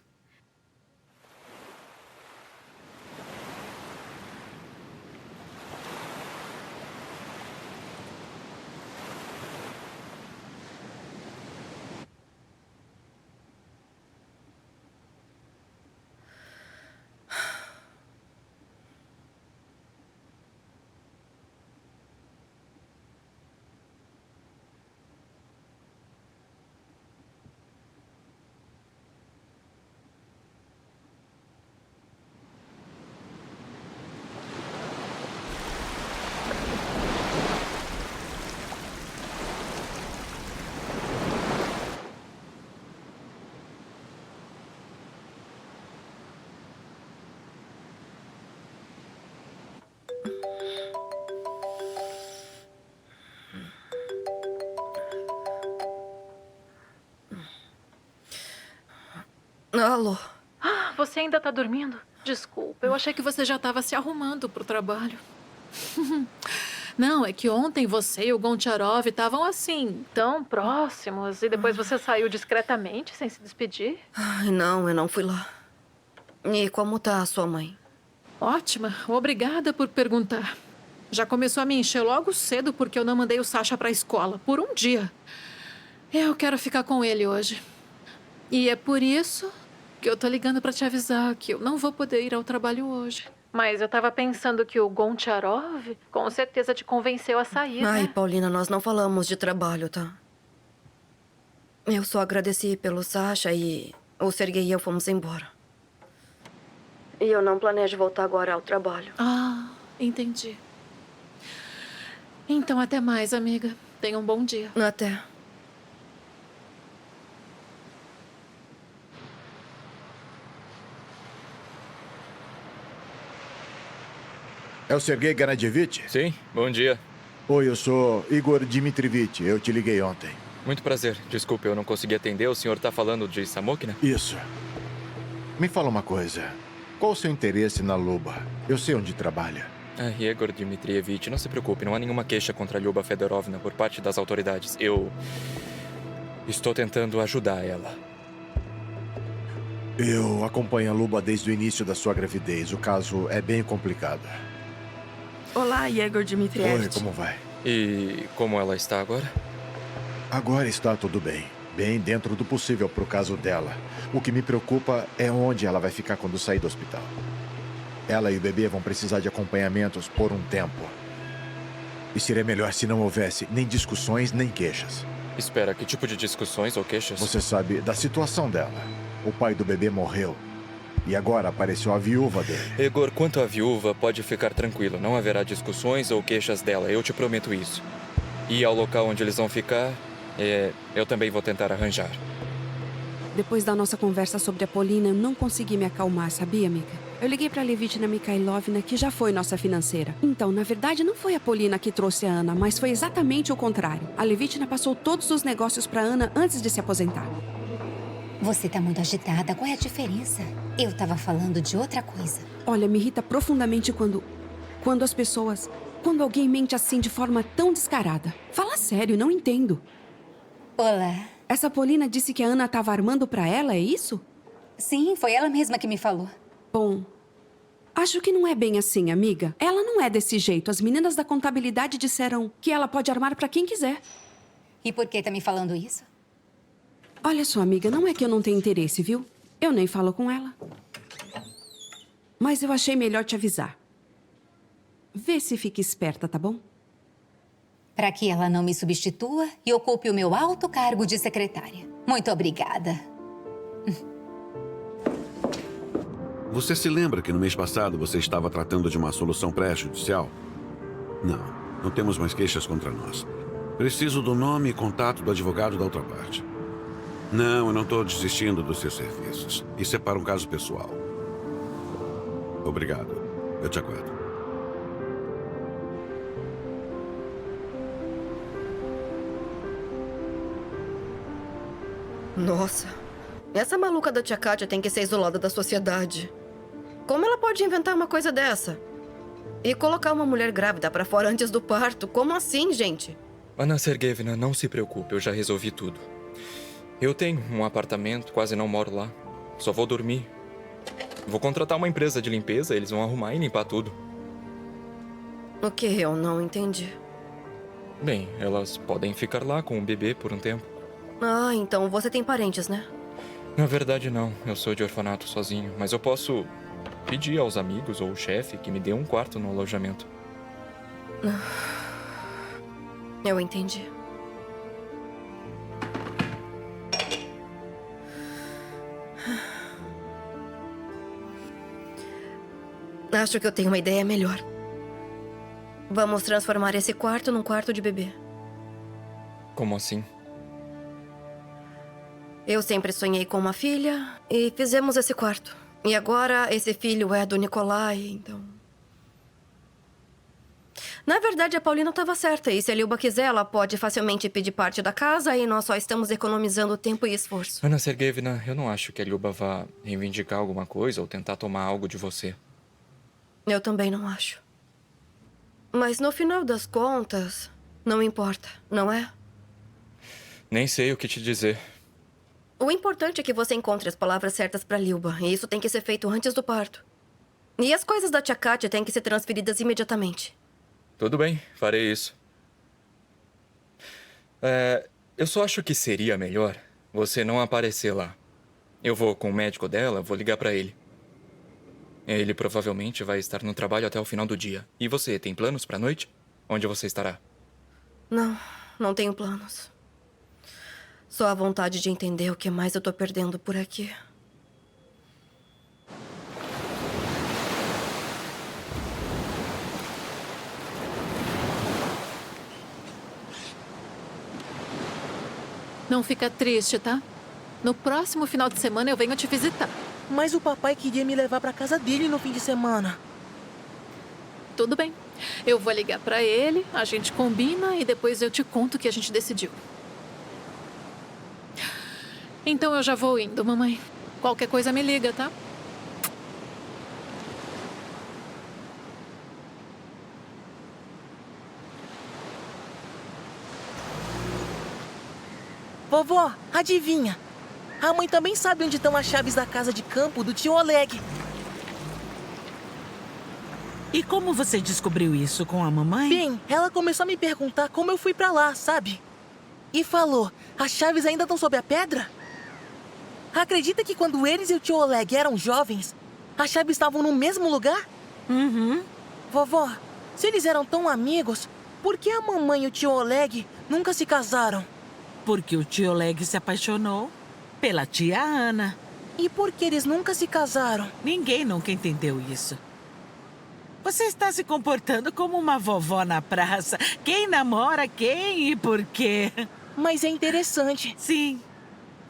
Alô? Você ainda tá dormindo? Desculpa, eu achei que você já estava se arrumando pro trabalho. Não, é que ontem você e o Goncharov estavam assim, tão próximos. E depois você saiu discretamente, sem se despedir. Ai, não, eu não fui lá. E como tá a sua mãe? Ótima, obrigada por perguntar. Já começou a me encher logo cedo porque eu não mandei o Sasha pra escola, por um dia. Eu quero ficar com ele hoje. E é por isso que eu tô ligando pra te avisar que eu não vou poder ir ao trabalho hoje. Mas eu tava pensando que o Goncharov com certeza te convenceu a sair, Ai, né? Paulina, nós não falamos de trabalho, tá? Eu só agradeci pelo Sasha e o Sergei e eu fomos embora. E eu não planejo voltar agora ao trabalho. Ah, entendi. Então até mais, amiga. Tenha um bom dia. Até. É o Sergei Gennadievich? Sim, bom dia. Oi, eu sou Igor Dmitrievich. Eu te liguei ontem. Muito prazer. Desculpe, eu não consegui atender. O senhor tá falando de Samokina? Isso. Me fala uma coisa. Qual o seu interesse na Luba? Eu sei onde trabalha. Igor Dmitrievich, não se preocupe. Não há nenhuma queixa contra a Lyuba Fedorovna por parte das autoridades. Eu estou tentando ajudar ela. Eu acompanho a Luba desde o início da sua gravidez. O caso é bem complicado. Olá, Igor Dmitrievich. Oi, como vai? E como ela está agora? Agora está tudo bem. Bem dentro do possível pro caso dela. O que me preocupa é onde ela vai ficar quando sair do hospital. Ela e o bebê vão precisar de acompanhamentos por um tempo. E seria melhor se não houvesse nem discussões, nem queixas. Espera, que tipo de discussões ou queixas? Você sabe da situação dela. O pai do bebê morreu. E agora apareceu a viúva dele. Igor, quanto à viúva, pode ficar tranquilo. Não haverá discussões ou queixas dela. Eu te prometo isso. E ao local onde eles vão ficar, eu também vou tentar arranjar. Depois da nossa conversa sobre a Polina, eu não consegui me acalmar, sabia, amiga? Eu liguei pra Levitina Mikhailovna, que já foi nossa financeira. Então, na verdade, não foi a Polina que trouxe a Ana, mas foi exatamente o contrário. A Levitina passou todos os negócios pra Ana antes de se aposentar. Você tá muito agitada. Qual é a diferença? Eu tava falando de outra coisa. Olha, me irrita profundamente quando as pessoas... Quando alguém mente assim de forma tão descarada. Fala sério, não entendo. Olá. Essa Polina disse que a Ana estava armando pra ela, é isso? Sim, foi ela mesma que me falou. Bom, acho que não é bem assim, amiga. Ela não é desse jeito. As meninas da contabilidade disseram que ela pode armar pra quem quiser. E por que tá me falando isso? Olha só, amiga, não é que eu não tenho interesse, viu? Eu nem falo com ela. Mas eu achei melhor te avisar. Vê se fica esperta, tá bom? Para que ela não me substitua e ocupe o meu alto cargo de secretária. Muito obrigada. Você se lembra que no mês passado você estava tratando de uma solução pré-judicial? Não temos mais queixas contra nós. Preciso do nome e contato do advogado da outra parte. Não, eu não estou desistindo dos seus serviços. Isso é para um caso pessoal. Obrigado. Eu te aguardo. Nossa, essa maluca da tia Kátia tem que ser isolada da sociedade. Como ela pode inventar uma coisa dessa? E colocar uma mulher grávida pra fora antes do parto? Como assim, gente? Ana Sergeyevna, não se preocupe, eu já resolvi tudo. Eu tenho um apartamento, quase não moro lá. Só vou dormir. Vou contratar uma empresa de limpeza, eles vão arrumar e limpar tudo. O que? Eu não entendi. Bem, elas podem ficar lá com o bebê por um tempo. Ah, então você tem parentes, né? Na verdade, não. Eu sou de orfanato sozinho. Mas eu posso pedir aos amigos ou o chefe que me dê um quarto no alojamento. Eu entendi. Acho que eu tenho uma ideia melhor. Vamos transformar esse quarto num quarto de bebê. Como assim? Eu sempre sonhei com uma filha e fizemos esse quarto. E agora esse filho é do Nikolai, então... Na verdade, a Paulina estava certa. E se a Lyuba quiser, ela pode facilmente pedir parte da casa e nós só estamos economizando tempo e esforço. Ana Sergeyevna, eu não acho que a Lyuba vá reivindicar alguma coisa ou tentar tomar algo de você. Eu também não acho. Mas no final das contas, não importa, não é? Nem sei o que te dizer. O importante é que você encontre as palavras certas para Lyuba. E isso tem que ser feito antes do parto. E as coisas da tia Kátia têm que ser transferidas imediatamente. Tudo bem, farei isso. Eu só acho que seria melhor você não aparecer lá. Eu vou com o médico dela, vou ligar pra ele. Ele provavelmente vai estar no trabalho até o final do dia. E você, tem planos pra noite? Onde você estará? Não tenho planos. Só a vontade de entender o que mais eu tô perdendo por aqui. Não fica triste, tá? No próximo final de semana eu venho te visitar. Mas o papai queria me levar pra casa dele no fim de semana. Tudo bem. Eu vou ligar pra ele, a gente combina e depois eu te conto o que a gente decidiu. Então eu já vou indo, mamãe. Qualquer coisa me liga, tá? Vovó, adivinha? A mãe também sabe onde estão as chaves da casa de campo do tio Oleg. E como você descobriu isso com a mamãe? Bem, ela começou a me perguntar como eu fui pra lá, sabe? E falou, as chaves ainda estão sob a pedra? Acredita que quando eles e o tio Oleg eram jovens, as chaves estavam no mesmo lugar? Uhum. Vovó, se eles eram tão amigos, por que a mamãe e o tio Oleg nunca se casaram? Porque o tio Oleg se apaixonou pela tia Ana. E por que eles nunca se casaram? Ninguém nunca entendeu isso. Você está se comportando como uma vovó na praça. Quem namora quem e por quê? Mas é interessante. Sim,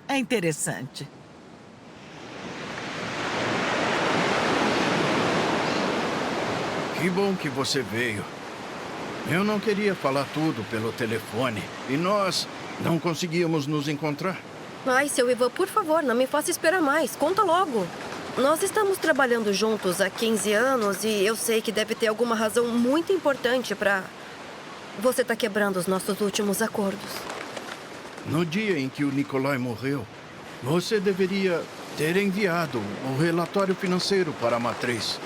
é interessante. Que bom que você veio. Eu não queria falar tudo pelo telefone e nós não conseguíamos nos encontrar. Ai, seu Ivan, por favor, não me faça esperar mais. Conta logo. Nós estamos trabalhando juntos há 15 anos e eu sei que deve ter alguma razão muito importante pra... Você tá quebrando os nossos últimos acordos. No dia em que o Nikolai morreu, você deveria ter enviado o relatório financeiro para a matriz.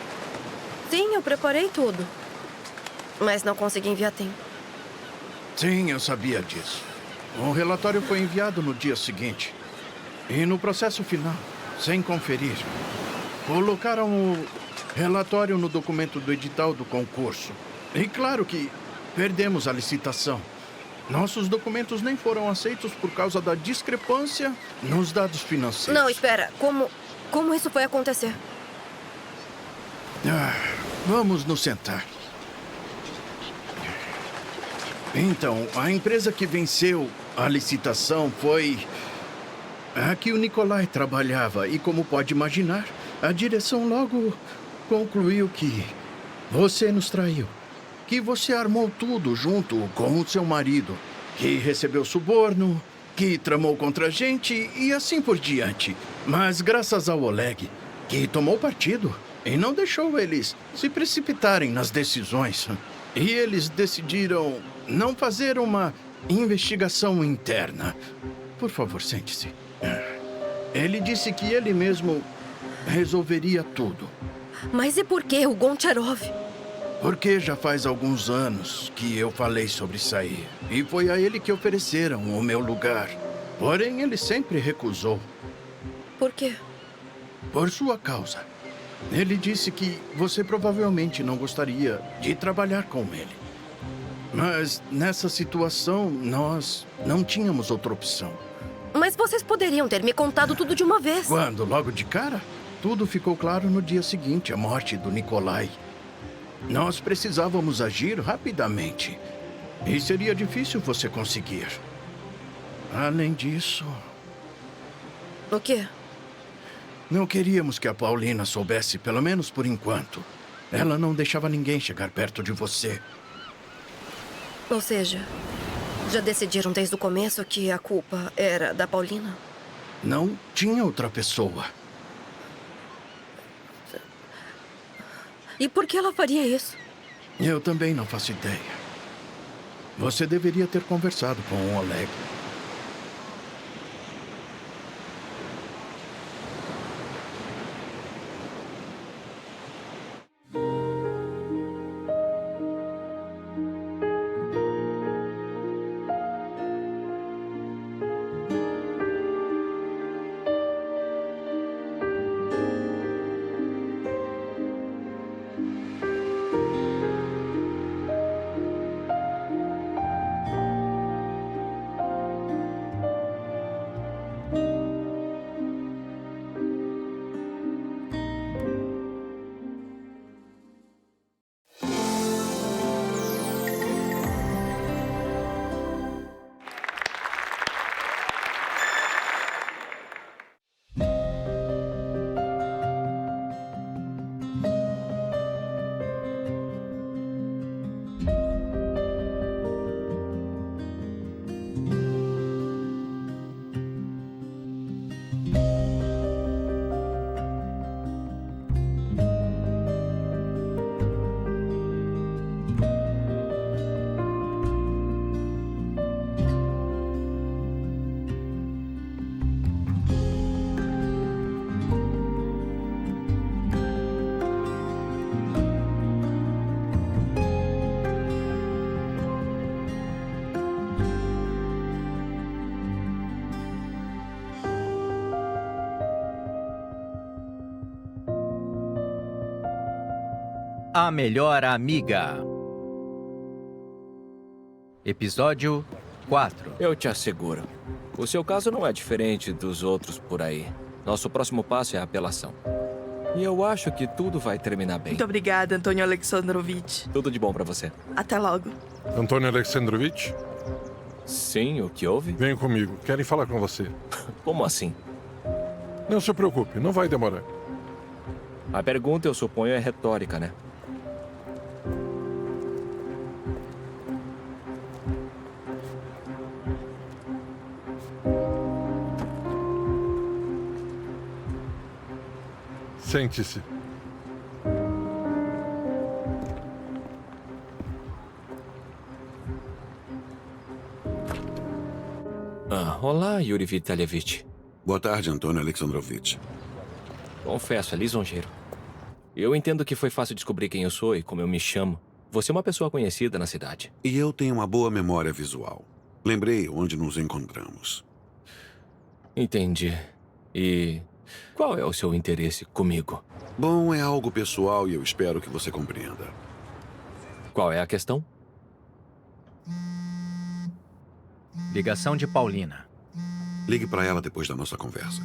Sim, eu preparei tudo. Mas não consegui enviar a tempo. Sim, eu sabia disso. O relatório foi enviado no dia seguinte. E no processo final, sem conferir, colocaram o relatório no documento do edital do concurso. E claro que perdemos a licitação. Nossos documentos nem foram aceitos por causa da discrepância nos dados financeiros. Não, espera. Como isso foi acontecer? Vamos nos sentar. Então, a empresa que venceu a licitação foi a que o Nikolai trabalhava. E como pode imaginar, a direção logo concluiu que você nos traiu. Que você armou tudo junto com o seu marido. Que recebeu suborno, que tramou contra a gente e assim por diante. Mas graças ao Oleg, que tomou partido e não deixou eles se precipitarem nas decisões. E eles decidiram não fazer uma investigação interna. Por favor, sente-se. Ele disse que ele mesmo resolveria tudo. Mas e por que o Goncharov? Porque já faz alguns anos que eu falei sobre sair. E foi a ele que ofereceram o meu lugar. Porém, ele sempre recusou. Por quê? Por sua causa. Ele disse que você provavelmente não gostaria de trabalhar com ele. Mas nessa situação, nós não tínhamos outra opção. Mas vocês poderiam ter me contado tudo de uma vez. Quando? Logo de cara? Tudo ficou claro no dia seguinte, a morte do Nikolai. Nós precisávamos agir rapidamente. E seria difícil você conseguir. Além disso... O quê? Não queríamos que a Paulina soubesse, pelo menos por enquanto. Ela não deixava ninguém chegar perto de você. Ou seja, já decidiram desde o começo que a culpa era da Paulina? Não tinha outra pessoa. E por que ela faria isso? Eu também não faço ideia. Você deveria ter conversado com o Oleg. A Melhor Amiga. Episódio 4. Eu te asseguro, o seu caso não é diferente dos outros por aí. Nosso próximo passo é a apelação. E eu acho que tudo vai terminar bem. Muito obrigada, Antônio Alexandrovich. Tudo de bom pra você. Até logo. Antônio Alexandrovich? Sim, o que houve? Venham comigo, querem falar com você. Como assim? Não se preocupe, não vai demorar. A pergunta, eu suponho, é retórica, né? Sente-se. Olá, Yuri Vitalievich. Boa tarde, Antônio Alexandrovich. Confesso, é lisonjeiro. Eu entendo que foi fácil descobrir quem eu sou e como eu me chamo. Você é uma pessoa conhecida na cidade. E eu tenho uma boa memória visual. Lembrei onde nos encontramos. Entendi. E qual é o seu interesse comigo? Bom, é algo pessoal e eu espero que você compreenda. Qual é a questão? Ligação de Paulina. Ligue para ela depois da nossa conversa.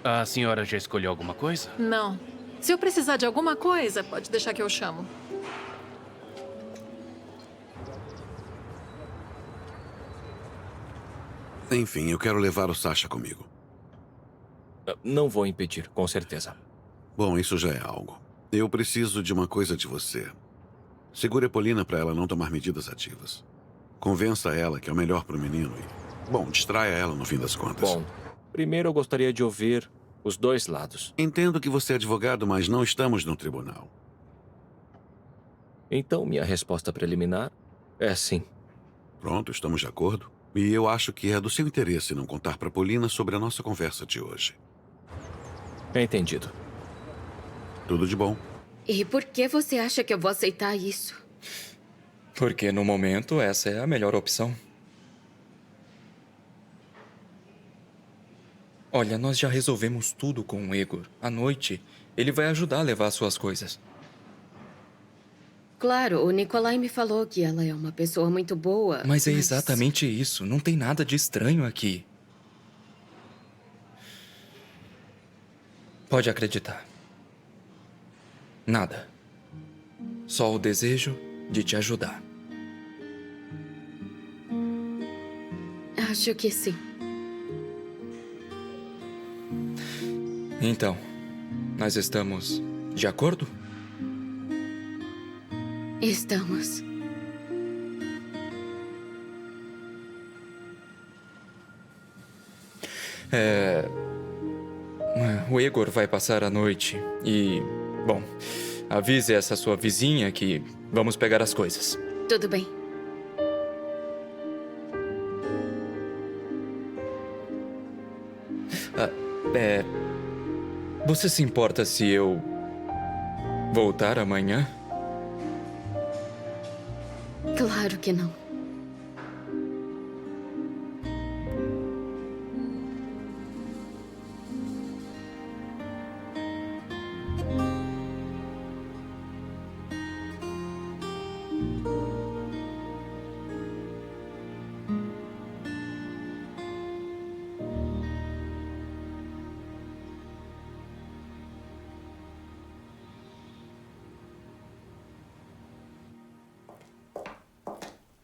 A senhora já escolheu alguma coisa? Não. Se eu precisar de alguma coisa, pode deixar que eu chamo. Enfim, eu quero levar o Sasha comigo. Não vou impedir, com certeza. Bom, isso já é algo. Eu preciso de uma coisa de você. Segure a Polina para ela não tomar medidas ativas. Convença ela que é o melhor para o menino e... Bom, distraia ela no fim das contas. Bom, primeiro eu gostaria de ouvir os dois lados. Entendo que você é advogado, mas não estamos no tribunal. Então, minha resposta preliminar é sim. Pronto, estamos de acordo. E eu acho que é do seu interesse não contar para Polina sobre a nossa conversa de hoje. Entendido. Tudo de bom. E por que você acha que eu vou aceitar isso? Porque no momento essa é a melhor opção. Olha, nós já resolvemos tudo com o Igor. À noite, ele vai ajudar a levar suas coisas. Claro, o Nikolai me falou que ela é uma pessoa muito boa. Mas é exatamente isso. Não tem nada de estranho aqui. Pode acreditar. Nada. Só o desejo de te ajudar. Acho que sim. Então, nós estamos de acordo? Estamos. O Igor vai passar a noite e... Bom, avise essa sua vizinha que vamos pegar as coisas. Tudo bem. Você se importa se eu voltar amanhã? Claro que não.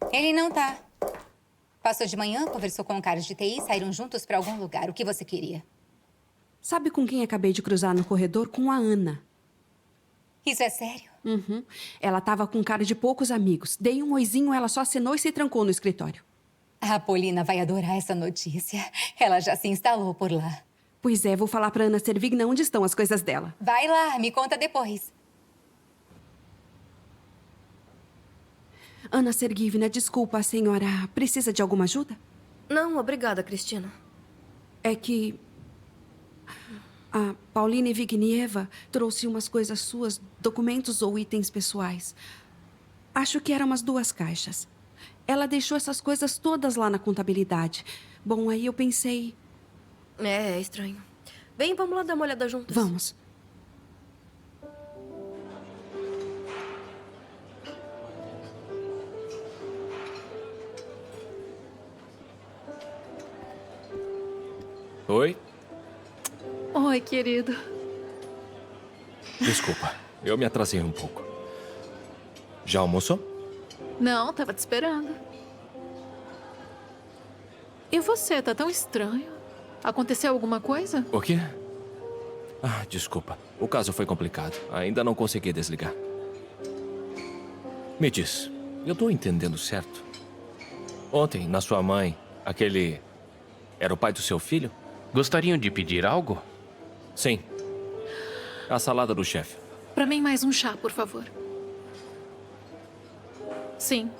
Ele não tá. Passou de manhã, conversou com caras de TI, saíram juntos pra algum lugar. O que você queria? Sabe com quem acabei de cruzar no corredor? Com a Ana. Isso é sério? Uhum. Ela tava com cara de poucos amigos. Dei um oizinho, ela só assinou e se trancou no escritório. A Polina vai adorar essa notícia. Ela já se instalou por lá. Pois é, vou falar pra Ana Servigna onde estão as coisas dela. Vai lá, me conta depois. Ana Sergivna, desculpa, a senhora precisa de alguma ajuda? Não, obrigada, Cristina. É que a Paulina Evgenieva trouxe umas coisas suas, documentos ou itens pessoais. Acho que eram umas 2 caixas. Ela deixou essas coisas todas lá na contabilidade. Bom, aí eu pensei... É estranho. Bem, vamos lá dar uma olhada juntas. Vamos. Oi? Oi, querido. Desculpa, eu me atrasei um pouco. Já almoçou? Não, tava te esperando. E você, tá tão estranho. Aconteceu alguma coisa? O quê? Ah, desculpa. O caso foi complicado. Ainda não consegui desligar. Me diz, eu tô entendendo certo? Ontem, na sua mãe, aquele... era o pai do seu filho? Gostariam de pedir algo? Sim. A salada do chefe. Pra mim, mais um chá, por favor. Sim,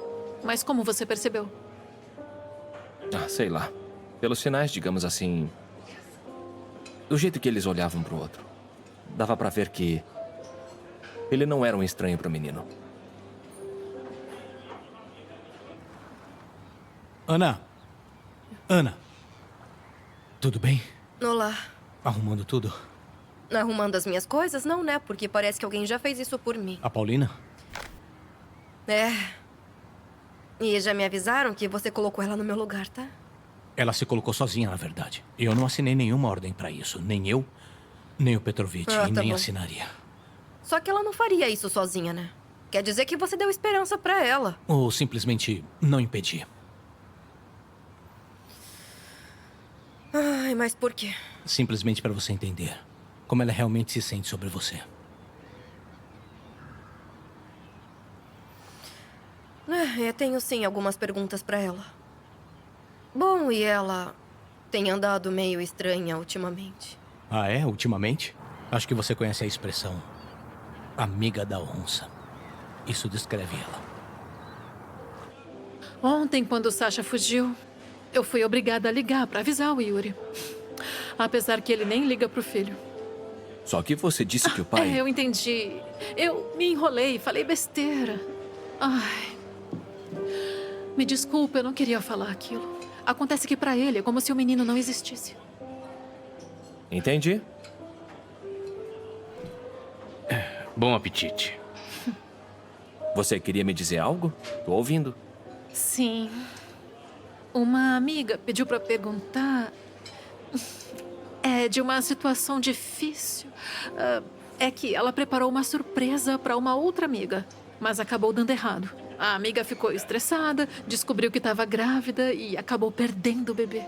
mas como você percebeu? Ah, sei lá. Pelos sinais, digamos assim... do jeito que eles olhavam pro outro. Dava pra ver que... ele não era um estranho pro menino. Ana! Ana! Tudo bem? Olá. Arrumando tudo? Arrumando as minhas coisas? Não, né? Porque parece que alguém já fez isso por mim. A Paulina? É. E já me avisaram que você colocou ela no meu lugar, tá? Ela se colocou sozinha, na verdade. Eu não assinei nenhuma ordem pra isso. Nem eu, nem o Petrovich. Ah, e tá nem bom. assinaria. Só que ela não faria isso sozinha, né? Quer dizer que você deu esperança pra ela. Ou simplesmente não impedi. Ai, mas por quê? Simplesmente pra você entender como ela realmente se sente sobre você. Eu tenho sim algumas perguntas pra ela. Bom, e ela tem andado meio estranha ultimamente. Ah, é? Ultimamente? Acho que você conhece a expressão amiga da onça. Isso descreve ela. Ontem, quando o Sasha fugiu, eu fui obrigada a ligar pra avisar o Yuri. Apesar que ele nem liga pro filho. Só que você disse que o pai... É, eu entendi. Eu me enrolei, falei besteira. Ai. Me desculpa, eu não queria falar aquilo. Acontece que pra ele é como se o menino não existisse. Entendi. Bom apetite. Você queria me dizer algo? Tô ouvindo. Sim. Uma amiga pediu pra perguntar... É de uma situação difícil. É que ela preparou uma surpresa pra uma outra amiga, mas acabou dando errado. A amiga ficou estressada, descobriu que estava grávida e acabou perdendo o bebê.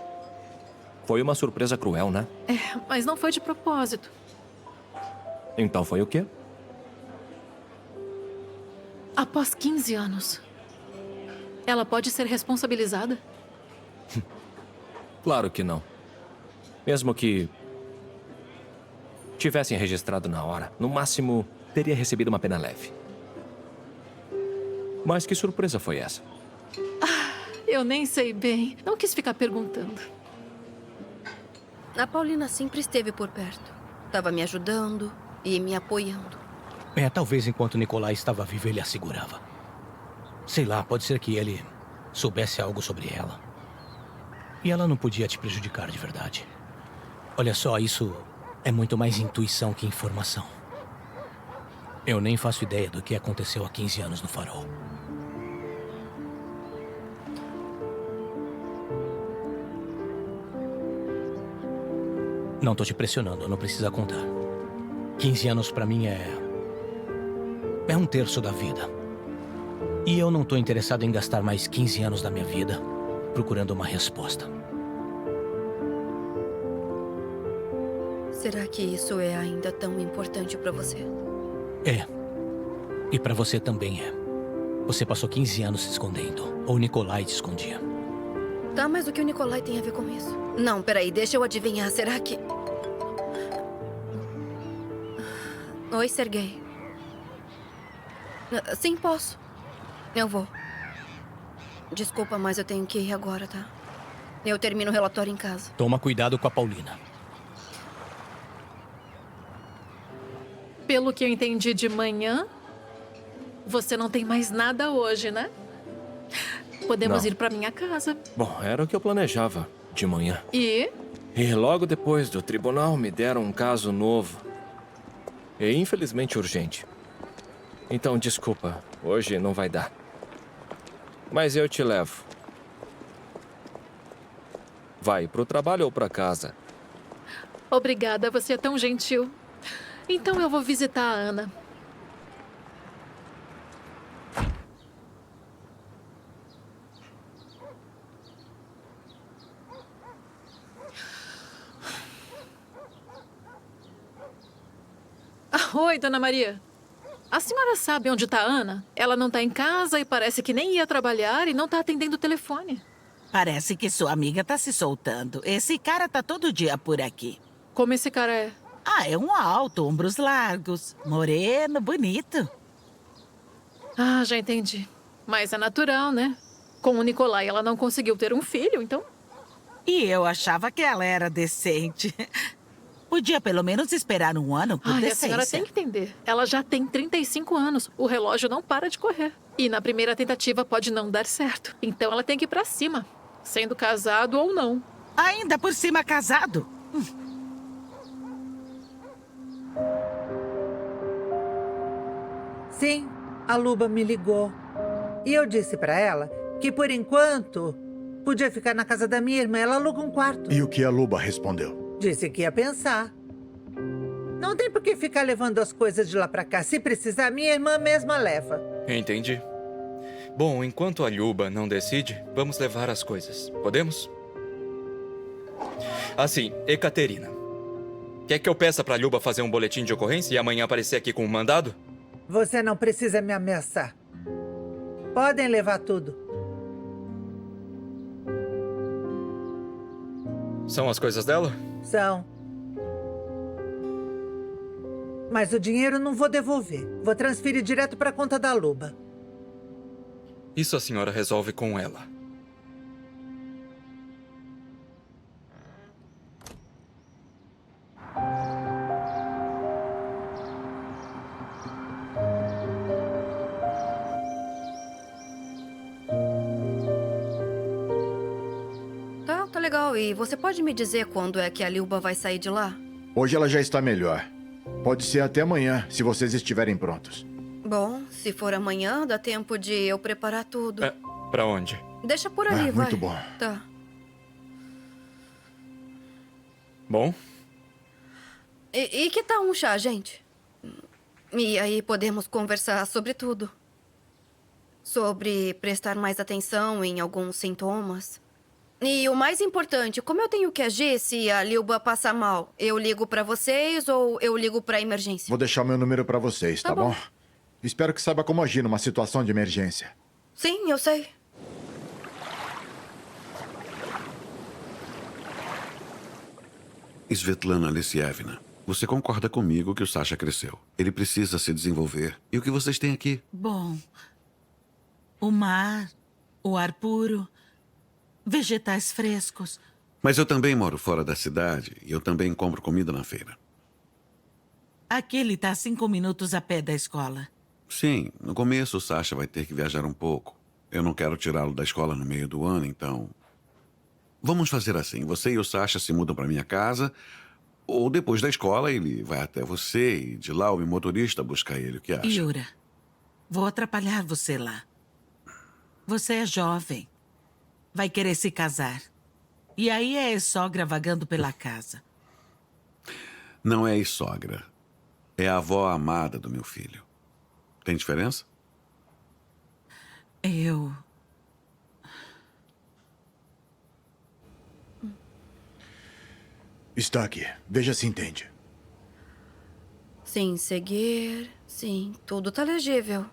Foi uma surpresa cruel, né? É, mas não foi de propósito. Então foi o quê? Após 15 anos, ela pode ser responsabilizada? Claro que não. Mesmo que tivessem registrado na hora, no máximo teria recebido uma pena leve. Mas que surpresa foi essa? Eu nem sei bem. Não quis ficar perguntando. A Paulina sempre esteve por perto. Tava me ajudando e me apoiando. Talvez enquanto Nikolai estava vivo ele a segurava. Sei lá, pode ser que ele soubesse algo sobre ela. E ela não podia te prejudicar de verdade. Olha só, isso é muito mais intuição que informação. Eu nem faço ideia do que aconteceu há 15 anos no Farol. Não tô te pressionando, não precisa contar. 15 anos pra mim é um terço da vida. E eu não tô interessado em gastar mais 15 anos da minha vida procurando uma resposta. Será que isso é ainda tão importante pra você? É. E pra você também é. Você passou 15 anos se escondendo. Ou Nikolai te escondia. Tá, mas o que o Nikolai tem a ver com isso? Não, peraí, deixa eu adivinhar. Será que... Oi, Sergei. Sim, posso. Eu vou. Desculpa, mas eu tenho que ir agora, tá? Eu termino o relatório em casa. Toma cuidado com a Paulina. Pelo que eu entendi de manhã, você não tem mais nada hoje, né? Podemos Não. ir pra minha casa. Bom, era o que eu planejava de manhã. E? E logo depois do tribunal me deram um caso novo. E infelizmente urgente. Então, desculpa, hoje não vai dar. Mas eu te levo. Vai pro trabalho ou pra casa? Obrigada, você é tão gentil. Então eu vou visitar a Ana. Oi, Dona Maria. A senhora sabe onde está a Ana? Ela não está em casa e parece que nem ia trabalhar e não está atendendo o telefone. Parece que sua amiga tá se soltando. Esse cara tá todo dia por aqui. Como esse cara é? Ah, é um alto, ombros largos, moreno, bonito. Ah, já entendi. Mas é natural, né? Com o Nicolai ela não conseguiu ter um filho, então... E eu achava que ela era decente. Podia pelo menos esperar um ano por Ai, decência. a senhora tem que entender. Ela já tem 35 anos. O relógio não para de correr. E na primeira tentativa pode não dar certo. Então ela tem que ir pra cima. Sendo casado ou não. Ainda por cima casado? Sim, a Luba me ligou. E eu disse pra ela que, por enquanto, podia ficar na casa da minha irmã. Ela aluga um quarto. E o que a Luba respondeu? Disse que ia pensar. Não tem por que ficar levando as coisas de lá pra cá. Se precisar, minha irmã mesma leva. Entendi. Bom, enquanto a Luba não decide, vamos levar as coisas. Podemos? Assim, Ekaterina. Quer que eu peça pra Luba fazer um boletim de ocorrência e amanhã aparecer aqui com um mandado? Você não precisa me ameaçar. Podem levar tudo. São as coisas dela? São. Mas o dinheiro não vou devolver. Vou transferir direto para a conta da Luba. Isso a senhora resolve com ela. Tá legal. E você pode me dizer quando é que a Lilba vai sair de lá? Hoje ela já está melhor. Pode ser até amanhã, se vocês estiverem prontos. Bom, se for amanhã, dá tempo de eu preparar tudo. Pra onde? Deixa por ali, vai. Muito bom. Tá. Bom? E que tal um chá, gente? E aí podemos conversar sobre tudo. Sobre prestar mais atenção em alguns sintomas. E o mais importante, como eu tenho que agir se a Lilba passar mal? Eu ligo pra vocês ou eu ligo pra emergência? Vou deixar o meu número para vocês, tá bom? Espero que saiba como agir numa situação de emergência. Sim, eu sei. Svetlana Alessievna, você concorda comigo que o Sasha cresceu? Ele precisa se desenvolver. E o que vocês têm aqui? Bom, o mar, o ar puro, vegetais frescos. Mas eu também moro fora da cidade e eu também compro comida na feira. Aqui ele tá a 5 minutos a pé da escola. Sim, no começo o Sasha vai ter que viajar um pouco. Eu não quero tirá-lo da escola no meio do ano, então... Vamos fazer assim, você e o Sasha se mudam para minha casa, ou depois da escola ele vai até você e de lá o meu motorista busca ele, o que acha? Yura, vou atrapalhar você lá. Você é jovem. Vai querer se casar. E aí é a sogra vagando pela casa. Não é a sogra. É a avó amada do meu filho. Tem diferença? Eu... Está aqui. Veja se entende. Sim, seguir. Sim, tudo tá legível.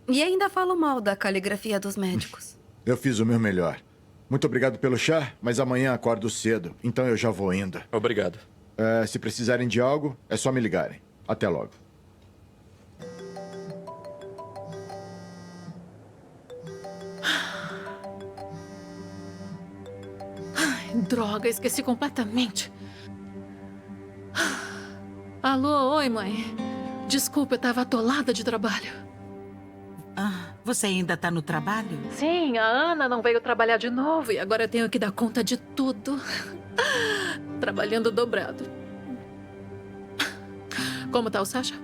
E ainda falo mal da caligrafia dos médicos. Eu fiz o meu melhor. Muito obrigado pelo chá, mas amanhã acordo cedo, então eu já vou indo. Obrigado. Se precisarem de algo, é só me ligarem. Até logo. Ai, droga, esqueci completamente. Alô, oi, mãe. Desculpa, eu tava atolada de trabalho. Ah, você ainda tá no trabalho? Sim, a Ana não veio trabalhar de novo e agora eu tenho que dar conta de tudo. Trabalhando dobrado. Como tá o Sasha?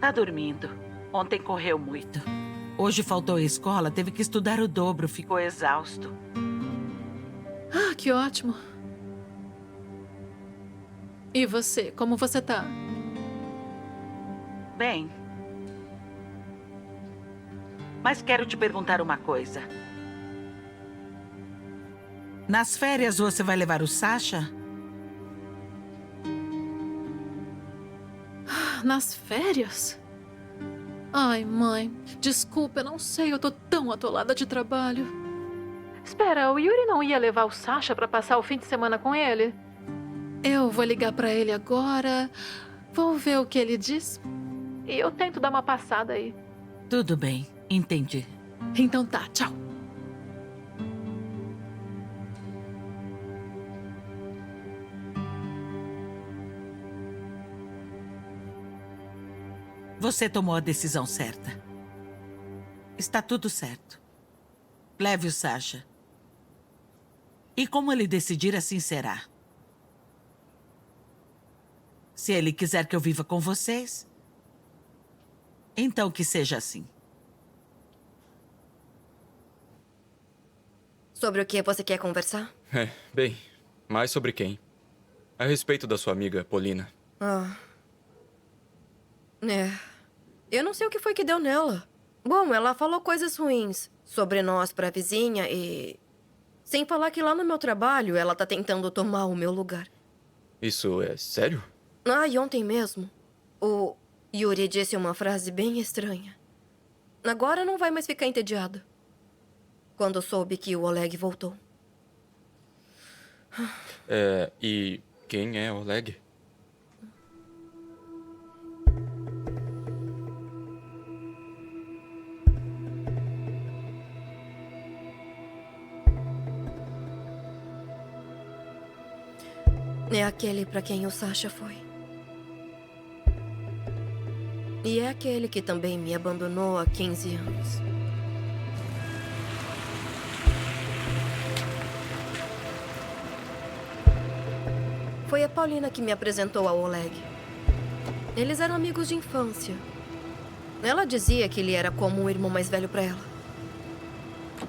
Tá dormindo. Ontem correu muito. Hoje faltou à escola, teve que estudar o dobro, ficou exausto. Ah, que ótimo. E você, como você tá? Bem. Mas quero te perguntar uma coisa. Nas férias você vai levar o Sasha? Nas férias? Ai, mãe, desculpa, eu não sei, eu tô tão atolada de trabalho. Espera, o Yuri não ia levar o Sasha pra passar o fim de semana com ele? Eu vou ligar pra ele agora, vou ver o que ele diz e eu tento dar uma passada aí. Tudo bem, entendi. Então tá, tchau. Você tomou a decisão certa. Está tudo certo. Leve o Sasha. E como ele decidir, assim será. Se ele quiser que eu viva com vocês, então que seja assim. Sobre o que você quer conversar? Bem, mais sobre quem? A respeito da sua amiga, Paulina. Eu não sei o que foi que deu nela. Bom, ela falou coisas ruins sobre nós pra vizinha e... Sem falar que lá no meu trabalho, ela tá tentando tomar o meu lugar. Isso é sério? E ontem mesmo, o Yuri disse uma frase bem estranha. Agora não vai mais ficar entediada. Quando soube que o Oleg voltou. E quem é Oleg? É aquele pra quem o Sasha foi. E é aquele que também me abandonou há 15 anos. Foi a Paulina que me apresentou ao Oleg. Eles eram amigos de infância. Ela dizia que ele era como um irmão mais velho pra ela.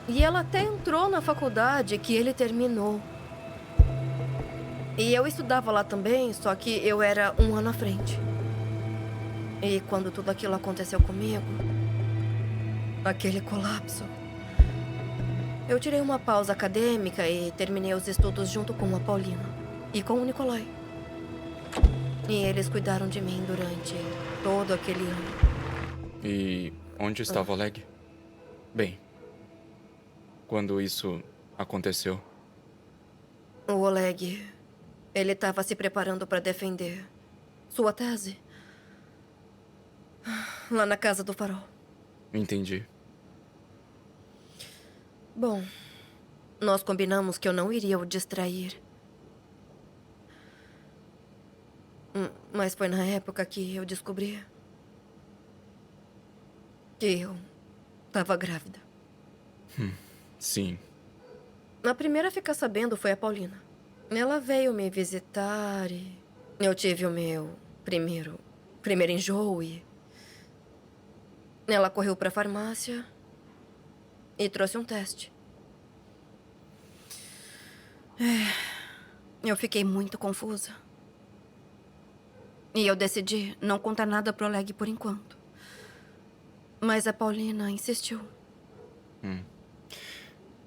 E ela até entrou na faculdade que ele terminou. E eu estudava lá também, só que eu era um ano à frente. E quando tudo aquilo aconteceu comigo, aquele colapso, eu tirei uma pausa acadêmica e terminei os estudos junto com a Paulina e com o Nikolai. E eles cuidaram de mim durante todo aquele ano. E onde estava Oleg? Bem, quando isso aconteceu? O Oleg... Ele estava se preparando para defender sua tese lá na Casa do Farol. Entendi. Bom, nós combinamos que eu não iria o distrair. Mas foi na época que eu descobri que eu estava grávida. Sim. A primeira a ficar sabendo foi a Paulina. Ela veio me visitar e eu tive o meu primeiro enjoo e... Ela correu para a farmácia e trouxe um teste. Eu fiquei muito confusa. E eu decidi não contar nada pro Oleg por enquanto. Mas a Paulina insistiu.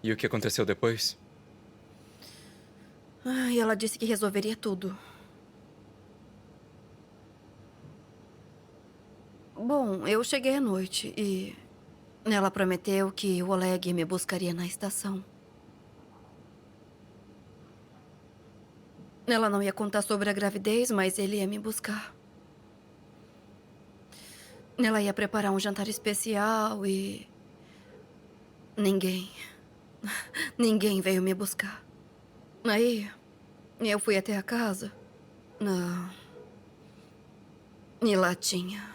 E o que aconteceu depois? E ela disse que resolveria tudo. Bom, eu cheguei à noite e ela prometeu que o Oleg me buscaria na estação. Ela não ia contar sobre a gravidez, mas ele ia me buscar. Ela ia preparar um jantar especial e... Ninguém veio me buscar. Aí, eu fui até a casa. E lá tinha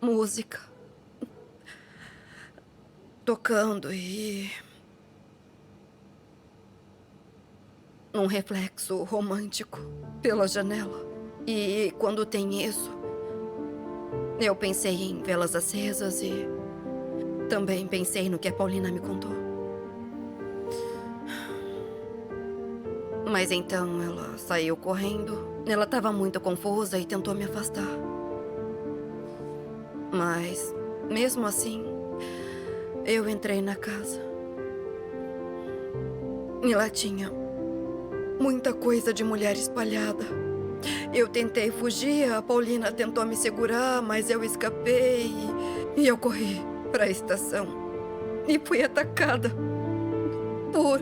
música tocando e um reflexo romântico pela janela. E quando tem isso, eu pensei em velas acesas e também pensei no que a Paulina me contou. Mas então ela saiu correndo. Ela estava muito confusa e tentou me afastar. Mas, mesmo assim, eu entrei na casa. E lá tinha muita coisa de mulher espalhada. Eu tentei fugir, a Paulina tentou me segurar, mas eu escapei e eu corri para a estação. E fui atacada por...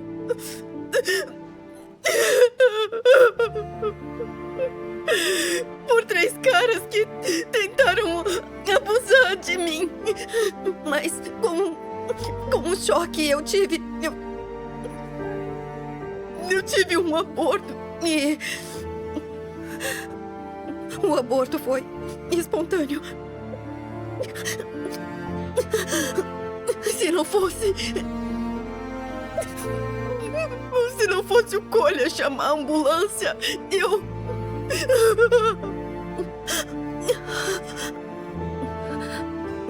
por 3 caras que tentaram abusar de mim. Mas com um choque eu tive um aborto e o aborto foi espontâneo. Se não fosse o Colha chamar a ambulância, eu...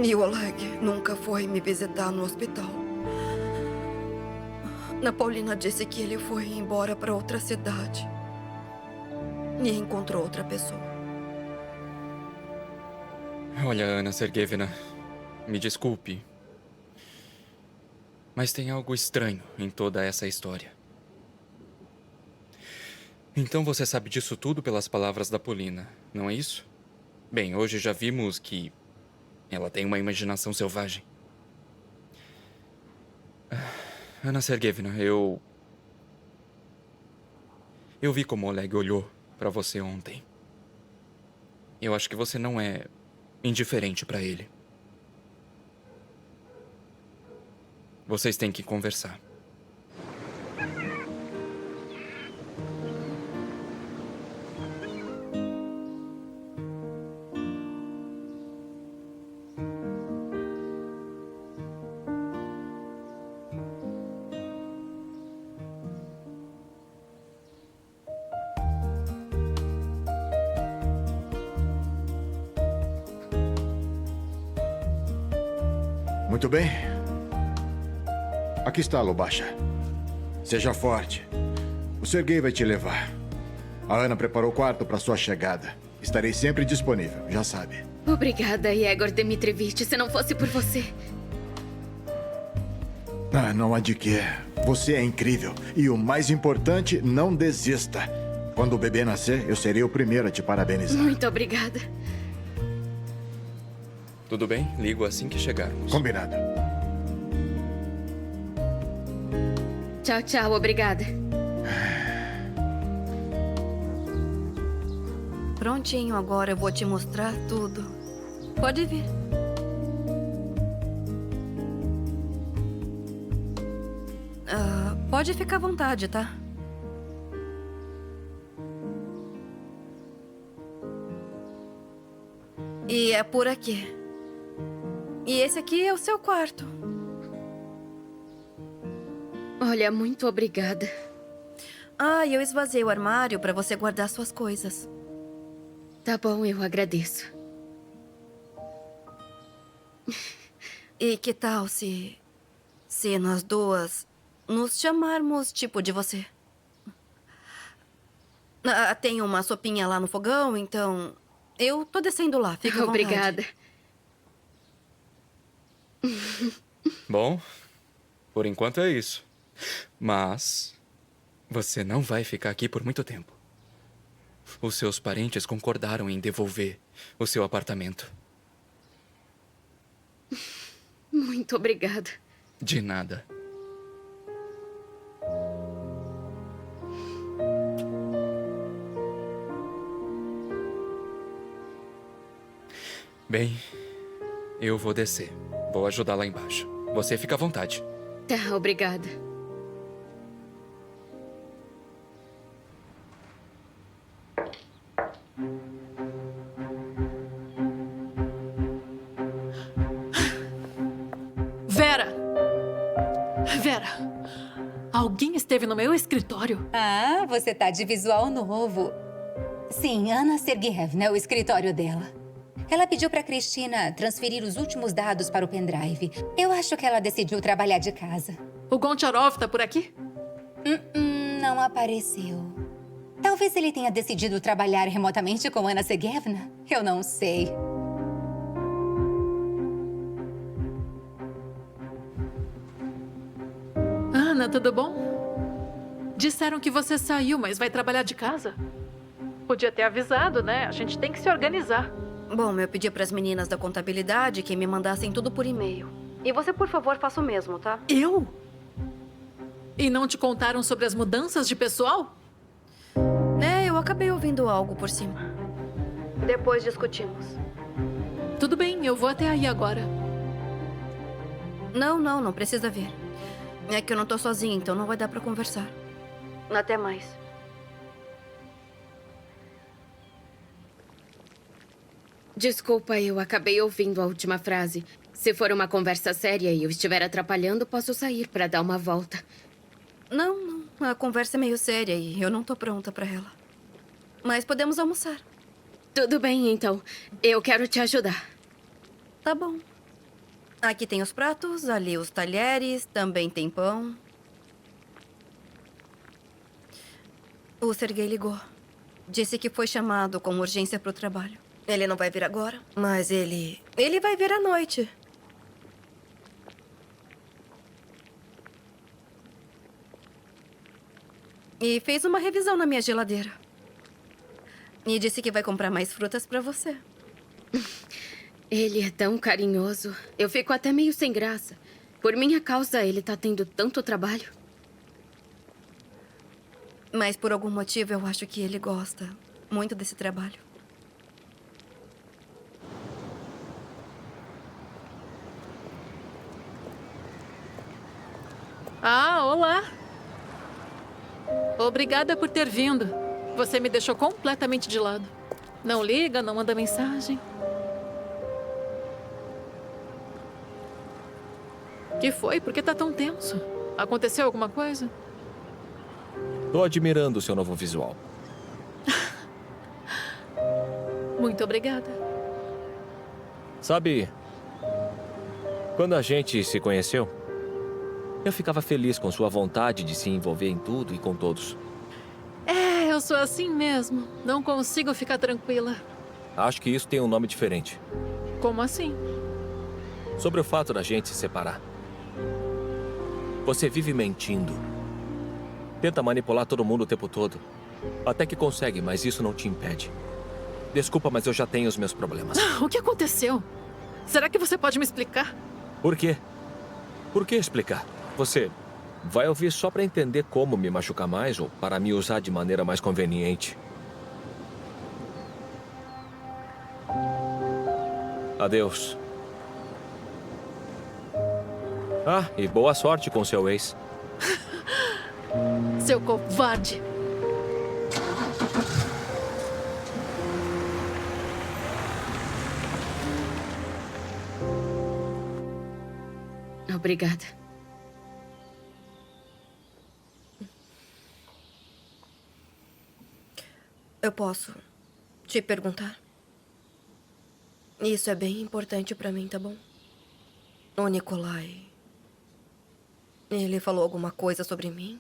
E o Oleg nunca foi me visitar no hospital. A Paulina disse que ele foi embora para outra cidade e encontrou outra pessoa. Olha, Ana Sergeyevna, me desculpe, mas tem algo estranho em toda essa história. Então você sabe disso tudo pelas palavras da Paulina, não é isso? Bem, hoje já vimos que ela tem uma imaginação selvagem. Ana Sergeyevna, eu vi como Oleg olhou para você ontem. Eu acho que você não é indiferente para ele. Vocês têm que conversar. Muito bem. Aqui está, Lubasha. Seja forte. O Sergei vai te levar. A Ana preparou o quarto para sua chegada. Estarei sempre disponível, já sabe. Obrigada, Yegor Dmitrievich. Se não fosse por você... Ah, não há de quê. Você é incrível. E o mais importante, não desista. Quando o bebê nascer, eu serei o primeiro a te parabenizar. Muito obrigada. Tudo bem? Ligo assim que chegarmos. Combinado. Tchau, tchau. Obrigada. Prontinho, agora eu vou te mostrar tudo. Pode vir. Pode ficar à vontade, tá? E é por aqui. E esse aqui é o seu quarto. Olha, muito obrigada. Ah, e eu esvaziei o armário para você guardar suas coisas. Tá bom, eu agradeço. E que tal se nós duas nos chamarmos tipo de você? Tem uma sopinha lá no fogão, então eu tô descendo lá. Fica à vontade. Obrigada. Bom, por enquanto é isso. Mas você não vai ficar aqui por muito tempo. Os seus parentes concordaram em devolver o seu apartamento. Muito obrigada. De nada. Bem, eu vou descer. Vou ajudar lá embaixo. Você fica à vontade. Tá, obrigada. Vera, alguém esteve no meu escritório? Ah, você tá de visual novo. Sim, Ana Sergeyevna, o escritório dela. Ela pediu pra Cristina transferir os últimos dados para o pendrive. Eu acho que ela decidiu trabalhar de casa. O Goncharov tá por aqui? Não apareceu. Talvez ele tenha decidido trabalhar remotamente com Ana Sergeyevna. Eu não sei. Ana, tudo bom? Disseram que você saiu, mas vai trabalhar de casa? Podia ter avisado, né? A gente tem que se organizar. Bom, eu pedi para as meninas da contabilidade que me mandassem tudo por e-mail. E você, por favor, faça o mesmo, tá? Eu? E não te contaram sobre as mudanças de pessoal? Eu acabei ouvindo algo por cima. Depois discutimos. Tudo bem, eu vou até aí agora. Não precisa vir. É que eu não tô sozinha, então não vai dar pra conversar. Até mais. Desculpa, eu acabei ouvindo a última frase. Se for uma conversa séria e eu estiver atrapalhando, posso sair para dar uma volta. Não. A conversa é meio séria e eu não tô pronta pra ela. Mas podemos almoçar. Tudo bem, então. Eu quero te ajudar. Tá bom. Aqui tem os pratos, ali os talheres, também tem pão. O Sergei ligou. Disse que foi chamado com urgência pro trabalho. Ele não vai vir agora, mas ele vai vir à noite. E fez uma revisão na minha geladeira. E disse que vai comprar mais frutas pra você. Ele é tão carinhoso. Eu fico até meio sem graça. Por minha causa, ele tá tendo tanto trabalho. Mas por algum motivo, eu acho que ele gosta muito desse trabalho. Ah, olá. Obrigada por ter vindo. Você me deixou completamente de lado. Não liga, não manda mensagem. Que foi? Por que tá tão tenso? Aconteceu alguma coisa? Tô admirando o seu novo visual. Muito obrigada. Sabe, quando a gente se conheceu, eu ficava feliz com sua vontade de se envolver em tudo e com todos. Eu sou assim mesmo. Não consigo ficar tranquila. Acho que isso tem um nome diferente. Como assim? Sobre o fato da gente se separar. Você vive mentindo. Tenta manipular todo mundo o tempo todo. Até que consegue, mas isso não te impede. Desculpa, mas eu já tenho os meus problemas. O que aconteceu? Será que você pode me explicar? Por quê? Por que explicar? Você vai ouvir só para entender como me machucar mais ou para me usar de maneira mais conveniente? Adeus. Ah, e boa sorte com seu ex. Seu covarde. Obrigada. Eu posso te perguntar? Isso é bem importante pra mim, tá bom? O Nikolai... Ele falou alguma coisa sobre mim?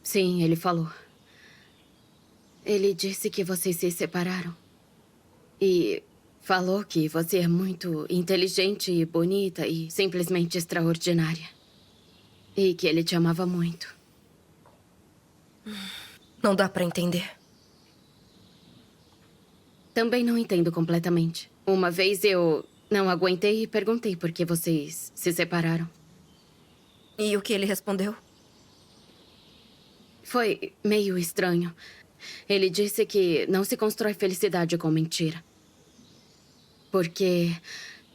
Sim, ele falou. Ele disse que vocês se separaram. E falou que você é muito inteligente e bonita e simplesmente extraordinária. E que ele te amava muito. Não dá pra entender. Também não entendo completamente. Uma vez eu não aguentei e perguntei por que vocês se separaram. E o que ele respondeu? Foi meio estranho. Ele disse que não se constrói felicidade com mentira. Porque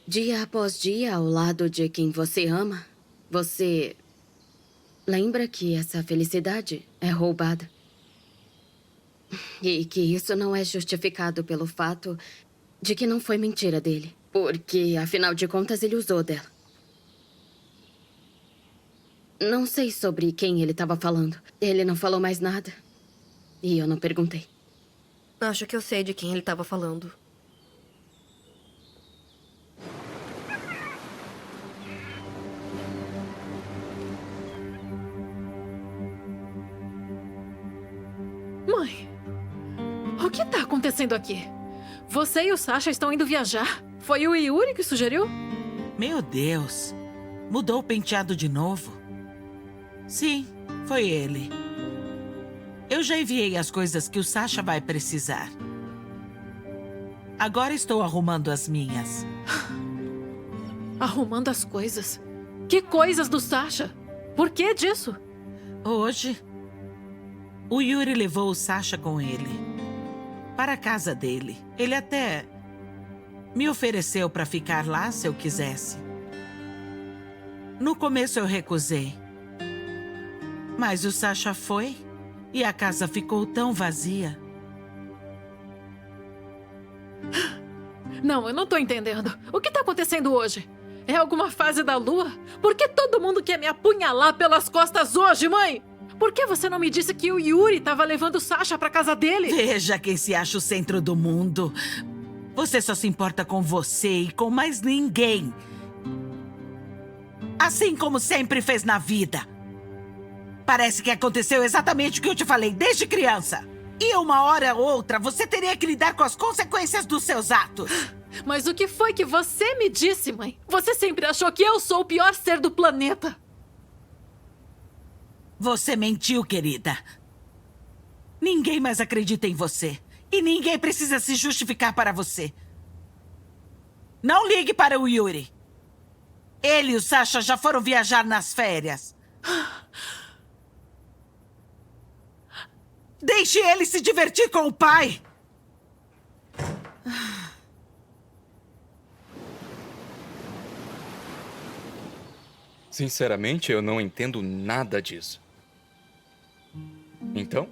dia após dia, ao lado de quem você ama, você lembra que essa felicidade é roubada. E que isso não é justificado pelo fato de que não foi mentira dele. Porque, afinal de contas, ele usou dela. Não sei sobre quem ele estava falando. Ele não falou mais nada. E eu não perguntei. Acho que eu sei de quem ele estava falando. Mãe, o que tá acontecendo aqui? Você e o Sasha estão indo viajar? Foi o Yuri que sugeriu? Meu Deus. Mudou o penteado de novo? Sim, foi ele. Eu já enviei as coisas que o Sasha vai precisar. Agora estou arrumando as minhas. Arrumando as coisas? Que coisas do Sasha? Por que disso? Hoje, o Yuri levou o Sasha com ele para a casa dele. Ele até me ofereceu para ficar lá se eu quisesse. No começo eu recusei. Mas o Sasha foi e a casa ficou tão vazia. Não, eu não tô entendendo. O que tá acontecendo hoje? É alguma fase da lua? Por que todo mundo quer me apunhalar pelas costas hoje, mãe? Por que você não me disse que o Yuri tava levando o Sasha pra casa dele? Veja quem se acha o centro do mundo. Você só se importa com você e com mais ninguém. Assim como sempre fez na vida. Parece que aconteceu exatamente o que eu te falei desde criança. E uma hora ou outra, você teria que lidar com as consequências dos seus atos. Mas o que foi que você me disse, mãe? Você sempre achou que eu sou o pior ser do planeta. Você mentiu, querida. Ninguém mais acredita em você. E ninguém precisa se justificar para você. Não ligue para o Yuri. Ele e o Sasha já foram viajar nas férias. Deixe ele se divertir com o pai. Sinceramente, eu não entendo nada disso. Então,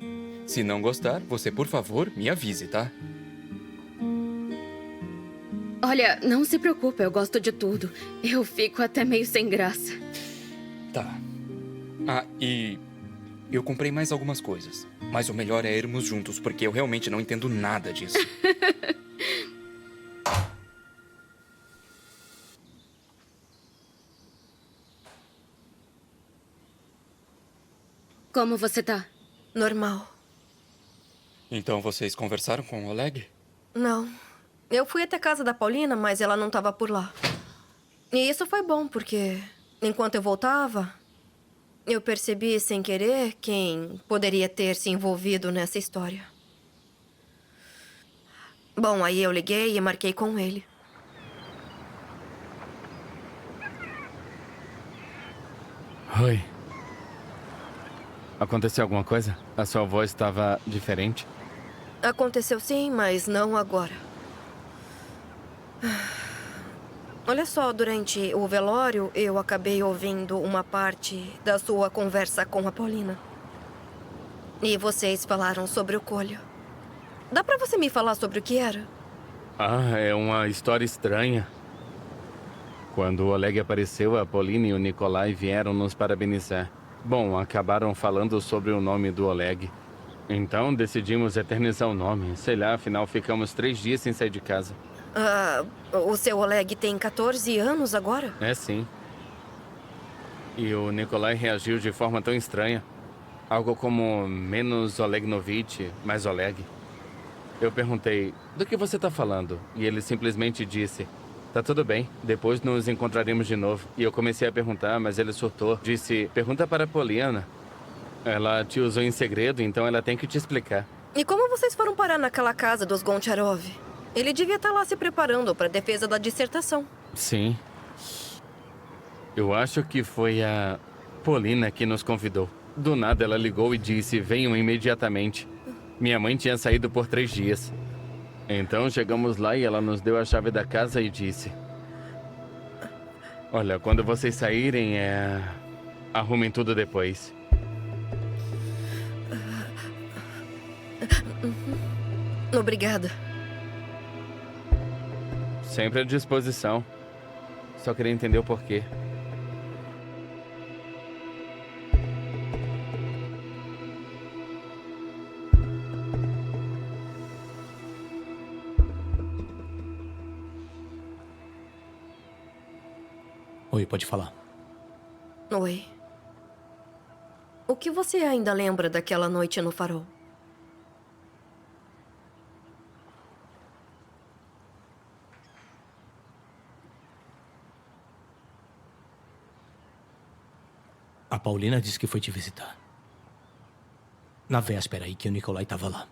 se não gostar, você, por favor, me avise, tá? Olha, não se preocupe, eu gosto de tudo. Eu fico até meio sem graça. Tá. Ah, e eu comprei mais algumas coisas. Mas o melhor é irmos juntos, porque eu realmente não entendo nada disso. Como você tá? Normal. Então vocês conversaram com o Oleg? Não. Eu fui até a casa da Paulina, mas ela não estava por lá. E isso foi bom, porque enquanto eu voltava, eu percebi sem querer quem poderia ter se envolvido nessa história. Bom, aí eu liguei e marquei com ele. Oi. Aconteceu alguma coisa? A sua voz estava diferente? Aconteceu sim, mas não agora. Olha só, durante o velório, eu acabei ouvindo uma parte da sua conversa com a Paulina. E vocês falaram sobre o colho. Dá pra você me falar sobre o que era? Ah, é uma história estranha. Quando o Oleg apareceu, a Paulina e o Nikolai vieram nos parabenizar. Bom, acabaram falando sobre o nome do Oleg. Então decidimos eternizar o nome. Sei lá, afinal ficamos 3 dias sem sair de casa. O seu Oleg tem 14 anos agora? É, sim. E o Nikolai reagiu de forma tão estranha. Algo como menos Olegnovich, mais Oleg. Eu perguntei, do que você tá falando? E ele simplesmente disse, tá tudo bem, depois nos encontraremos de novo. E eu comecei a perguntar, mas ele surtou. Disse, pergunta para a Poliana. Ela te usou em segredo, então ela tem que te explicar. E como vocês foram parar naquela casa dos Goncharov? Ele devia estar lá se preparando para a defesa da dissertação. Sim. Eu acho que foi a Polina que nos convidou. Do nada ela ligou e disse, venham imediatamente. Minha mãe tinha saído por 3 dias. Então chegamos lá e ela nos deu a chave da casa e disse, olha, quando vocês saírem, arrumem tudo depois. Obrigada. Sempre à disposição. Só queria entender o porquê. Oi, pode falar. Oi. O que você ainda lembra daquela noite no farol? A Paulina disse que foi te visitar. Na véspera e que o Nikolai estava lá.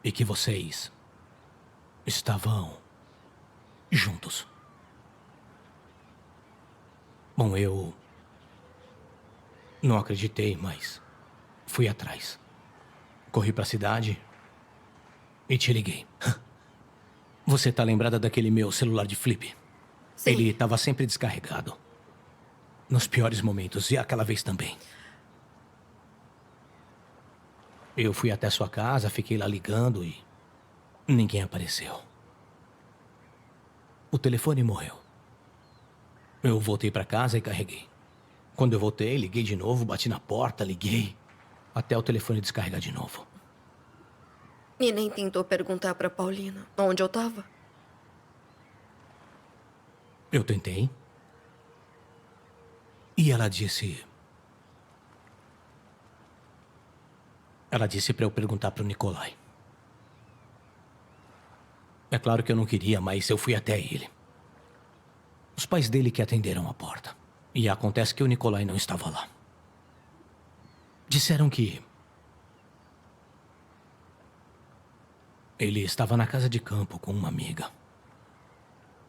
E que vocês estavam juntos. Bom, eu não acreditei, mas fui atrás. Corri pra cidade e te liguei. Você tá lembrada daquele meu celular de flip? Sim. Ele estava sempre descarregado. Nos piores momentos, e aquela vez também. Eu fui até sua casa, fiquei lá ligando e ninguém apareceu. O telefone morreu. Eu voltei pra casa e carreguei. Quando eu voltei, liguei de novo, bati na porta, liguei, até o telefone descarregar de novo. E nem tentou perguntar pra Paulina onde eu tava? Eu tentei. E ela disse... Ela disse pra eu perguntar pro Nikolai. É claro que eu não queria, mas eu fui até ele. Os pais dele que atenderam a porta. E acontece que o Nikolai não estava lá. Disseram que... ele estava na casa de campo com uma amiga.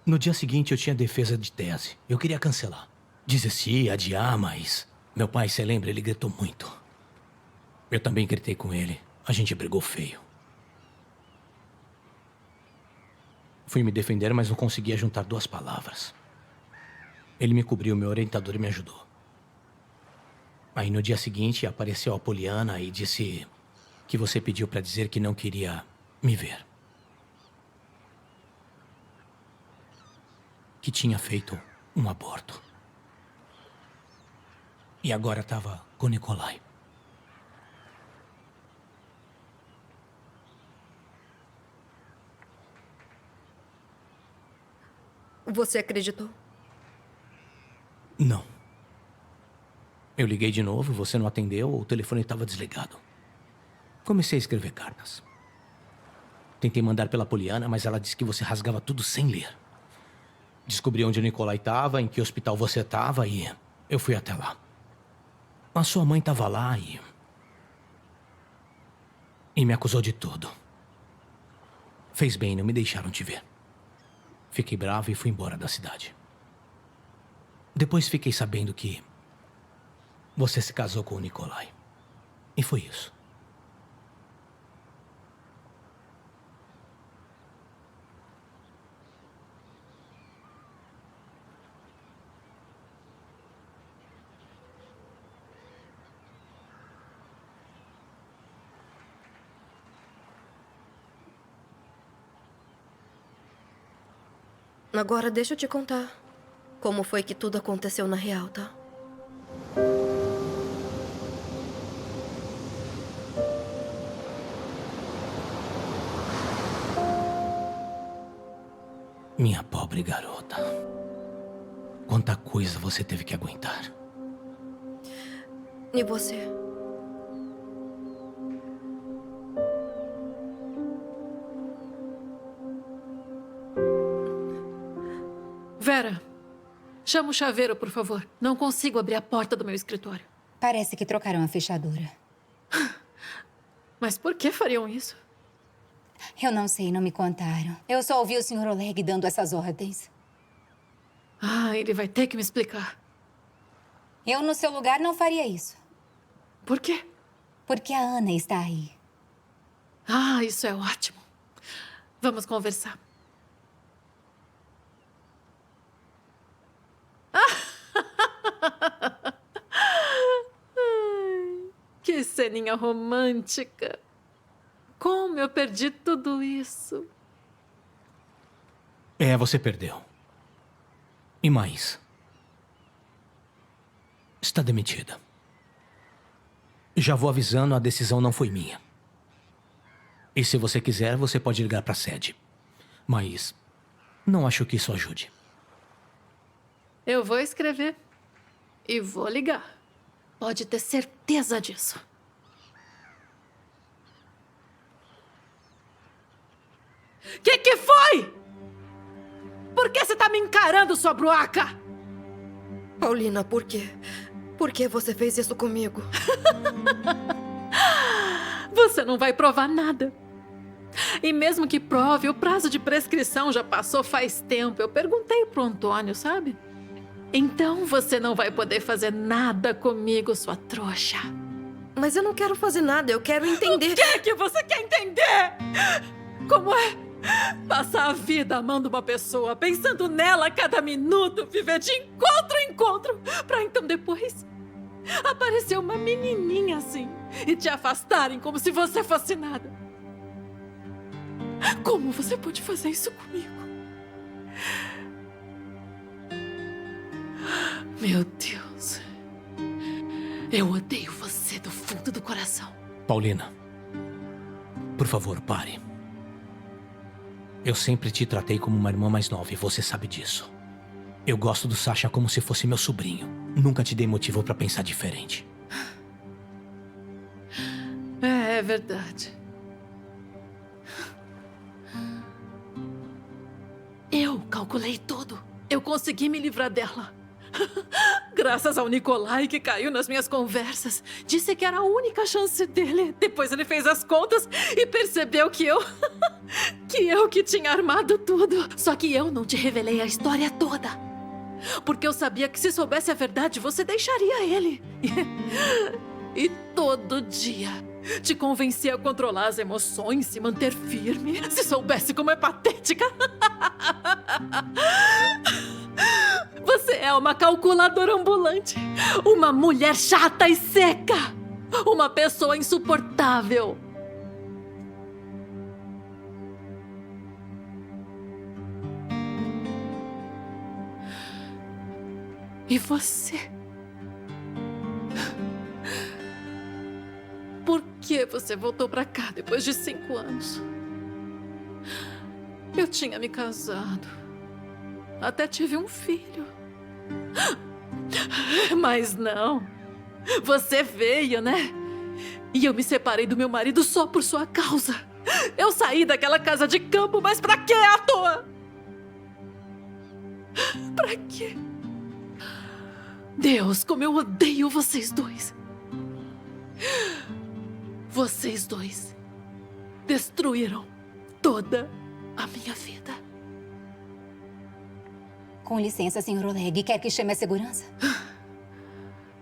No dia seguinte eu tinha defesa de tese. Eu queria cancelar. Desistir, adiar, mas... meu pai, você lembra, ele gritou muito. Eu também gritei com ele. A gente brigou feio. Fui me defender, mas não conseguia juntar duas palavras. Ele me cobriu, meu orientador, e me ajudou. Aí no dia seguinte apareceu a Poliana e disse que você pediu pra dizer que não queria me ver. Que tinha feito um aborto. E agora estava com o Nikolai. Você acreditou? Não. Eu liguei de novo, você não atendeu, o telefone estava desligado. Comecei a escrever cartas. Tentei mandar pela Poliana, mas ela disse que você rasgava tudo sem ler. Descobri onde o Nikolai estava, em que hospital você estava e eu fui até lá. A sua mãe estava lá e me acusou de tudo. Fez bem, não me deixaram te ver. Fiquei bravo e fui embora da cidade. Depois fiquei sabendo que você se casou com o Nikolai. E foi isso. Agora deixa eu te contar como foi que tudo aconteceu na real, tá? Minha pobre garota. Quanta coisa você teve que aguentar. E você? Vera, chama o chaveiro, por favor. Não consigo abrir a porta do meu escritório. Parece que trocaram a fechadura. Mas por que fariam isso? Eu não sei, não me contaram. Eu só ouvi o Sr. Oleg dando essas ordens. Ah, ele vai ter que me explicar. Eu, no seu lugar, não faria isso. Por quê? Porque a Ana está aí. Ah, isso é ótimo. Vamos conversar. Que ceninha romântica. Como eu perdi tudo isso. É, você perdeu. E mais. Está demitida. Já vou avisando, a decisão não foi minha. E se você quiser, você pode ligar para a sede. Mas não acho que isso ajude. Eu vou escrever. E vou ligar. Pode ter certeza disso. Que foi? Por que você tá me encarando, sua bruaca? Paulina, por quê? Por que você fez isso comigo? Você não vai provar nada. E mesmo que prove, o prazo de prescrição já passou faz tempo. Eu perguntei pro Antônio, sabe? Então você não vai poder fazer nada comigo, sua trouxa. Mas eu não quero fazer nada, eu quero entender. O que você quer entender? Como é passar a vida amando uma pessoa, pensando nela a cada minuto, viver de encontro em encontro, pra então depois aparecer uma menininha assim e te afastarem como se você fosse nada? Como você pode fazer isso comigo? Meu Deus. Eu odeio você do fundo do coração. Paulina, por favor, pare. Eu sempre te tratei como uma irmã mais nova e você sabe disso. Eu gosto do Sasha como se fosse meu sobrinho. Nunca te dei motivo pra pensar diferente. É verdade. Eu calculei tudo. Eu consegui me livrar dela. Graças ao Nikolai, que caiu nas minhas conversas. Disse que era a única chance dele. Depois ele fez as contas e percebeu que eu que tinha armado tudo. Só que eu não te revelei a história toda. Porque eu sabia que se soubesse a verdade, você deixaria ele. E todo dia te convencia a controlar as emoções, se manter firme. Se soubesse como é patética. Você é uma calculadora ambulante. Uma mulher chata e seca. Uma pessoa insuportável. E você? Por que você voltou pra cá depois de 5 anos? Eu tinha me casado. Até tive um filho. Mas não. Você veio, né? E eu me separei do meu marido só por sua causa. Eu saí daquela casa de campo, mas pra quê à toa? Pra quê? Deus, como eu odeio vocês dois. Vocês dois destruíram toda a minha vida. Com licença, Sr. Oleg. Quer que chame a segurança?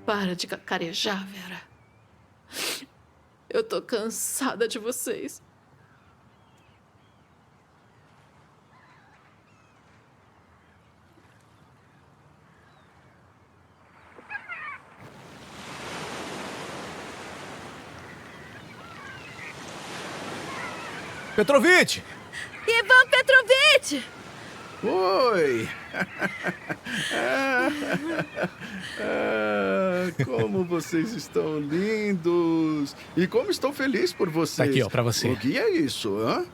Para de cacarejar, Vera. Eu tô cansada de vocês. Petrovich! Ivan Petrovich! Oi! Como vocês estão lindos! E como estou feliz por vocês! Tá aqui, ó, pra você. O que é isso, hã?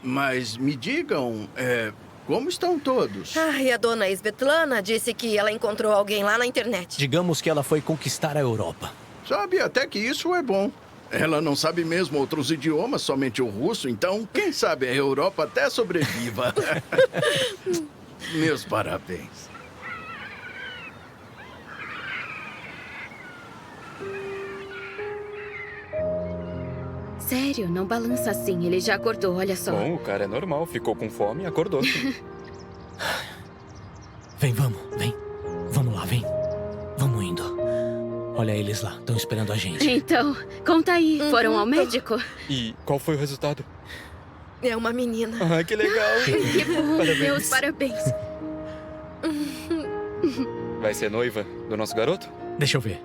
Mas me digam, como estão todos? E a dona Svetlana disse que ela encontrou alguém lá na internet. Digamos que ela foi conquistar a Europa. Sabe, até que isso é bom. Ela não sabe mesmo outros idiomas, somente o russo, então, quem sabe a Europa até sobreviva. Meus parabéns. Sério, não balança assim. Ele já acordou, olha só. Bom, o cara é normal. Ficou com fome e acordou. Vem, vamos, vem. Vamos lá, vem. Vamos indo. Olha eles lá, estão esperando a gente. Então, conta aí. Foram ao médico? E qual foi o resultado? É uma menina. Ah, que legal. Que bom, Parabéns. meus parabéns. Vai ser noiva do nosso garoto? Deixa eu ver.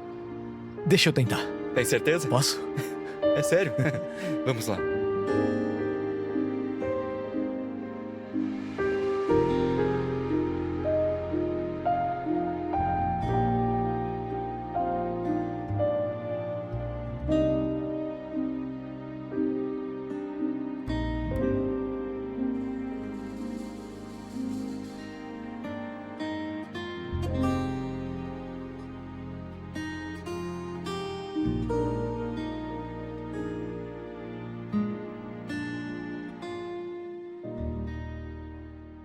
Deixa eu tentar. Tem certeza? Posso? É sério? Vamos lá.